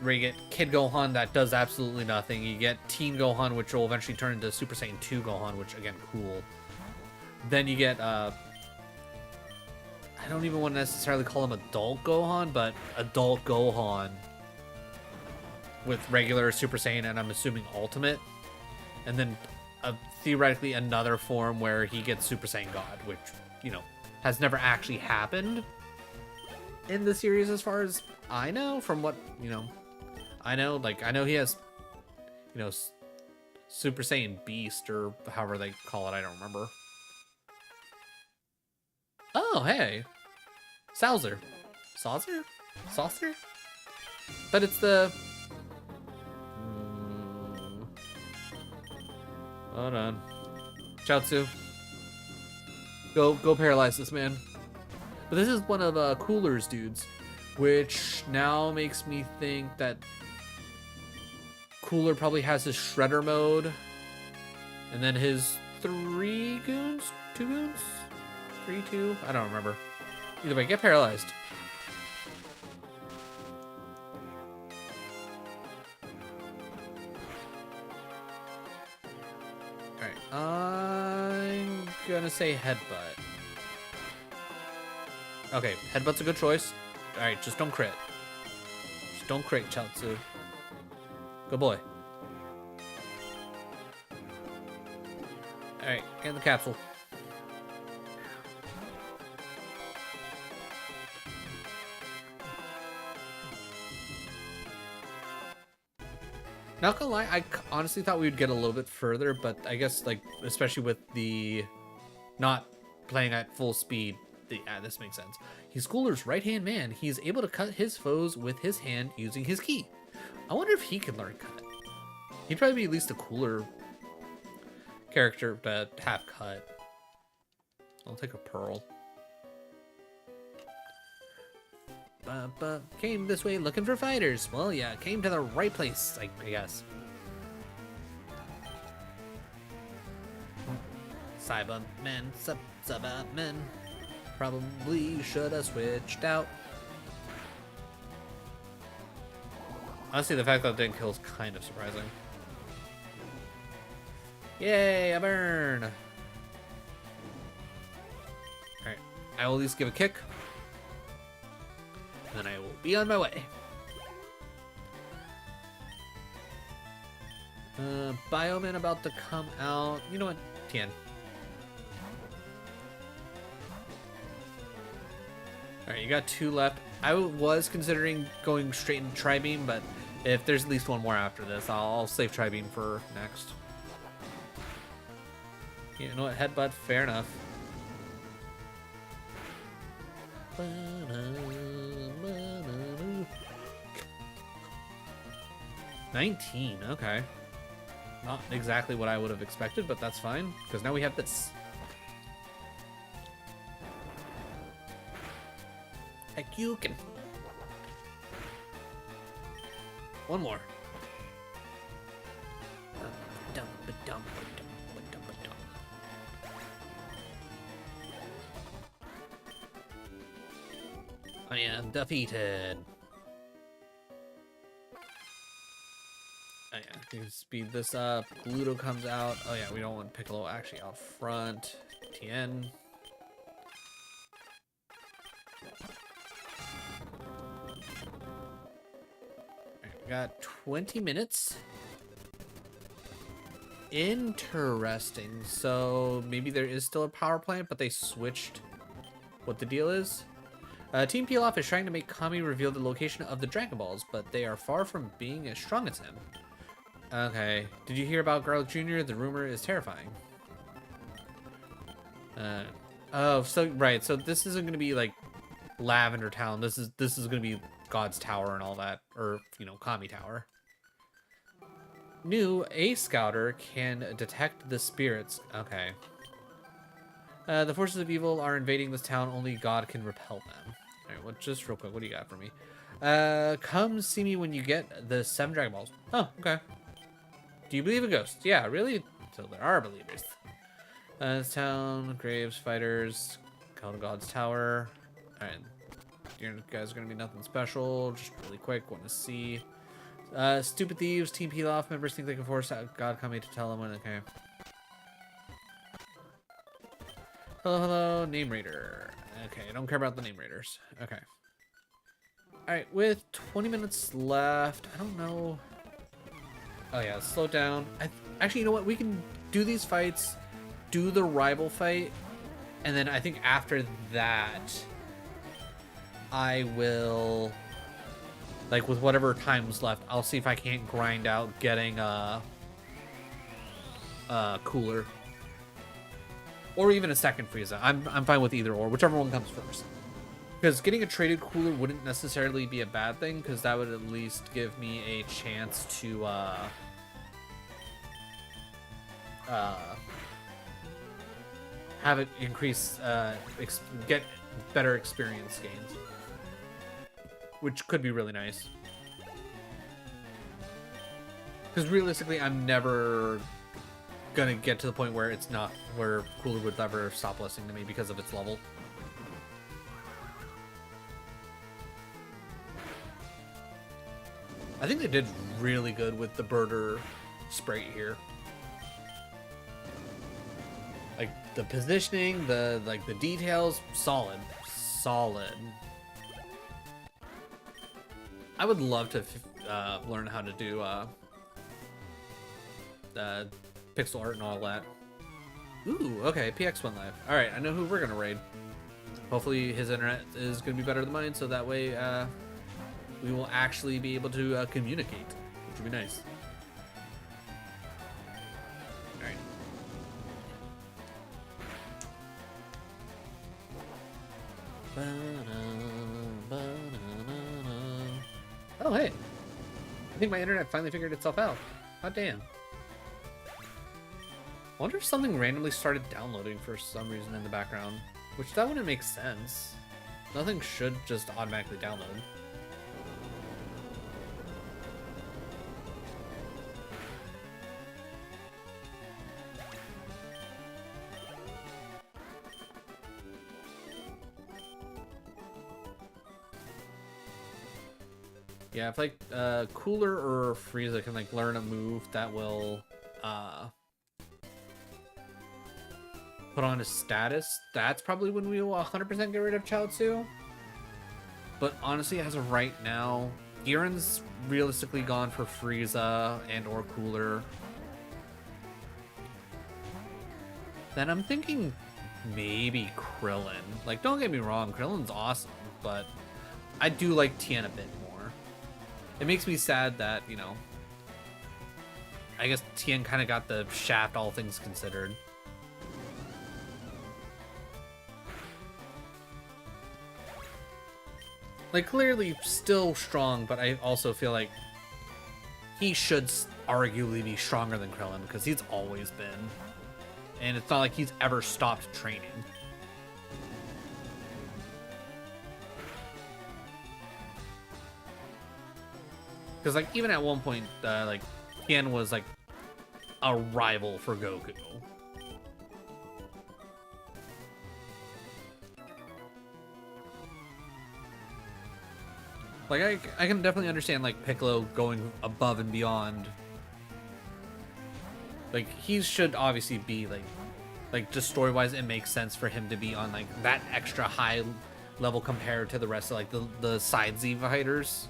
Where you get Kid Gohan, that does absolutely nothing. You get Teen Gohan, which will eventually turn into Super Saiyan 2 Gohan, which, again, cool. Then you get, I don't even want to necessarily call him Adult Gohan, but Adult Gohan with regular Super Saiyan and I'm assuming Ultimate. And then theoretically another form where he gets Super Saiyan God, which, you know, has never actually happened in the series as far as I know, from what, you know, I know. Like, I know he has, you know, Super Saiyan Beast or however they call it, I don't remember. Oh, hey. Saucer. Saucer? Saucer? But it's the... Hold on. Chaozu. Go paralyze this man. But this is one of Cooler's dudes, which now makes me think that Cooler probably has his Shredder mode, and then his 3 goons? 2 goons? 3, 2? I don't remember. Either way, get paralyzed. Alright, I'm gonna say headbutt. Okay, headbutt's a good choice. Alright, just don't crit. Just don't crit, Chaozu. Good boy. Alright, get in the capsule. Not gonna lie, I honestly thought we would get a little bit further, but I guess, like, especially with the not playing at full speed, yeah, this makes sense. He's Cooler's right-hand man. He's able to cut his foes with his hand using his ki. I wonder if he can learn cut. He'd probably be at least a cooler character to have cut. I'll take a pearl. Came this way looking for fighters. Well, yeah, came to the right place, I guess. Cybermen, Cybermen. Probably should have switched out. Honestly, the fact that it didn't kill is kind of surprising. Yay, a burn! Alright, I will at least give a kick. And then I will be on my way. Bioman about to come out. You know what? Tien. Alright, you got 2 left. I was considering going straight into Tri-Beam, but if there's at least 1 more after this, I'll save Tri-Beam for next. You know what? Headbutt, fair enough. 19, okay. Not exactly what I would have expected, but that's fine, because now we have this. Heck, you can. 1 more. I am defeated. Oh yeah, you can speed this up. Gluto comes out. Oh yeah, we don't want Piccolo actually out front. Tien. Alright, we got 20 minutes. Interesting. So maybe there is still a power plant, but they switched what the deal is. Team Pilaf is trying to make Kami reveal the location of the Dragon Balls, but they are far from being as strong as him. Okay. Did you hear about Garlic Jr.? The rumor is terrifying. Oh, so right. So this isn't gonna be like Lavender Town. This is gonna be God's Tower and all that, or you know, Kami Tower. New A Scouter can detect the spirits. Okay. The forces of evil are invading this town. Only God can repel them. All right. Well, just real quick, what do you got for me? Come see me when you get the 7 Dragon Balls. Oh, okay. Do you believe in ghosts? Yeah, really? So there are believers. This town, graves, fighters, Call to God's Tower. Alright. You guys are gonna be nothing special. Just really quick, want to see. Stupid thieves, Team Pilaf members think they can force out God Kami to tell them when. Okay. Hello, Name Raider. Okay, I don't care about the Name Raiders. Okay. Alright, with 20 minutes left, I don't know. Oh yeah, slow down. Actually, you know what? We can do these fights, do the rival fight, and then I think after that, I will, like with whatever time's left, I'll see if I can't grind out getting Cooler. Or even a second Frieza. I'm fine with either or, whichever one comes first. Because getting a traded Cooler wouldn't necessarily be a bad thing, because that would at least give me a chance to have it increase, get better experience gains, which could be really nice. Because realistically, I'm never gonna get to the point where it's not where Cooler would ever stop listening to me because of its level. I think they did really good with the birder spray here. Like the positioning, the details, solid. I would love to learn how to do pixel art and all that. Ooh, okay, PX went live. All right, I know who we're gonna raid. Hopefully his internet is gonna be better than mine, so that way we will actually be able to communicate, which would be nice. All right. Oh, hey. I think my internet finally figured itself out. God damn. I wonder if something randomly started downloading for some reason in the background, which that wouldn't make sense. Nothing should just automatically download. Yeah, if like Cooler or Frieza can like learn a move that will put on a status, that's probably when we will 100% get rid of Chaozu. But honestly, as of right now, Girin's realistically gone for Frieza and or Cooler. Then I'm thinking maybe Krillin. Like, don't get me wrong, Krillin's awesome, but I do like Tien a bit more. It makes me sad that, you know, I guess Tien kind of got the shaft, all things considered. Like, clearly still strong, but I also feel like he should arguably be stronger than Krillin, because he's always been. And it's not like he's ever stopped training. Because, like, even at one point, like, Tien was, like, a rival for Goku. Like, I can definitely understand, like, Piccolo going above and beyond. Like, he should obviously be, like just story-wise, it makes sense for him to be on, like, that extra high level compared to the rest of, like, the side Z fighters.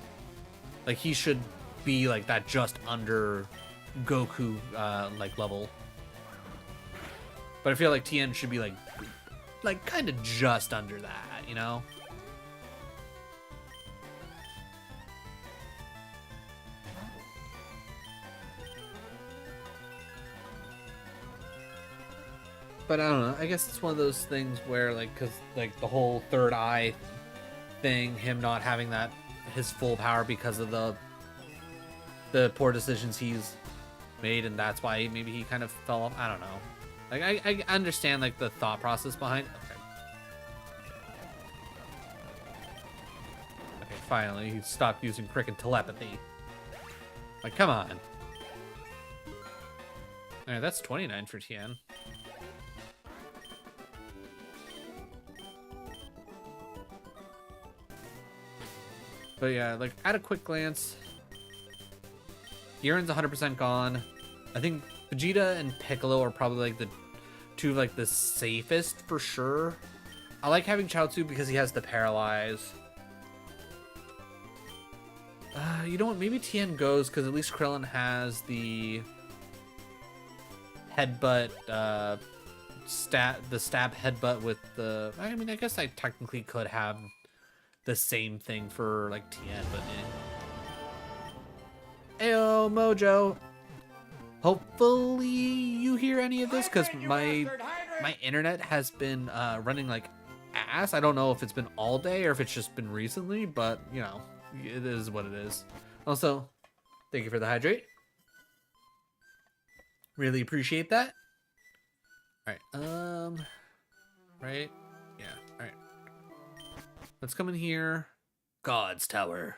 Like, he should be, like, that just under Goku, like, level. But I feel like Tien should be, like kind of just under that, you know? But I don't know, I guess it's one of those things where, like, because, like, the whole third eye thing, him not having that, his full power because of the poor decisions he's made, and that's why maybe he kind of fell off. I don't know. Like, I understand, like, the thought process behind. Okay, finally, he stopped using freaking telepathy. Like, come on. Alright, that's 29 for Tien. But yeah, like, at a quick glance, Girin's 100% gone. I think Vegeta and Piccolo are probably, like, the two, like, the safest for sure. I like having Chaozu because he has the Paralyze. You know what? Maybe Tien goes because at least Krillin has the headbutt, the stab headbutt with the. I mean, I guess I technically could have the same thing for, like, Tien, but Ayo, Mojo. Hopefully you hear any of this, because my internet has been running like ass. I don't know if it's been all day or if it's just been recently, but, you know, it is what it is. Also, thank you for the hydrate. Really appreciate that. All right. Right. Yeah. All right. Let's come in here. God's Tower.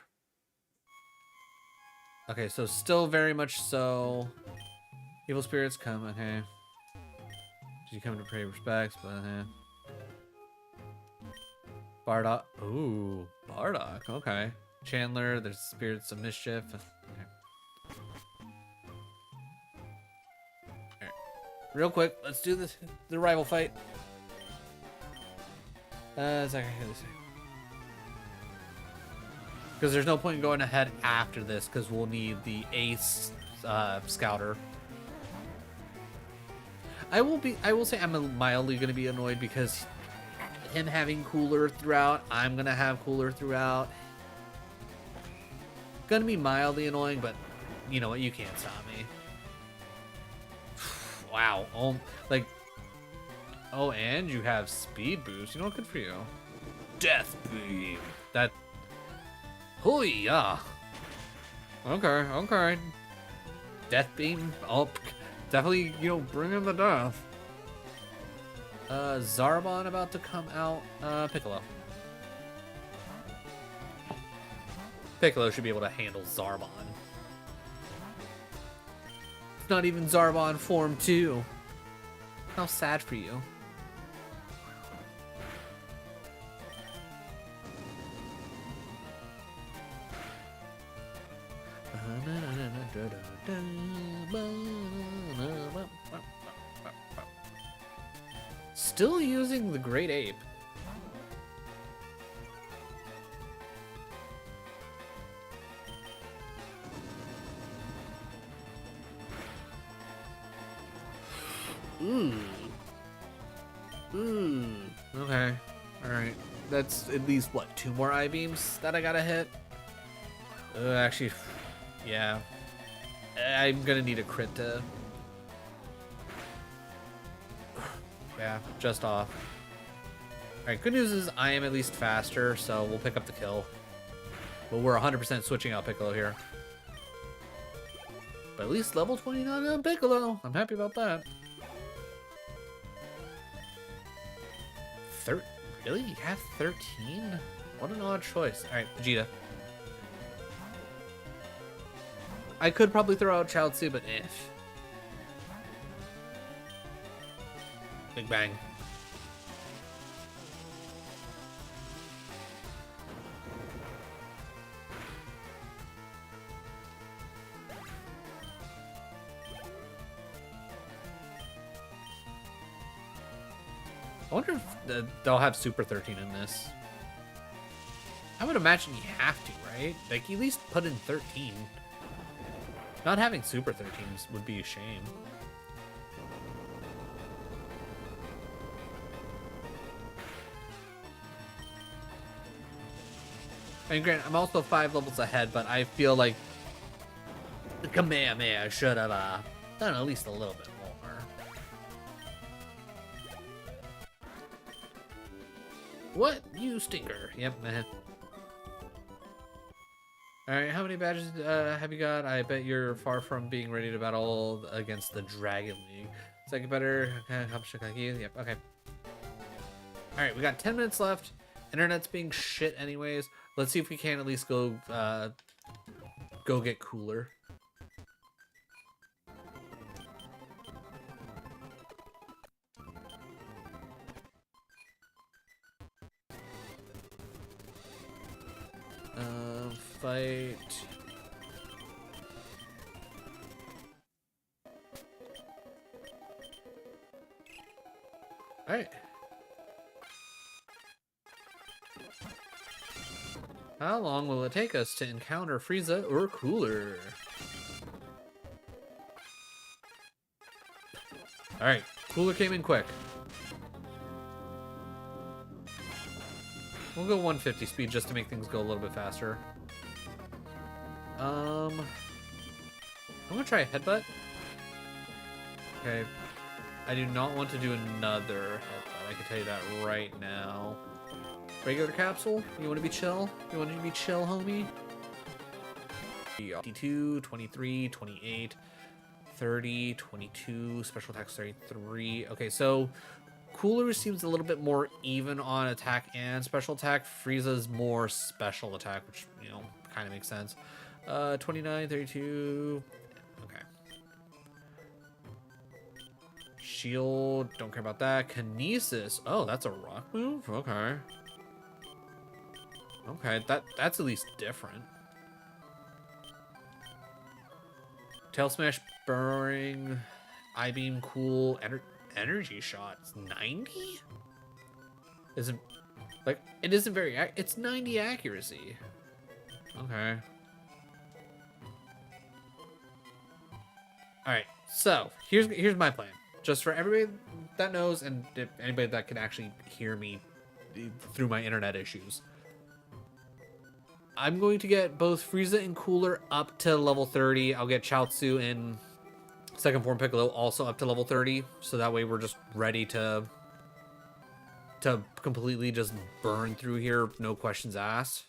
Okay, so still very much so. Evil spirits come. Okay. You come to pay respects, but Bardock. Ooh, Bardock. Okay. Chandler. There's spirits of mischief. Okay. Alright. Real quick, let's do the rival fight. Because there's no point in going ahead after this, because we'll need the ace scouter. I will say I'm mildly gonna be annoyed because him having cooler throughout, I'm gonna have cooler throughout. Gonna be mildly annoying, but you know what? You can't stop me. Wow. Oh, and you have speed boost. You know what? Good for you. Death beam. That. Oh yeah. Okay. Death beam. Oh, definitely. Bring in the death. Zarbon about to come out. Piccolo. Piccolo should be able to handle Zarbon. It's not even Zarbon Form 2. How sad for you. Still using the Great Ape. Okay. Alright. That's at least, what, 2 more I-beams that I gotta hit? Actually, yeah. I'm gonna need a crit to... Yeah, just off. Alright, good news is I am at least faster, so we'll pick up the kill. But we're 100% switching out Piccolo here. But at least level 29 on Piccolo. I'm happy about that. Really? You have 13? What an odd choice. Alright, Vegeta. I could probably throw out Chaozu, but if. Big Bang. I wonder if they'll have Super 13 in this. I would imagine you have to, right? Like, at least put in 13. Not having Super 13s would be a shame. And granted, I'm also 5 levels ahead, but I feel like the Kamehameha should have done at least a little bit more. What? You stinker. Yep, man. Alright, how many badges have you got? I bet you're far from being ready to battle against the Dragon League. Second better. Yep, okay. Alright, we got 10 minutes left. Internet's being shit anyways. Let's see if we can at least go get cooler. Fight. Alright. How long will it take us to encounter Frieza or Cooler? Alright, Cooler came in quick. We'll go 150 speed just to make things go a little bit faster. I'm gonna try a headbutt. Okay. I do not want to do another headbutt. I can tell you that right now. Regular capsule? You want to be chill? You want to be chill, homie? 22, 23, 28, 30, 22, special attacks 33. Okay, so Cooler seems a little bit more even on attack and special attack. Frieza's more special attack, which, you know, kind of makes sense. 29, 32. Okay. Shield, don't care about that. Kinesis. Oh, that's a rock move? Okay. Okay, that's at least different. Tail Smash, Burrowing, I-Beam, Cool, Energy Shot. It's 90? Isn't, like, it isn't very, it's 90 accuracy. Okay. Alright, so, here's my plan. Just for everybody that knows, and if anybody that can actually hear me through my internet issues. I'm going to get both Frieza and Cooler up to level 30. I'll get Chaozu and second form Piccolo also up to level 30. So that way we're just ready to completely just burn through here, no questions asked.